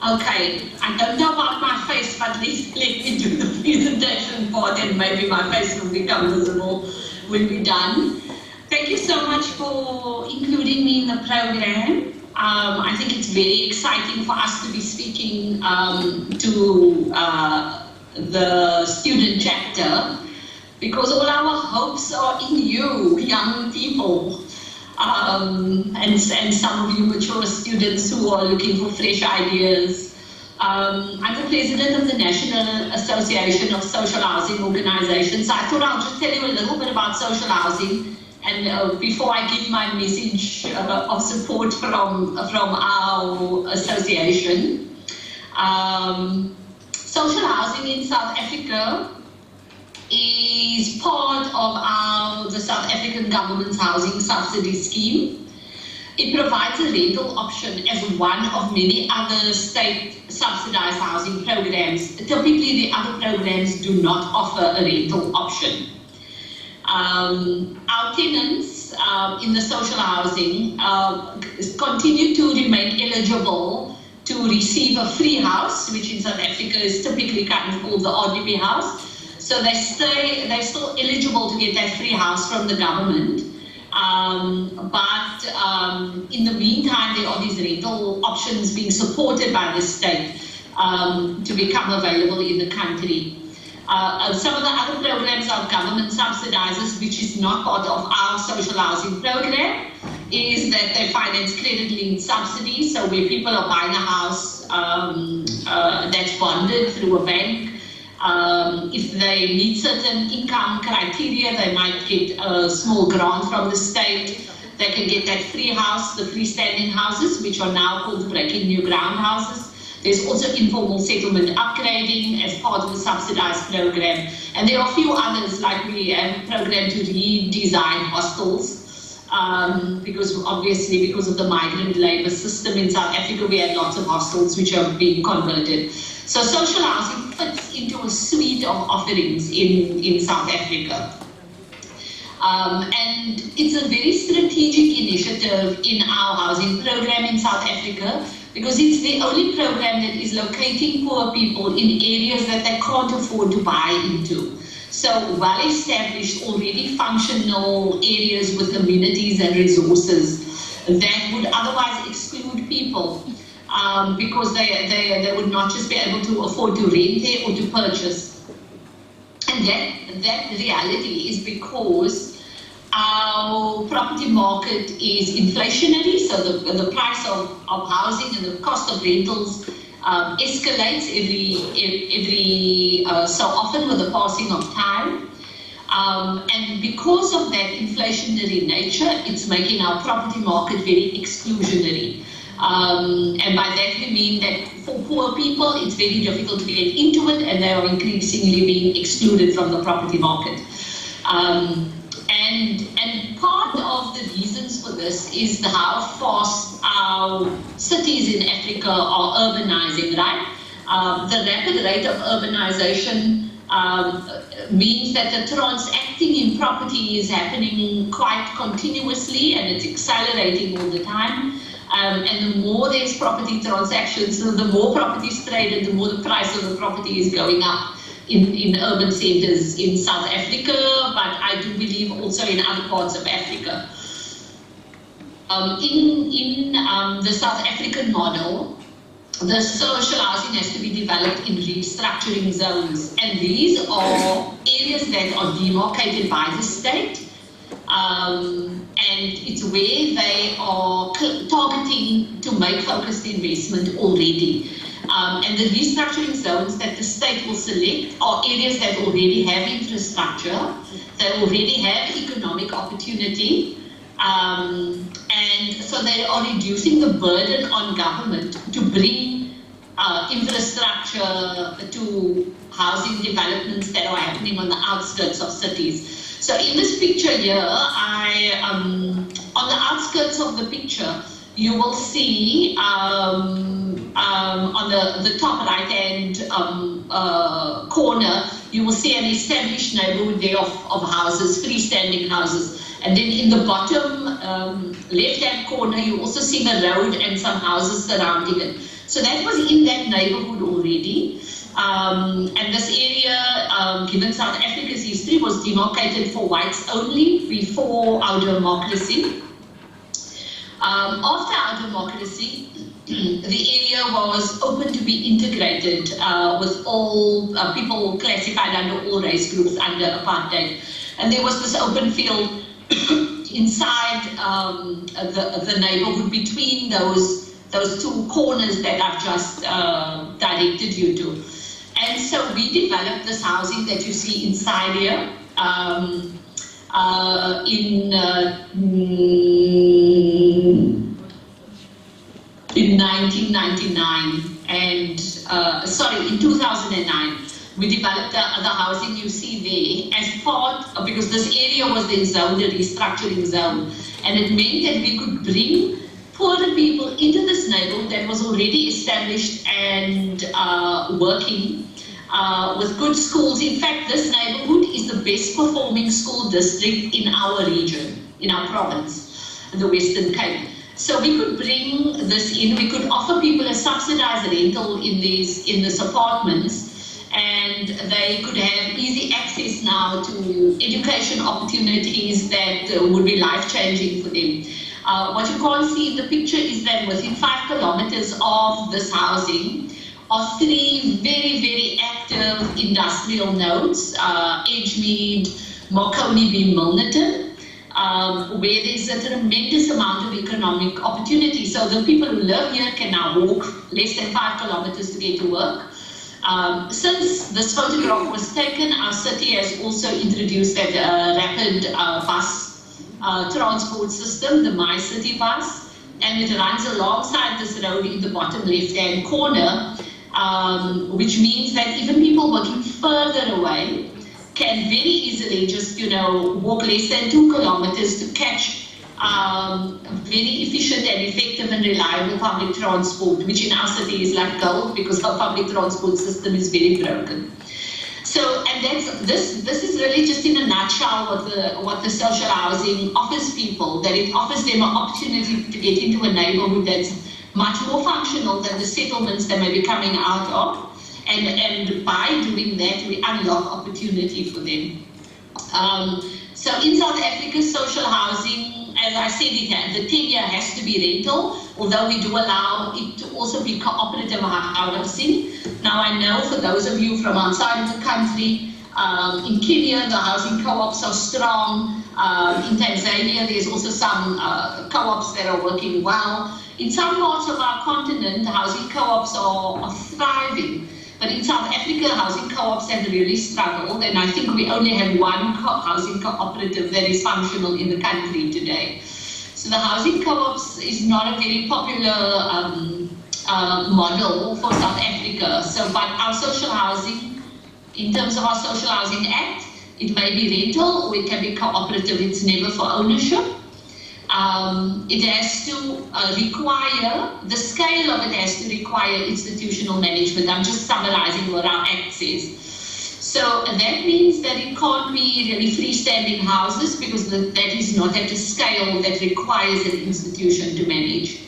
S12: Okay, I don't know about my face, but let me do the presentation part and maybe my face will become visible when we're done. Thank you so much for including me in the program. I think it's very exciting for us to be speaking to the student chapter, because all our hopes are in you, young people, and some of you mature students who are looking for fresh ideas. I'm the president of the National Association of Social Housing Organizations. So I thought I'll just tell you a little bit about social housing, and before I give my message of support from our association. Social housing in South Africa is part of the South African government's housing subsidy scheme. It provides a rental option as one of many other state subsidized housing programs. Typically, the other programs do not offer a rental option. Our tenants in the social housing continue to remain eligible to receive a free house, which in South Africa is typically kind of called the RDP house. So they're still eligible to get that free house from the government. But in the meantime, there are these rental options being supported by the state to become available in the country. Some of the other programs are government subsidizes, which is not part of our social housing program, is that they finance credit-linked subsidies. So where people are buying a house that's bonded through a bank, if they meet certain income criteria, they might get a small grant from the state. They can get that free house, the freestanding houses, which are now called Breaking New Ground houses. There's also informal settlement upgrading as part of the subsidized program. And there are a few others, like we have a program to redesign hostels, because obviously because of the migrant labor system in South Africa, we have lots of hostels which are being converted. So social housing fits into a suite of offerings in South Africa. And it's a very strategic initiative in our housing program in South Africa, because it's the only program that is locating poor people in areas that they can't afford to buy into. So well-established, already functional areas with amenities and resources that would otherwise exclude people because they would not just be able to afford to rent there or to purchase. And that reality is because our property market is inflationary, so the price of housing and the cost of rentals escalates every so often with the passing of time. And because of that inflationary nature, it's making our property market very exclusionary. And by that we mean that for poor people, it's very difficult to get into it, and they are increasingly being excluded from the property market. And part of the reasons for this is how fast our cities in Africa are urbanizing, right? The rapid rate of urbanization means that the transacting in property is happening quite continuously, and it's accelerating all the time. And the more there's property transactions, so the more properties traded, the more the price of the property is going up in urban centers in South Africa, but I do believe also in other parts of Africa. In the South African model, the social housing has to be developed in restructuring zones, and these are areas that are demarcated by the state, and it's where they are targeting to make focused investment already. And the restructuring zones that the state will select are areas that already have infrastructure, that already have economic opportunity, and so they are reducing the burden on government to bring infrastructure to housing developments that are happening on the outskirts of cities. So in this picture here, on the outskirts of the picture, you will see on the top right-hand corner, you will see an established neighborhood there of houses, freestanding houses. And then in the bottom left-hand corner, you also see the road and some houses surrounding it. So that was in that neighborhood already. And this area, given South Africa's history, was demarcated for whites only before our democracy. After our democracy, the area was open to be integrated with all people classified under all race groups under apartheid. And there was this open field inside the neighborhood between those two corners that I've just directed you to. And so we developed this housing that you see inside here in 1999 and in 2009. We developed the housing you see there as part of, because this area was then zoned a restructuring zone, and it meant that we could bring poorer people into this neighborhood that was already established and working with good schools. In fact, this neighborhood is the best performing school district in our region, in our province, the Western Cape. So we could bring this in, we could offer people a subsidized rental in these apartments, and they could have easy access now to education opportunities that would be life-changing for them. What you can't see in the picture is that within 5 kilometers of this housing are 3 very, very active industrial nodes, Edgemead, Marconi B. Milnerton, where there's a tremendous amount of economic opportunity. So the people who live here can now walk less than 5 kilometers to get to work. Since this photograph was taken, our city has also introduced that rapid bus transport system, the My City bus, and it runs alongside this road in the bottom left-hand corner, which means that even people working further away can very easily just, walk less than 2 kilometers to catch very efficient and effective and reliable public transport, which in our city is like gold because our public transport system is very broken. So, and this is really just in a nutshell what the social housing offers people, that it offers them an opportunity to get into a neighborhood that's much more functional than the settlements they may be coming out of. And by doing that, we unlock opportunity for them. So in South Africa, social housing, as I said, the tenure has to be rental, although we do allow it to also be cooperative housing. Now I know for those of you from outside of the country, in Kenya, the housing co-ops are strong. In Tanzania, there's also some co-ops that are working well. In some parts of our continent, housing co-ops are thriving. But in South Africa, housing co-ops have really struggled, and I think we only have one housing cooperative that is functional in the country today. So the housing co-ops is not a very popular model for South Africa. So, but our social housing, in terms of our Social Housing Act, it may be rental or it can be cooperative. It's never for ownership. It has to require, the scale of it has to require institutional management. I'm just summarizing what our Act says. So that means that it can't be really freestanding houses because that is not at a scale that requires an institution to manage.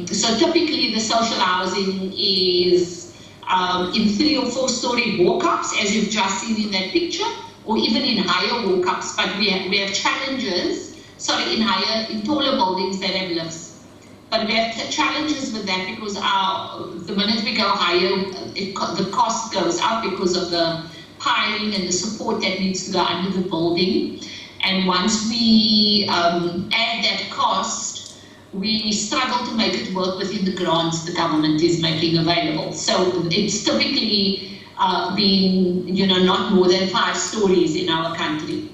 S12: So typically the social housing is in 3 or 4 story walk-ups, as you've just seen in that picture, or even in higher walk-ups, but we have challenges. Sorry, in taller buildings that have lifts. But we have challenges with that because the minute we go higher, the cost goes up because of the piling and the support that needs to go under the building. And once we add that cost, we struggle to make it work within the grants the government is making available. So it's typically been, not more than 5 stories in our country.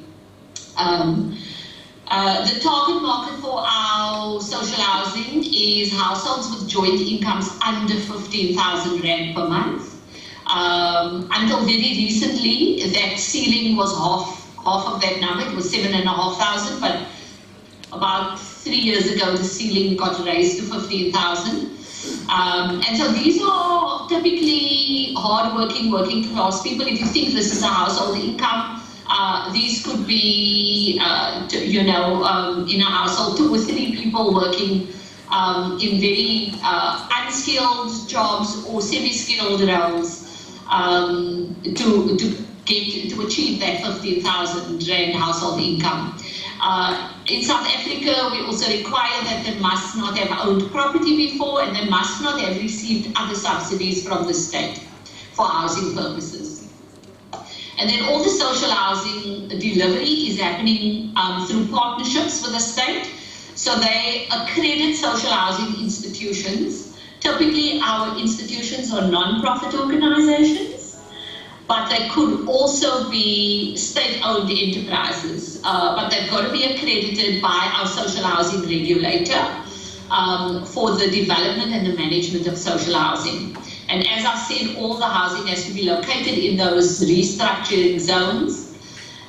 S12: The target market for our social housing is households with joint incomes under 15,000 Rand per month. Until very recently, that ceiling was half of that number. It was 7,500, but about 3 years ago, the ceiling got raised to 15,000. And so these are typically hard-working, working class people. If you think this is a household income, these could be, in a household, 2 or 3 people working in very unskilled jobs or semi-skilled roles to achieve that 15,000 Rand household income. In South Africa, we also require that they must not have owned property before and they must not have received other subsidies from the state for housing purposes. And then all the social housing delivery is happening through partnerships with the state. So they accredit social housing institutions. Typically, our institutions are non-profit organizations, but they could also be state-owned enterprises. But they've got to be accredited by our social housing regulator for the development and the management of social housing. And as I said, all the housing has to be located in those restructuring zones.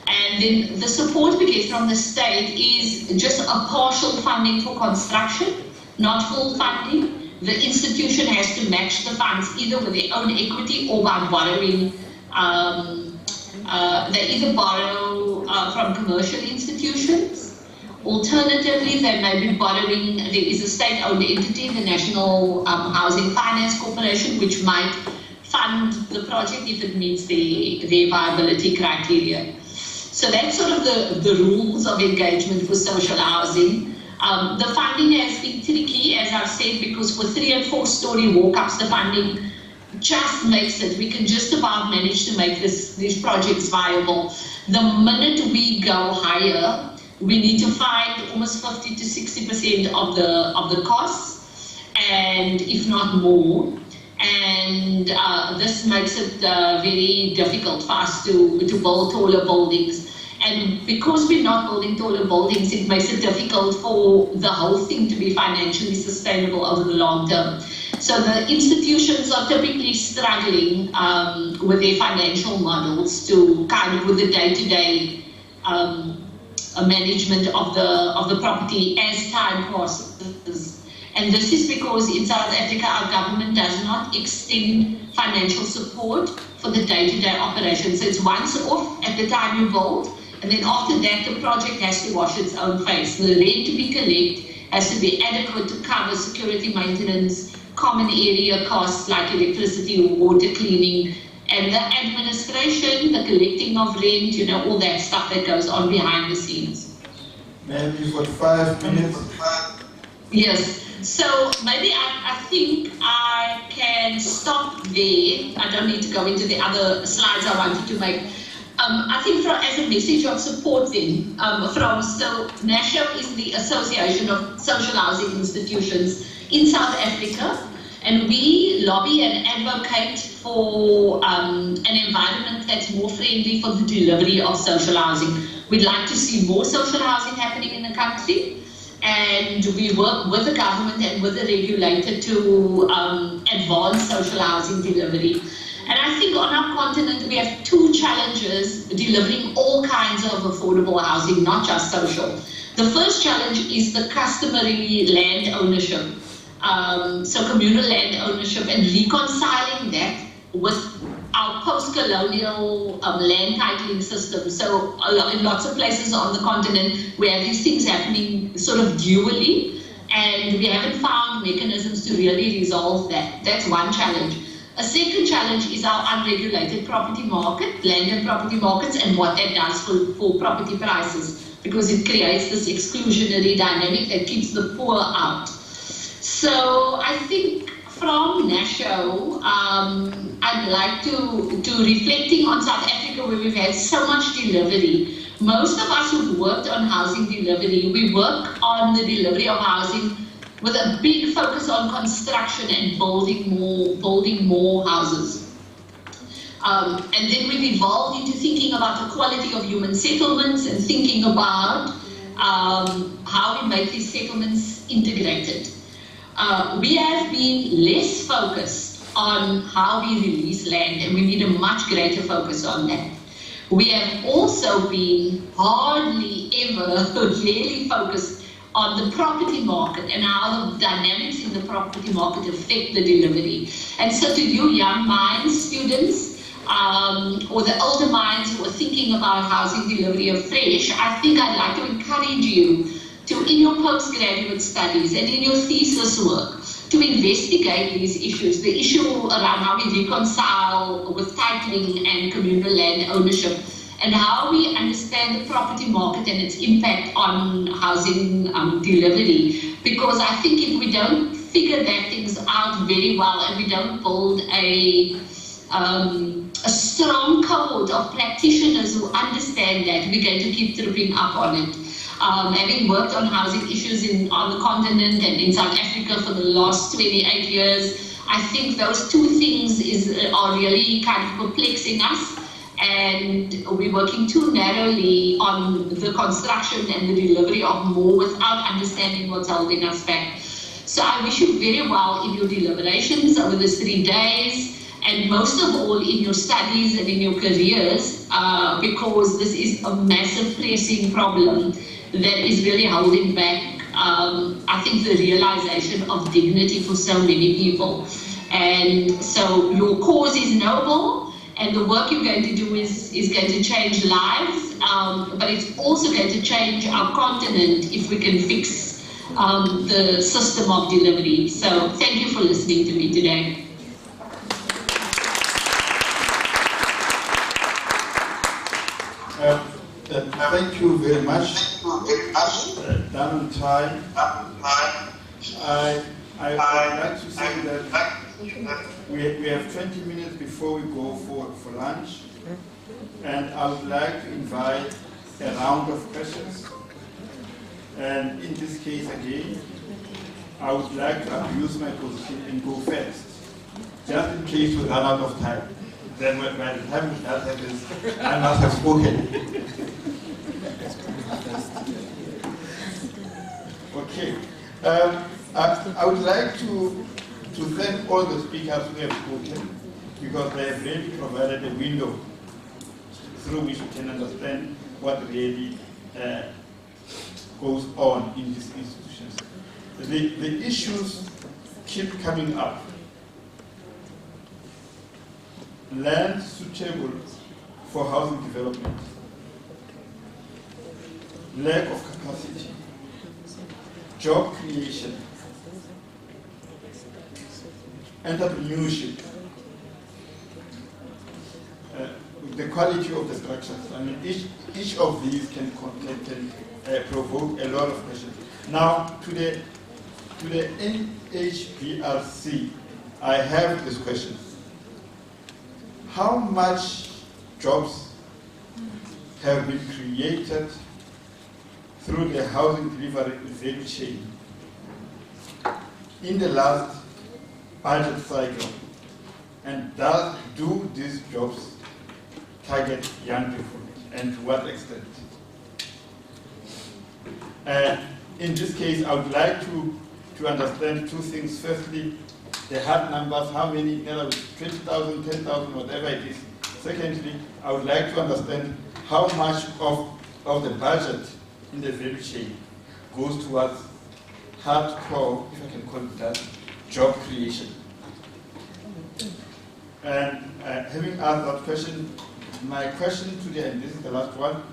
S12: And then the support we get from the state is just a partial funding for construction, not full funding. The institution has to match the funds either with their own equity or by borrowing. They either borrow from commercial institutions. Alternatively, they may be borrowing, there is a state-owned entity, the National Housing Finance Corporation, which might fund the project if it meets their viability criteria. So that's sort of the rules of engagement for social housing. The funding has been tricky, as I've said, because for 3 and 4 story walk-ups, the funding just makes it. We can just about manage to make these projects viable. The minute we go higher, we need to find almost 50 to 60% of the costs, and if not more. And this makes it very difficult for us to build taller buildings. And because we're not building taller buildings, it makes it difficult for the whole thing to be financially sustainable over the long term. So the institutions are typically struggling with their financial models to kind of with the day-to-day management of the property as time passes. And this is because in South Africa, our government does not extend financial support for the day-to-day operations. So it's once off at the time you build, and then after that, the project has to wash its own face. The rent to be collected has to be adequate to cover security maintenance, common area costs like electricity or water cleaning, and the administration, the collecting of rent, all that stuff that goes on behind the scenes.
S1: Maybe for 5 minutes.
S12: Yes. So maybe I think I can stop there. I don't need to go into the other slides I wanted to make. I think as a message of support then, NASHO is the Association of Social Housing Institutions in South Africa, and we lobby and advocate for an environment that's more friendly for the delivery of social housing. We'd like to see more social housing happening in the country, and we work with the government and with the regulator to advance social housing delivery. And I think on our continent we have two challenges delivering all kinds of affordable housing, not just social. The first challenge is the customary land ownership, so communal land ownership, and reconciling that with our post-colonial land titling system. So in lots of places on the continent we have these things happening sort of dually, and we haven't found mechanisms to really resolve that. That's one challenge. A second challenge is our unregulated property market, land and property markets, and what that does for property prices, because it creates this exclusionary dynamic that keeps the poor out. So I think from NASHO, I'd like to reflecting on South Africa, where we've had so much delivery. Most of us who've worked on housing delivery, we work on the delivery of housing with a big focus on construction and building more houses. And then we've evolved into thinking about the quality of human settlements and thinking about how we make these settlements integrated. We have been less focused on how we release land, and we need a much greater focus on that. We have also been hardly ever really focused on the property market and how the dynamics in the property market affect the delivery. And so to you young minds, students, or the older minds who are thinking about housing delivery afresh, I think I'd like to encourage you to, in your postgraduate studies and in your thesis work, to investigate these issues, the issue around how we reconcile with titling and communal land ownership, and how we understand the property market and its impact on housing delivery. Because I think if we don't figure that things out very well, and we don't build a strong cohort of practitioners who understand that, we're going to keep tripping up on it. Having worked on housing issues on the continent and in South Africa for the last 28 years, I think those two things are really kind of perplexing us. And we're working too narrowly on the construction and the delivery of more without understanding what's holding us back. So I wish you very well in your deliberations over these 3 days, and most of all in your studies and in your careers, because this is a massive pressing problem that is really holding back, I think, the realization of dignity for so many people. And so your cause is noble, and the work you're going to do is going to change lives, but it's also going to change our continent if we can fix the system of delivery. So thank you for listening to me today.
S1: Thank you very much. Done on time. I would like to say that we have 20 minutes before we go for lunch, and I would like to invite a round of questions. And in this case again, I would like to abuse my position and go first, just in case we run out of time. Then by the time that happens, I must have spoken. Okay. I would like to thank all the speakers who have spoken, because they have really provided a window through which we can understand what really goes on in these institutions. The issues keep coming up. Land suitable for housing development, lack of capacity, job creation, entrepreneurship, the quality of the structures. I mean, each of these can provoke a lot of questions. Now, to the IHSP-SA, I have this question. How much jobs have been created through the housing delivery value chain in the last budget cycle? And do these jobs target young people, and to what extent? In this case, I would like to understand two things. Firstly, the hard numbers, how many, 20,000, 10,000, whatever it is. Secondly, I would like to understand how much of the budget in the value chain goes towards hardcore, if I can call it that, job creation. And having asked that question, my question to the, and this is the last one,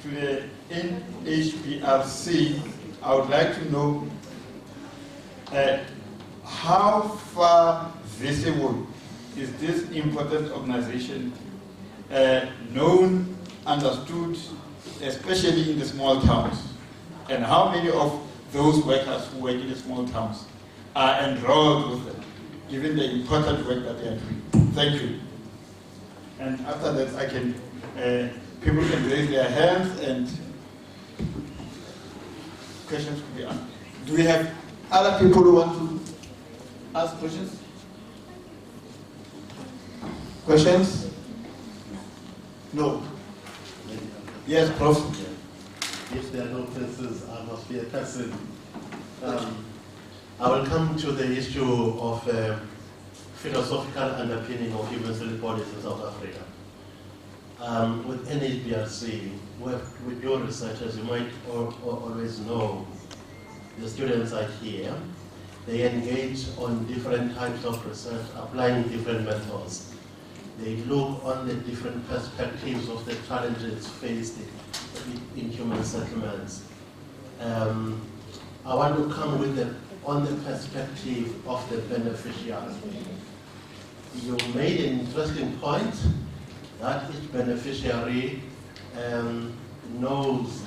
S1: to the IHSP-SA, I would like to know how far visible is this important organization known, understood, especially in the small towns? And how many of those workers who work in the small towns are enrolled with them, given the important work that they are doing? Thank you. And after that, I can, people can raise their hands and questions could be asked. Do we have other people who want to ask questions? Questions? No. Yes, Prof.
S3: If there are no questions, I must be a person. I will come to the issue of philosophical underpinning of human rights bodies in South Africa. With NHBRC, with your research, as you might always know, the students are here. They engage on different types of research, applying different methods. They look on the different perspectives of the challenges faced in human settlements. I want to come with on the perspective of the beneficiary. You made an interesting point that each beneficiary knows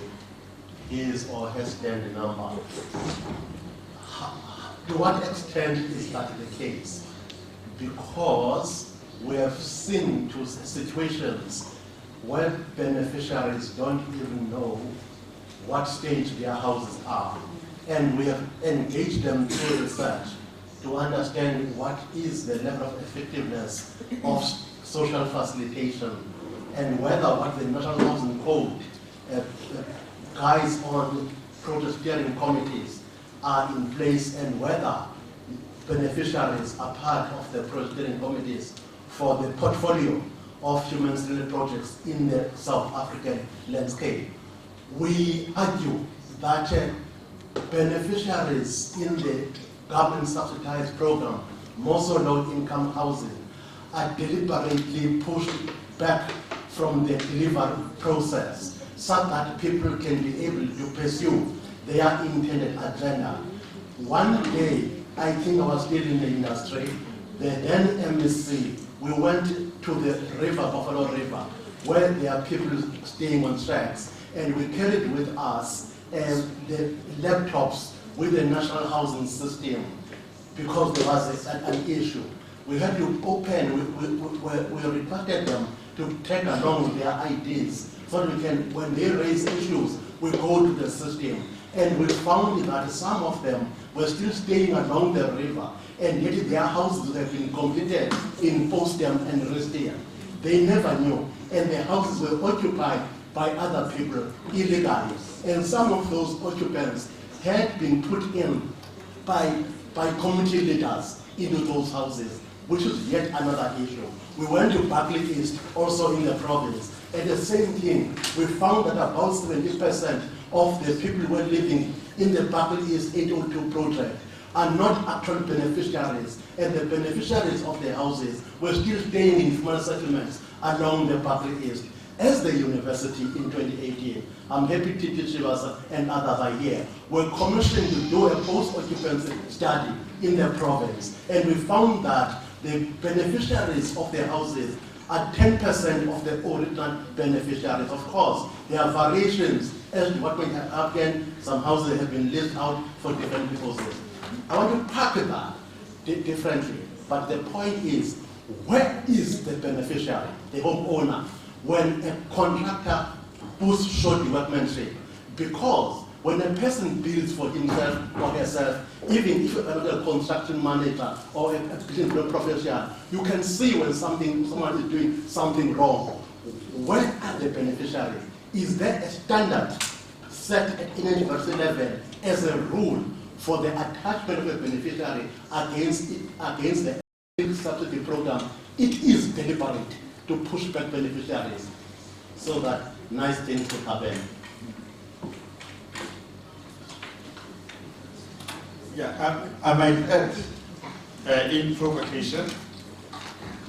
S3: his or her stand number. To what extent is that the case? Because we have seen to situations where beneficiaries don't even know what stage their houses are. And we have engaged them through research to understand what is the level of effectiveness of social facilitation and whether what the National Housing Code guides on project steering committees are in place and whether beneficiaries are part of the project steering committees for the portfolio of human-centered projects in the South African landscape. We argue that beneficiaries in the government subsidized program, more so low-income housing, are deliberately pushed back from the delivery process so that people can be able to pursue their intended agenda. One day, I think I was still in the industry, the then MSC, we went to the river, Buffalo River, where there are people staying on tracks, and we carried with us the laptops with the national housing system because there was an issue. We had to open, we requested them to take along their IDs so that we can, when they raise issues, we go to the system. And we found that some of them were still staying along the river, and yet their houses have been completed in Postem and Restia. They never knew, and the houses were occupied by other people illegally. And some of those occupants had been put in by community leaders into those houses, which is yet another issue. We went to Berkeley East, also in the province, and the same thing. We found that about 70% of the people who were living in the Berkeley East 802 project are not actual beneficiaries, and the beneficiaries of the houses were still staying in small settlements along the Berkeley East. As the university in 2018, I'm happy Titi Shivasa and others are here, were commissioned to do a post-occupancy study in the province, and we found that the beneficiaries of the houses are 10% of the original beneficiaries. Of course, there are variations as to what may have happened. Some houses have been leased out for different purposes. I want to package that differently, but the point is, where is the beneficiary, the homeowner? when a contractor puts short development rate. Because when a person builds for himself or herself, even if a construction manager or a business professional, you can see when someone is doing something wrong. Where are the beneficiaries? Is there a standard set at university level as a rule for the attachment of a beneficiary against the subsidy program? It is deliberate to push back beneficiaries so that nice things will happen.
S1: Yeah, I might add in provocation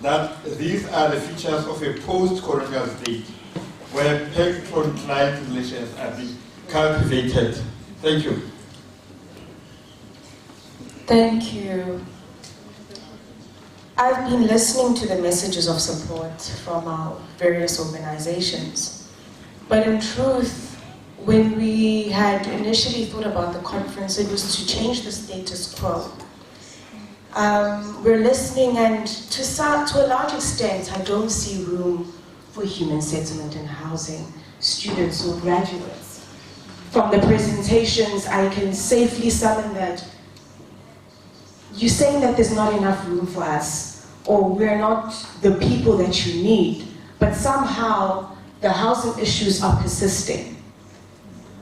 S1: that these are the features of a post-colonial state where patron-client relations are being cultivated. Thank you.
S13: Thank you. I've been listening to the messages of support from our various organizations, but in truth, when we had initially thought about the conference, it was to change the status quo. We're listening, and to a large extent, I don't see room for human settlement and housing, students or graduates. From the presentations, I can safely summon that you're saying that there's not enough room for us, or we're not the people that you need, but somehow the housing issues are persisting.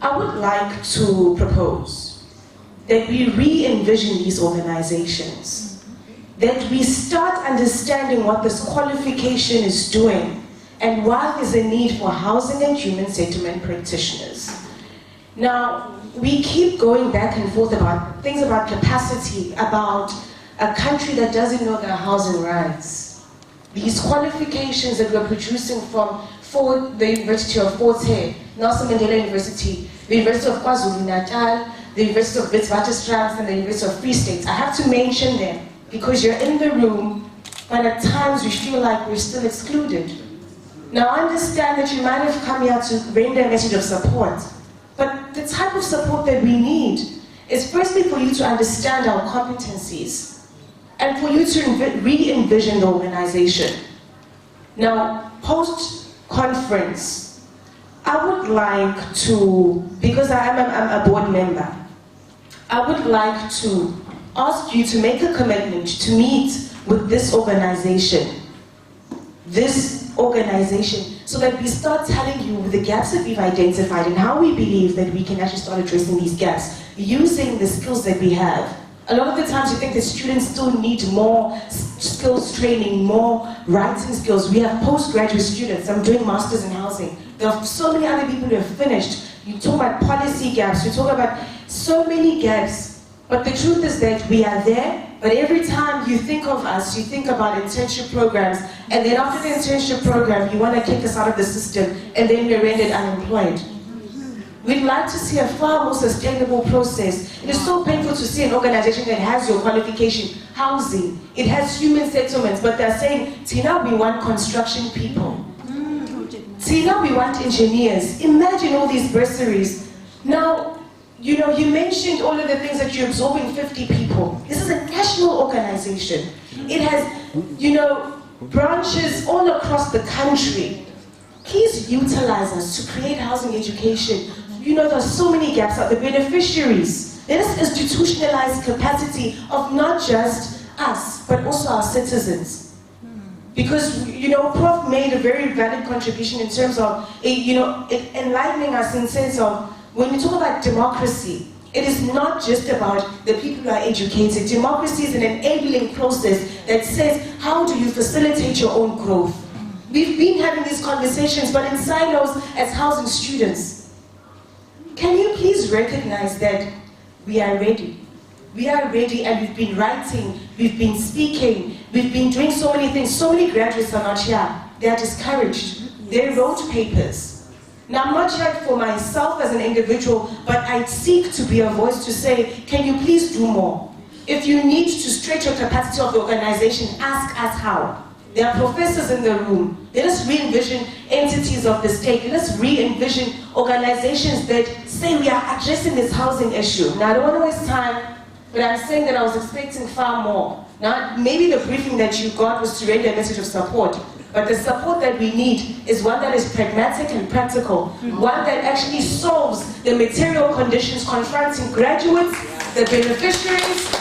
S13: I would like to propose that we re-envision these organizations, that we start understanding what this qualification is doing and why there's a need for housing and human settlement practitioners. Now, we keep going back and forth about things about capacity, about a country that doesn't know their housing rights. These qualifications that we're producing from the University of Fort Hare, Nelson Mandela University, the University of KwaZulu-Natal, the University of Witwatersrand, and the University of Free State. I have to mention them because you're in the room, but at times we feel like we're still excluded. Now, I understand that you might have come here to render a message of support, but the type of support that we need is firstly for you to understand our competencies and for you to re-envision the organization. Now, post-conference, I would like to, because I'm a board member, I would like to ask you to make a commitment to meet with this organization, so that we start telling you the gaps that we've identified and how we believe that we can actually start addressing these gaps using the skills that we have. A lot of the times you think that students still need more skills training, more writing skills. We have postgraduate students. I'm doing masters in housing. There are so many other people who have finished. You talk about policy gaps, you talk about so many gaps. But the truth is that we are there, but every time you think of us, you think about internship programs, and then after the internship program, you want to kick us out of the system, and then we're rendered unemployed. We'd like to see a far more sustainable process. It is so painful to see an organization that has your qualification, housing, it has human settlements, but they're saying, Tina, we want construction people. Tina, we want engineers. Imagine all these bursaries. Now, you know, you mentioned all of the things that you're absorbing 50 people. This is a national organization. It has, you know, branches all across the country. Please utilize us to create housing education. You know, there's so many gaps out. The beneficiaries. Let us institutionalize capacity of not just us, but also our citizens. Because, you know, Prof made a very valid contribution in terms of, enlightening us in the sense of, when we talk about democracy, it is not just about the people who are educated. Democracy is an enabling process that says, how do you facilitate your own growth? We've been having these conversations, but in silos as housing students. Can you please recognize that we are ready? We are ready, and we've been writing, we've been speaking, we've been doing so many things. So many graduates are not here. They are discouraged. They wrote papers. Now, I'm not here for myself as an individual, but I seek to be a voice to say, can you please do more? If you need to stretch your capacity of the organization, ask us how. There are professors in the room. Let us re-envision entities of the state. Let us re-envision organizations that say we are addressing this housing issue. Now, I don't want to waste time, but I'm saying that I was expecting far more. Now, maybe the briefing that you got was to render a message of support, But the support that we need is one that is pragmatic and practical, one that actually solves the material conditions confronting graduates, the beneficiaries,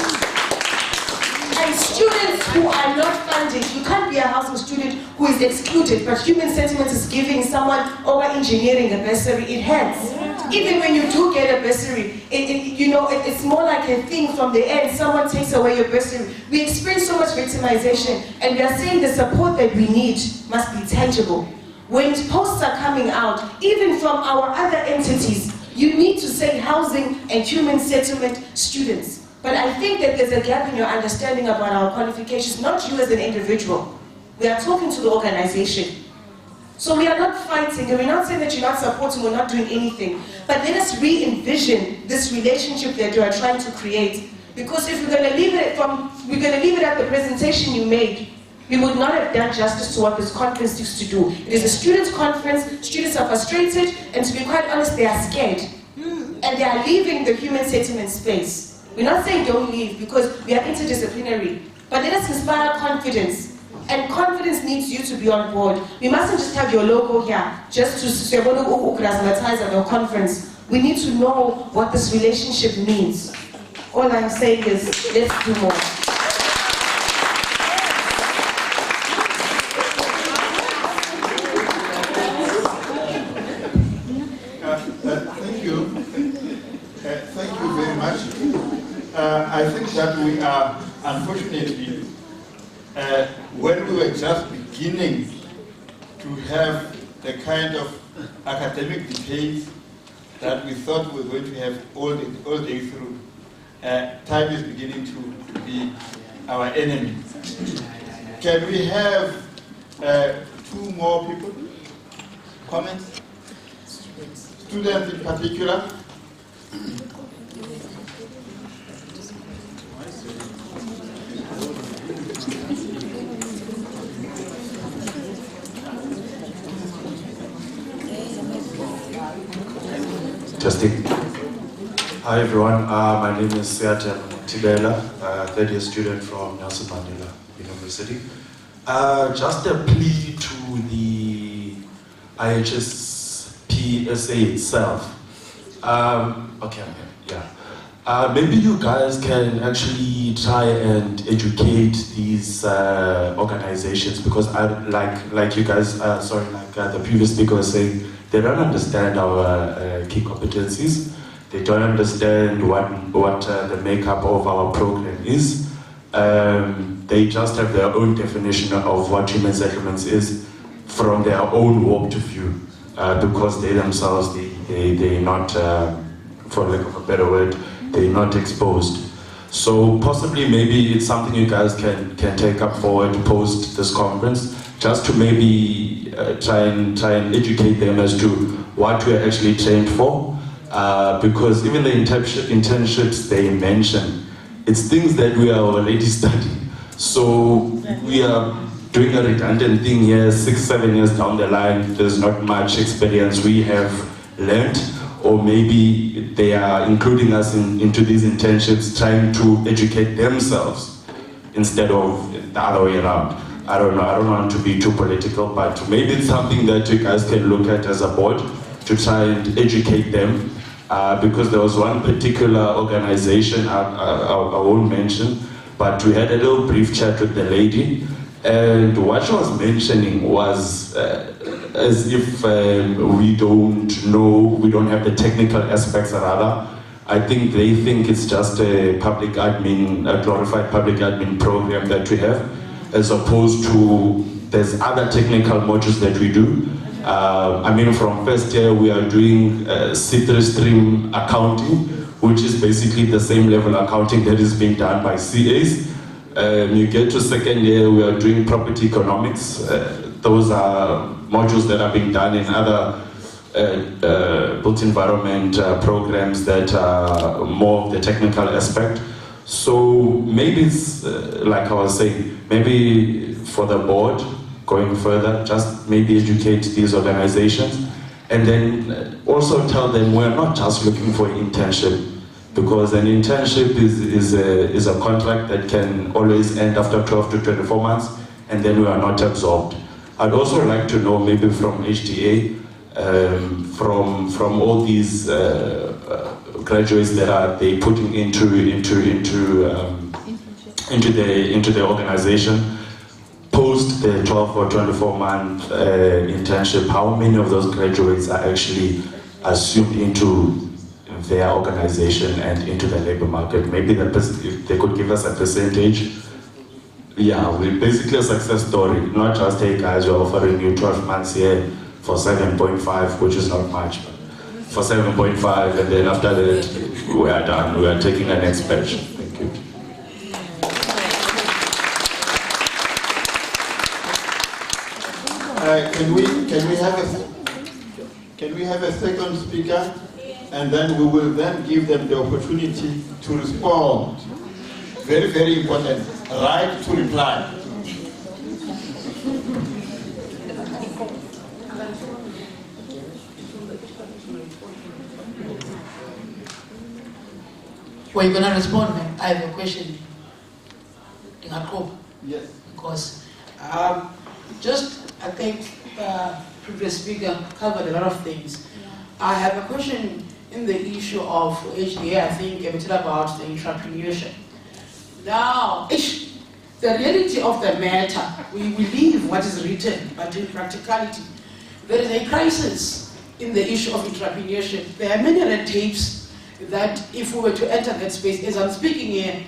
S13: and students who are not funded. You can't be a housing student who is excluded, but human sentiment is giving someone over engineering a bursary. It hurts. Even when you do get a bursary, it's more like a thing from the end. Someone takes away your bursary. We experience so much victimization, and we are saying the support that we need must be tangible. When posts are coming out, even from our other entities, you need to say housing and human settlement students. But I think that there's a gap in your understanding about our qualifications, not you as an individual. We are talking to the organization. So we are not fighting, and we're not saying that you're not supporting or not doing anything. But let us re-envision this relationship that you are trying to create. Because if we're going to leave it at the presentation you made, we would not have done justice to what this conference used to do. It is a students' conference, students are frustrated, and to be quite honest, they are scared. And they are leaving the human settlement space. We're not saying don't leave, because we are interdisciplinary. But let us inspire confidence. And confidence needs you to be on board. We mustn't just have your logo here, just to advertise at your conference. We need to know what this relationship means. All I'm saying is, let's do more.
S1: Thank you. Thank you very much. I think that we are, unfortunately, when we were just beginning to have the kind of academic debates that we thought we were going to have all day through, time is beginning to be our enemy. Can we have 2 more people? Comments? Students in particular?
S14: Testing. Hi everyone, my name is Seatem Tibela, third year student from Nelson Mandela University. Just a plea to the IHSP-SA itself. Maybe you guys can actually try and educate these organizations, because like you guys, the previous speaker was saying, they don't understand our key competencies. They don't understand what the makeup of our program is. They just have their own definition of what human settlements is from their own warped view, because they themselves, they're not, for lack of a better word, they're not exposed. So possibly maybe it's something you guys can take up forward post this conference, just to maybe try and educate them as to what we're actually trained for, because even the internships they mention, it's things that we are already studying. So we are doing a redundant thing here, 6-7 years down the line, there's not much experience we have learned, or maybe they are including us into these internships trying to educate themselves instead of the other way around. I don't know, I don't want to be too political, but maybe it's something that you guys can look at as a board to try and educate them, because there was one particular organization, I won't mention, but we had a little brief chat with the lady, and what she was mentioning was as if we don't know, we don't have the technical aspects rather. I think they think it's just a public admin, a glorified public admin program that we have, as opposed to there's other technical modules that we do. I mean, from first year we are doing C3 stream accounting, which is basically the same level accounting that is being done by CAs. You get to second year, we are doing property economics. Those are modules that are being done in other built environment programs that are more of the technical aspect. So maybe it's, like I was saying, maybe for the board, going further, just maybe educate these organizations, and then also tell them we're not just looking for an internship, because an internship is a contract that can always end after 12 to 24 months, and then we are not absorbed. I'd also like to know, maybe from HDA, from all these graduates that they putting into the organization, post the 12 or 24-month internship, how many of those graduates are actually assumed into their organization and into the labor market? Maybe if they could give us a percentage. Yeah, we're basically a success story, not just, hey guys, we're offering you 12 months here for 7.5, which is not much, but for 7.5, and then after that, we are done. We are taking the next batch. Thank you.
S1: Can we have a second speaker, and then we will then give them the opportunity to respond. Very, very important. Right to reply.
S7: Well, you're going to respond, man. I have a question.
S1: Yes.
S7: Because I think previous speaker covered a lot of things. I have a question in the issue of HDA, I think a bit about the entrepreneurship. Now, the reality of the matter, we believe what is written, but in practicality, there is a crisis in the issue of entrepreneurship. There are many red tapes that if we were to enter that space, as I'm speaking here,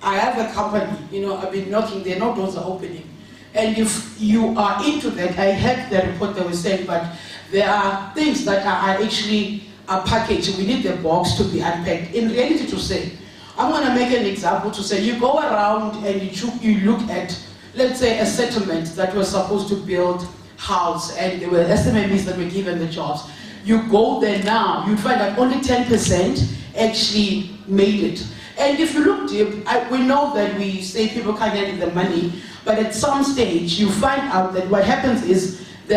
S7: I have a company, I've been knocking there, no doors are opening. And if you are into that, I heard the report that was said, but there are things that are actually a package. We need the box to be unpacked. In reality to say, I'm going to make an example to say, you go around and you look at, let's say, a settlement that was supposed to build house, and there were SMMEs that were given the jobs. You go there now, you'd find that only 10% actually made it. And if you look deep, we know that we say people can't get the money, but at some stage you find out that what happens is the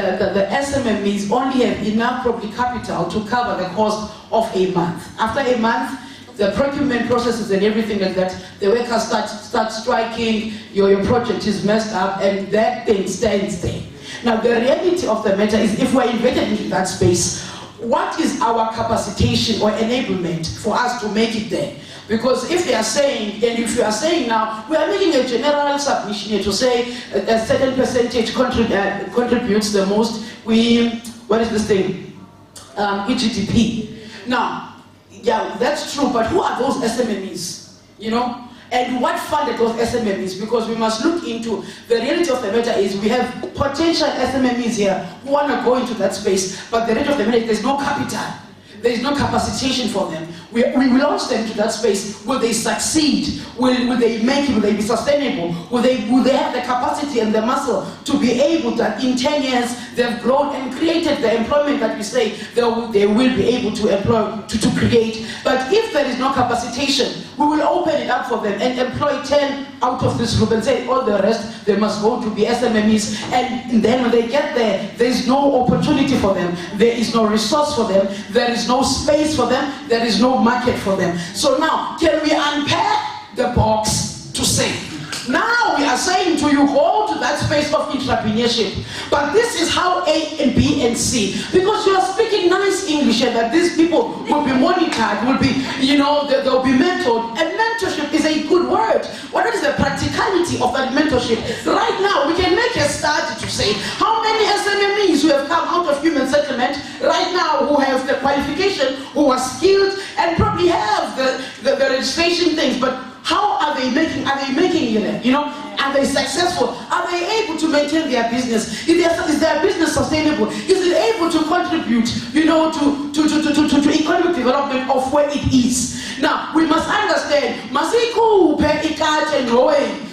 S7: SMMEs only have enough probably capital to cover the cost of a month. After a month, the procurement processes and everything like that, the workers start striking, your project is messed up, and that thing stands there. Now the reality of the matter is, if we're invited into that space, what is our capacitation or enablement for us to make it there? Because if they are saying, and if you are saying now, we are making a general submission here to say a certain percentage contributes the most, what is this thing? EGDP. Now, yeah, that's true, but who are those SMMEs? And what funded those SMMEs? Because we must look into the reality of the matter is we have potential SMMEs here who want to go into that space, but the reality of the matter is there's no capital. There is no capacitation for them. We launch them to that space. Will they succeed? Will they make it? Will they be sustainable? Will they have the capacity and the muscle to be able to, in 10 years, they've grown and created the employment that we say they will be able to employ, to create. But if there is no capacitation, we will open it up for them and employ 10 out of this group and say all the rest, they must go to be SMMEs. And then when they get there, there is no opportunity for them. There is no resource for them. There is no space for them. There is no market for them. So now, can we unpack the box to say, now we are saying to you, go to that space of entrepreneurship, but this is how A and B and C, because you are speaking nice English and that these people will be monitored, will be, they'll be mentored, and mentorship is a good word. What is the practicality of that mentorship? Right now, we can make a study to say, how many SMMEs who have come out of human settlement right now, who have the qualification, who are skilled, and probably have the registration things, but how are they making it? Are they successful? Are they able to maintain their business? Is their business sustainable? Is it able to contribute, to economic development of where it is? Now, we must understand,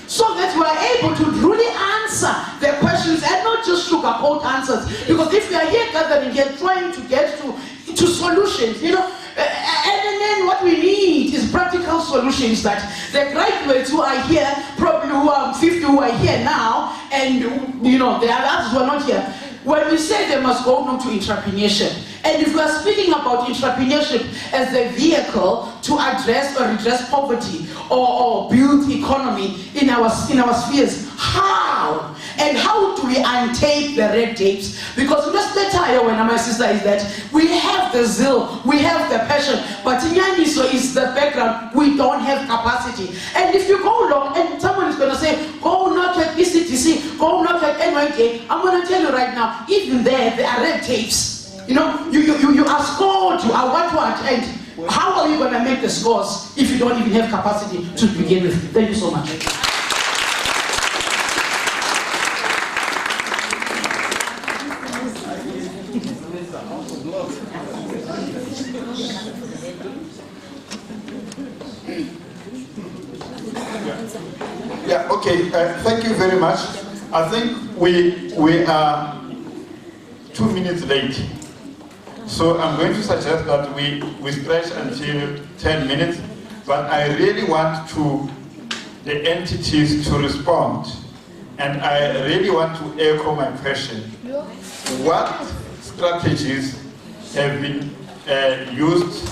S7: so that we are able to really answer the questions and not just sugarcoat answers. Because if we are here gathering here trying to get to solutions, and then what we need is practical solutions that the graduates who are here, probably who are 50 who are here now, and there are others who are not here, when we say they must go into entrepreneurship, and if we are speaking about entrepreneurship as a vehicle to address or redress poverty or build economy in our spheres, how? And how do we untape the red tapes? Because Mr. Tayo, when my sister is that we have the zeal, we have the passion, but Nyaniso is the background, we don't have capacity. And if you go along and someone is going to say, go knock at ECTC, go knock at NYK, I'm going to tell you right now, even there are red tapes. You know, you are scored, you are what, and how are you going to make the scores if you don't even have capacity to begin with? Thank you so much.
S1: Yeah, okay, thank you very much. I think we are 2 minutes late. So I'm going to suggest that we stretch until 10 minutes, but I really want the entities to respond. And I really want to echo my question. What strategies have been used,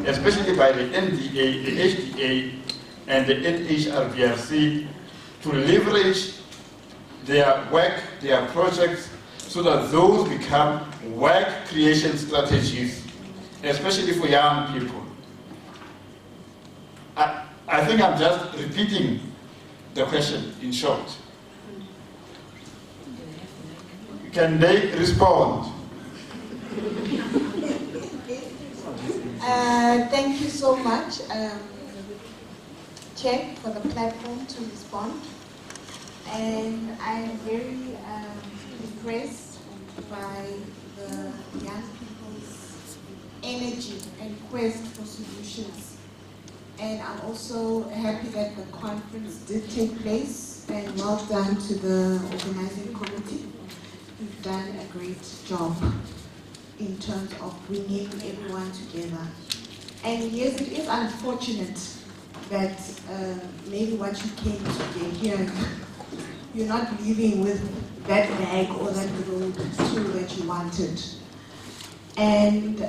S1: especially by the NDA, the HDA, and the NHRBRC, to leverage their work, their projects, so that those become work creation strategies, especially for young people? I think I'm just repeating the question in short. Can they respond?
S15: Thank you so much, Chair, for the platform to respond. And I'm very impressed by the young people's energy and quest for solutions. And I'm also happy that the conference did take place, and well done to the organizing committee. You've done a great job in terms of bringing everyone together. And yes, it is unfortunate that maybe what you came to get here, you're not leaving with that bag or that little tool that you wanted. And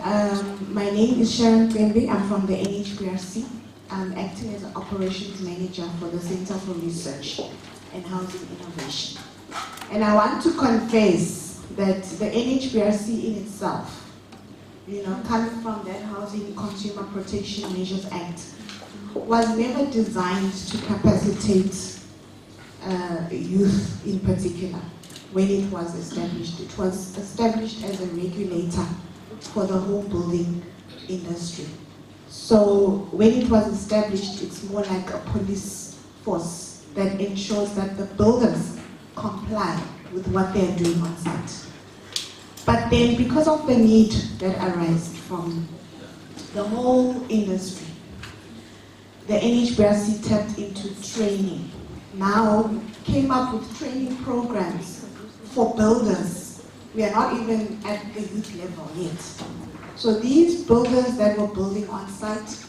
S15: my name is Sharon Pembe. I'm from the NHBRC. I'm acting as an operations manager for the Center for Research and Housing Innovation. And I want to confess that the NHBRC in itself, you know, coming from that Housing Consumer Protection Measures Act, was never designed to capacitate youth in particular. When it was established as a regulator for the home building industry. So when it was established, it's more like a police force that ensures that the builders comply with what they are doing on site. But then, because of the need that arises from the whole industry, the NHBRC tapped into training. Now came up with training programs for builders. We are not even at the youth level yet. So these builders that were building on site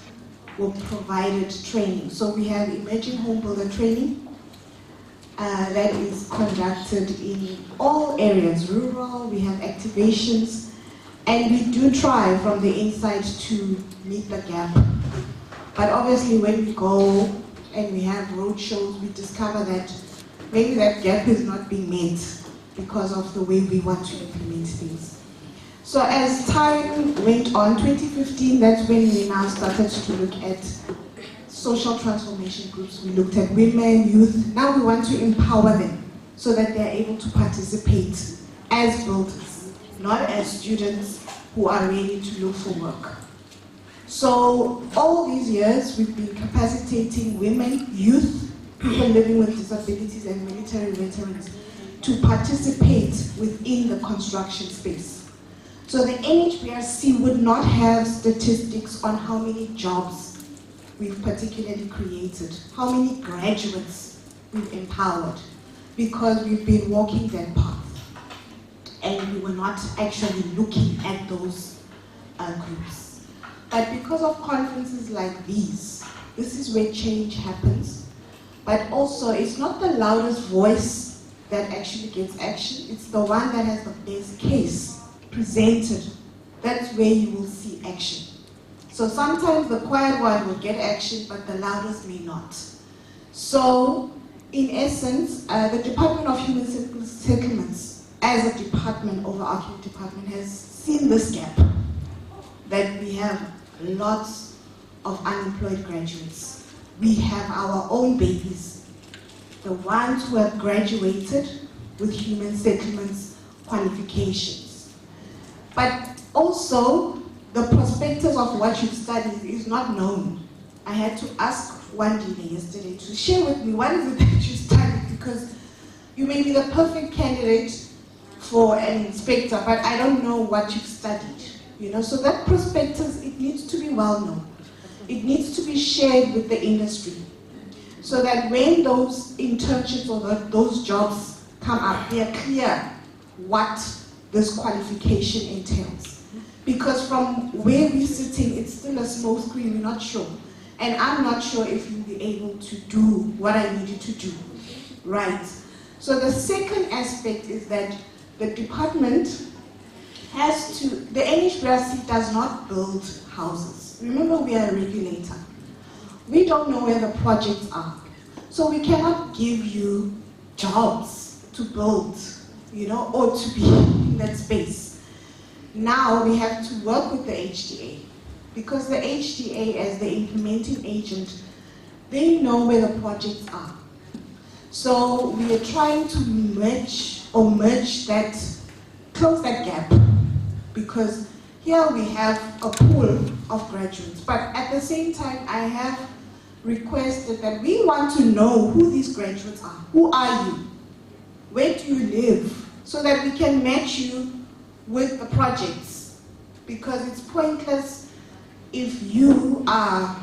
S15: were provided training. So we have emerging home builder training that is conducted in all areas, rural, we have activations, and we do try from the inside to meet the gap. But obviously when we go and we have road shows, we discover that maybe that gap is not being met because of the way we want to implement things. So as time went on, 2015, that's when we now started to look at social transformation groups. We looked at women, youth. Now we want to empower them so that they're able to participate as builders, not as students who are ready to look for work. So all these years, we've been capacitating women, youth, people living with disabilities, and military veterans to participate within the construction space. So the NHBRC would not have statistics on how many jobs we've particularly created, how many graduates we've empowered, because we've been walking that path. And we were not actually looking at those groups. But because of conferences like these, this is where change happens. But also, it's not the loudest voice that actually gets action. It's the one that has the best case presented. That's where you will see action. So sometimes the quiet one will get action, but the loudest may not. So, in essence, the Department of Human Settlements, as a department, overarching department, has seen this gap, that we have lots of unemployed graduates. We have our own babies, the ones who have graduated with human settlements qualifications. But also, the prospectus of what you've studied is not known. I had to ask one dealer yesterday to share with me what is it that you studied, because you may be the perfect candidate for an inspector, but I don't know what you've studied. You know, so that prospectus, it needs to be well known. It needs to be shared with the industry, so that when those internships or those jobs come up, they are clear what this qualification entails. Because from where we're sitting, it's still a small screen, we're not sure. And I'm not sure if you'll be able to do what I need you to do, right? So the second aspect is that the department has to, the NHBRC does not build houses. Remember, we are a regulator. We don't know where the projects are. So we cannot give you jobs to build, you know, or to be in that space. Now we have to work with the HDA, because the HDA, as the implementing agent, they know where the projects are. So we are trying to merge that, close that gap, because here we have a pool of graduates, but at the same time I have requested that we want to know who these graduates are. Who are you? Where do you live? So that we can match you with the projects, because it's pointless if you are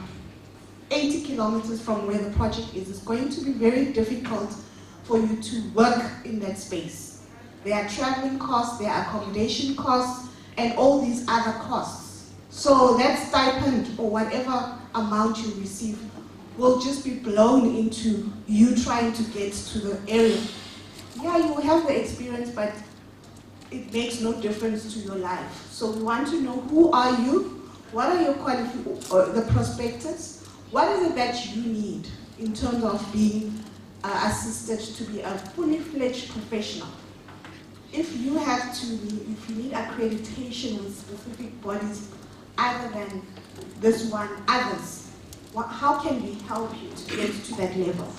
S15: 80 kilometers from where the project is. It's going to be very difficult for you to work in that space. There are traveling costs, there are accommodation costs, and all these other costs. So that stipend or whatever amount you receive will just be blown into you trying to get to the area. Yeah, you will have the experience, but it makes no difference to your life. So we want to know, who are you? What are your the prospectus? What is it that you need in terms of being assisted to be a fully fledged professional? If you need accreditation with specific bodies other than this one, others, how can we help you to get to that level?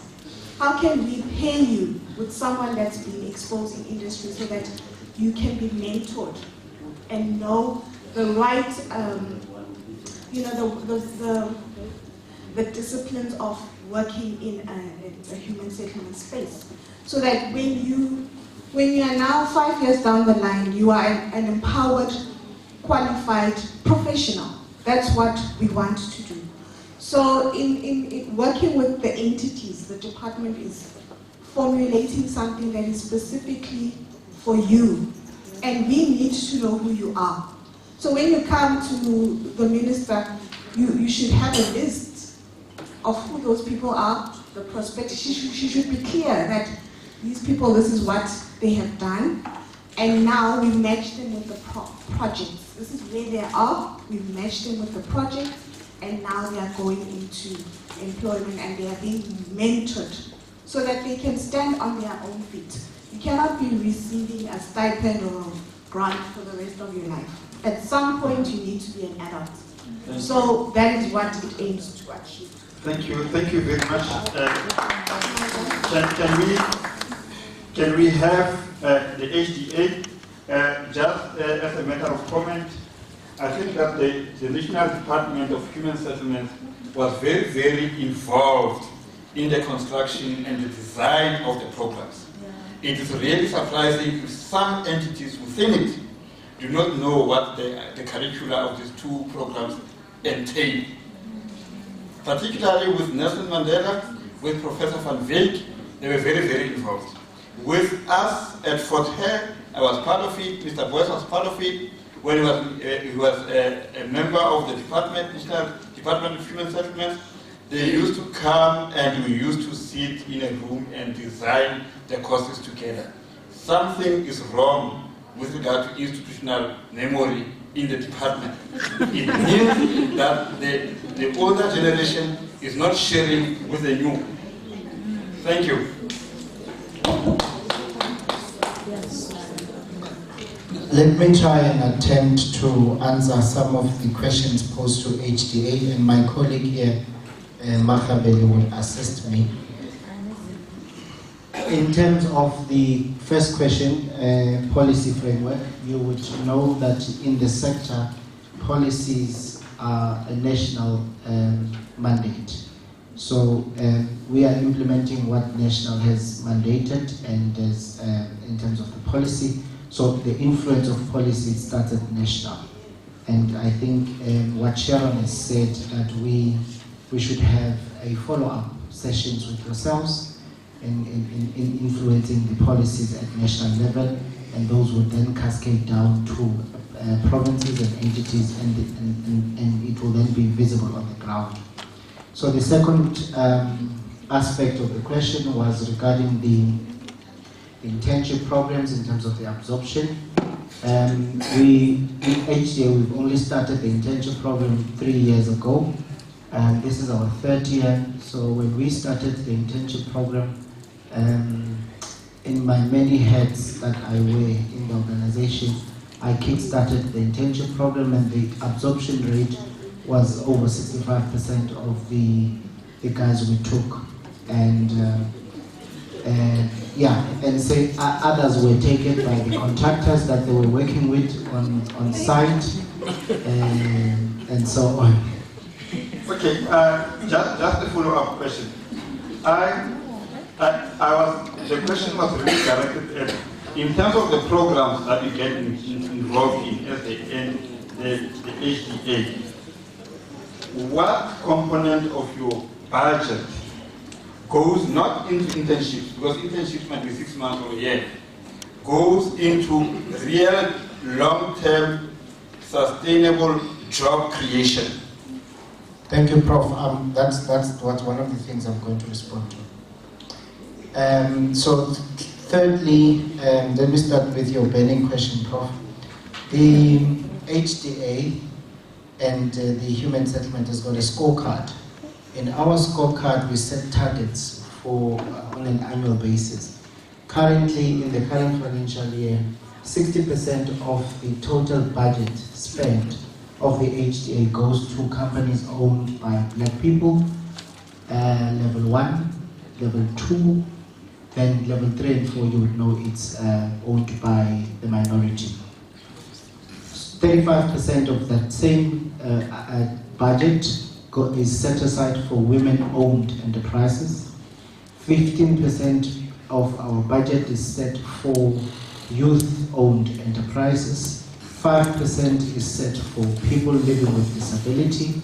S15: How can we pay you with someone that's been exposed in industry so that you can be mentored and know the right, the disciplines of working in a human settlement space, so that when you are now 5 years down the line, you are an empowered, qualified professional. That's what we want to do. So in working with the entities, the department is formulating something that is specifically for you, and we need to know who you are. So when you come to the minister, you should have a list of who those people are, the prospects. She should be clear that these people, this is what they have done, and now we match them with the projects. This is where they are, we match them with the project, and now they are going into employment and they are being mentored so that they can stand on their own feet. You cannot be receiving a stipend or a grant for the rest of your life. At some point, you need to be an adult. So that is what it aims to achieve.
S1: Thank you very much. Can we have the HDA just as a matter of comment? I think that the National Department of Human Settlements was very, very involved in the construction and the design of the programs. Yeah. It is really surprising if some entities within it do not know what the curricula of these two programs entail. Particularly with Nelson Mandela, with Professor Van Wyk, they were very, very involved. With us at Fort Hare, I was part of it, Mr. Boyce was part of it, when he was a member of the National Department of Human Settlements, They used to come and we used to sit in a room and design the courses together. Something is wrong with regard to institutional memory in the department. It means that the older generation is not sharing with the new. Thank you.
S10: Let me try and attempt to answer some of the questions posed to HDA, and my colleague here, Makhabeli, will assist me. In terms of the first question, policy framework, you would know that in the sector, policies are a national mandate. So we are implementing what national has mandated, and in terms of the policy. So the influence of policy starts at national. And I think what Sharon has said, that we should have a follow-up sessions with yourselves in influencing the policies at national level, and those would then cascade down to provinces and entities, and it will then be visible on the ground. So the second aspect of the question was regarding the internship programs in terms of the absorption. In HDA, we've only started the internship program 3 years ago, and this is our 3rd year. So when we started the internship program, in my many hats that I wear in the organization, I kick-started the internship program, and the absorption rate was over 65% of the guys we took. And and say others were taken by the contractors that they were working with on site, and so on.
S1: Okay, just a follow-up question. The question was really directed at, in terms of the programs that you get involved in as the HDA, what component of your budget goes not into internships, because internships might be 6 months or a year, goes into real long-term sustainable job creation?
S10: Thank you, Prof. That's one of the things I'm going to respond to. So thirdly, let me start with your burning question, Prof. The HDA and the Human Settlement has got a scorecard. In our scorecard, we set targets for on an annual basis. Currently, in the current financial year, 60% of the total budget spent of the HDA goes to companies owned by Black people, level 1, level 2, then level 3 and 4, you would know it's owned by the minority. 35% of that same budget is set aside for women-owned enterprises. 15% of our budget is set for youth-owned enterprises. 5% is set for people living with disability,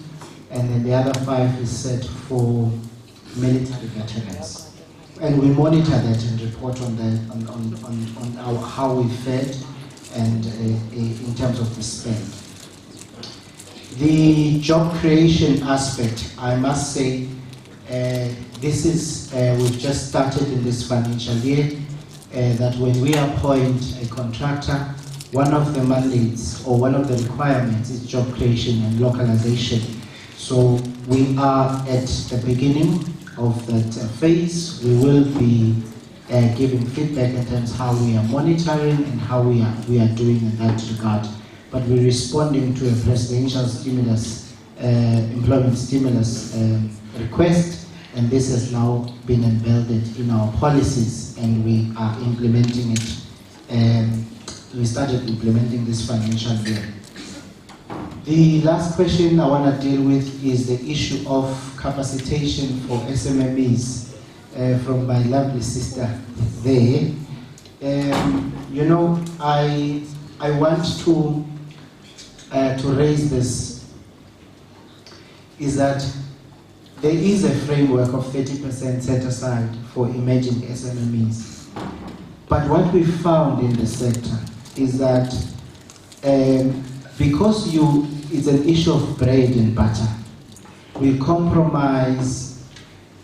S10: and then the other 5% is set for military veterans. And we monitor that and report on that, on how we fed and in terms of the spend. The job creation aspect, I must say, this is, we've just started in this financial year, that when we appoint a contractor, one of the mandates or one of the requirements is job creation and localization. So we are at the beginning of that phase. We will be giving feedback in terms of how we are monitoring and how we are doing in that regard. But we're responding to a presidential stimulus, employment stimulus request, and this has now been embedded in our policies, and we are implementing it. We started implementing this financial year. The last question I want to deal with is the issue of capacitation for SMMEs from my lovely sister there. You know, I want to raise this, is that there is a framework of 30% set aside for emerging SMMEs. But what we found in the sector is that because it's an issue of bread and butter, will compromise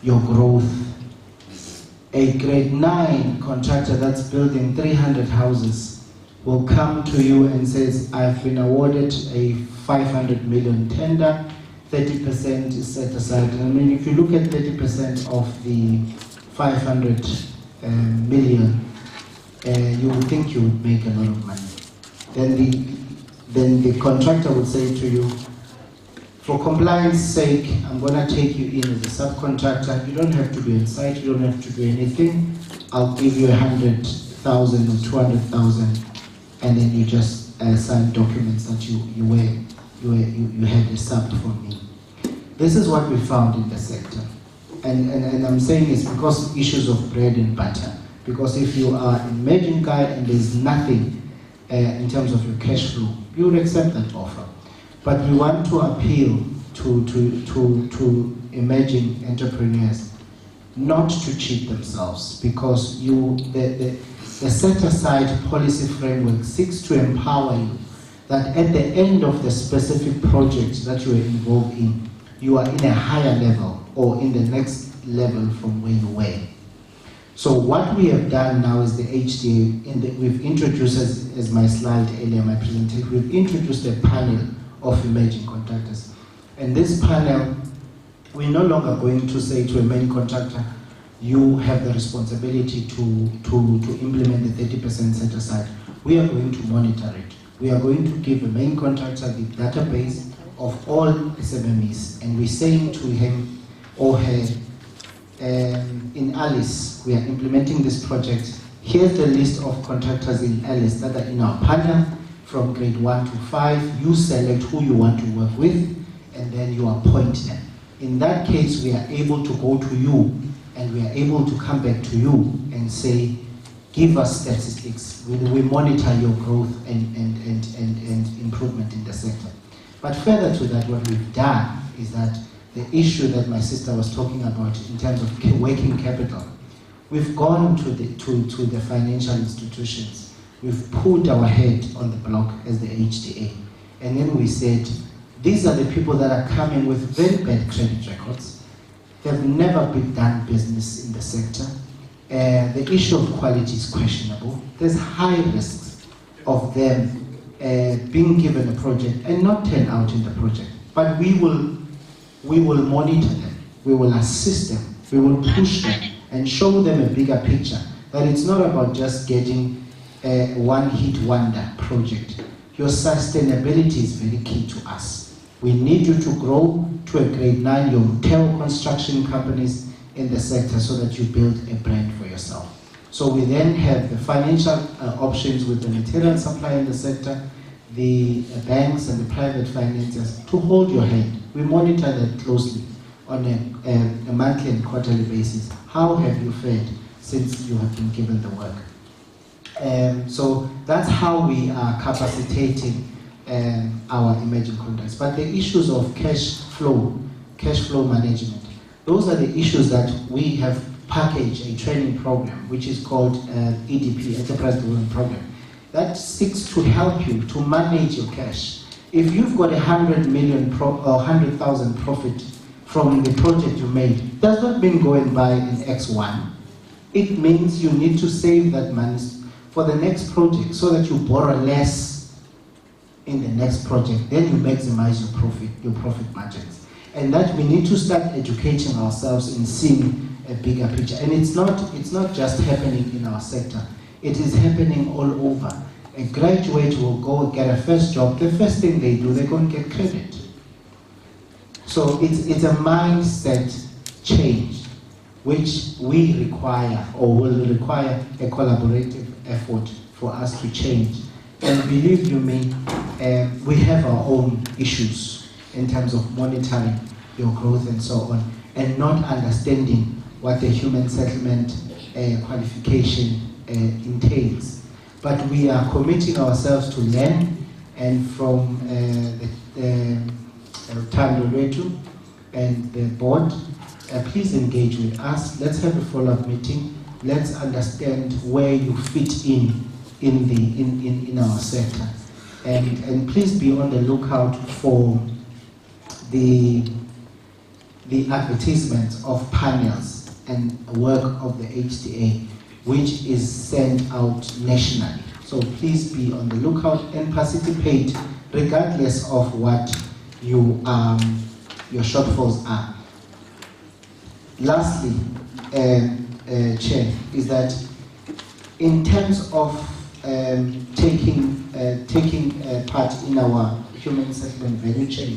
S10: your growth. A grade 9 contractor that's building 300 houses will come to you and says, I've been awarded a 500 million tender, 30% is set aside. I mean, if you look at 30% of the 500 million, you would think you would make a lot of money. Then the contractor would say to you, for compliance sake, I'm going to take you in as a subcontractor. You don't have to be on site, you don't have to do anything. I'll give you 100,000 or 200,000, and then you just sign documents that you had a sub from me. This is what we found in the sector. And I'm saying it's because issues of bread and butter. Because if you are an emerging guy and there's nothing in terms of your cash flow, you would accept that offer. But we want to appeal to emerging entrepreneurs not to cheat themselves, because the set-aside policy framework seeks to empower you that at the end of the specific project that you are involved in, you are in a higher level or in the next level from where you were. So what we have done now is the HDA, we've introduced, as my slide earlier, my presentation, we've introduced a panel of emerging contractors. And this panel, we're no longer going to say to a main contractor, you have the responsibility to implement the 30% set aside. We are going to monitor it. We are going to give a main contractor the database of all SMMEs, and we're saying to him or her, in Alice, we are implementing this project. Here's the list of contractors in Alice that are in our panel from grade 1 to 5. You select who you want to work with, and then you appoint them. In that case, we are able to go to you, and we are able to come back to you and say, give us statistics. We monitor your growth and improvement in the sector. But further to that, what we've done is that the issue that my sister was talking about in terms of working capital, we've gone to the financial institutions. We've put our head on the block as the HDA. And then we said, these are the people that are coming with very bad credit records. They've never done business in the sector. The issue of quality is questionable. There's high risks of them being given a project and not turn out in the project. But we will monitor them, we will assist them, we will push them and show them a bigger picture. That it's not about just getting a one-hit wonder project. Your sustainability is very key to us. We need you to grow to a grade 9, your hotel construction companies in the sector, so that you build a brand for yourself. So we then have the financial options with the material supply in the sector, the banks and the private financiers to hold your hand. We monitor that closely on a monthly and quarterly basis. How have you fared since you have been given the work? So that's how we are capacitating our emerging contracts. But the issues of cash flow management, those are the issues that we have packaged a training program, which is called EDP, Enterprise Development Program, that seeks to help you to manage your cash. If you've got 100 million or 100,000 profit from the project you made, does not mean go and buy an X1. It means you need to save that money for the next project so that you borrow less in the next project. Then you maximize your profit margins. And that we need to start educating ourselves in seeing a bigger picture. And it's not just happening in our sector. It is happening all over. A graduate will go get a first job. The first thing they do, they're going to get credit. So it's a mindset change, which we require or will require a collaborative effort for us to change. And believe you me, we have our own issues in terms of monitoring your growth and so on, and not understanding what the human settlement qualification entails. But we are committing ourselves to learn, and from Tando Lwetu and the board, please engage with us. Let's have a follow-up meeting. Let's understand where you fit in our sector, and please be on the lookout for the the advertisements of panels and work of the HTA, which is sent out nationally. So please be on the lookout and participate regardless of what your shortfalls are. Lastly, Chair, is that in terms of taking part in our human settlement value chain,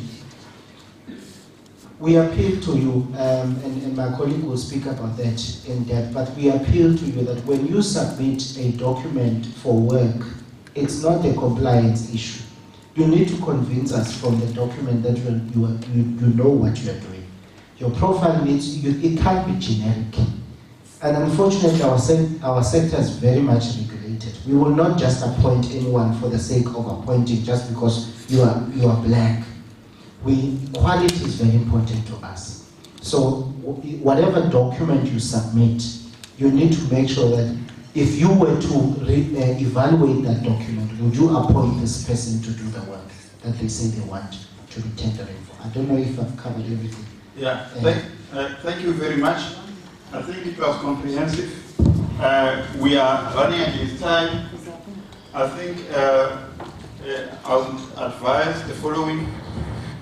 S10: we appeal to you, and my colleague will speak about that in depth, but we appeal to you that when you submit a document for work, it's not a compliance issue. You need to convince us from the document that you know what you are doing. Your profile needs, it can't be generic. And unfortunately, our sector is very much regulated. We will not just appoint anyone for the sake of appointing just because you are black. Quality is very important to us. So whatever document you submit, you need to make sure that if you were to evaluate that document, would you appoint this person to do the work that they say they want to be tendering for? I don't know if I've covered everything.
S1: Yeah, thank you very much. I think it was comprehensive. We are running against time. I think I would advise the following,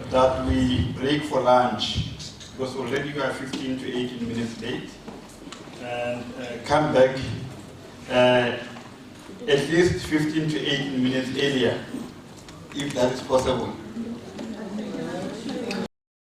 S1: that we break for lunch, because already we are 15 to 18 minutes late, and come back at least 15 to 18 minutes earlier, if that is possible.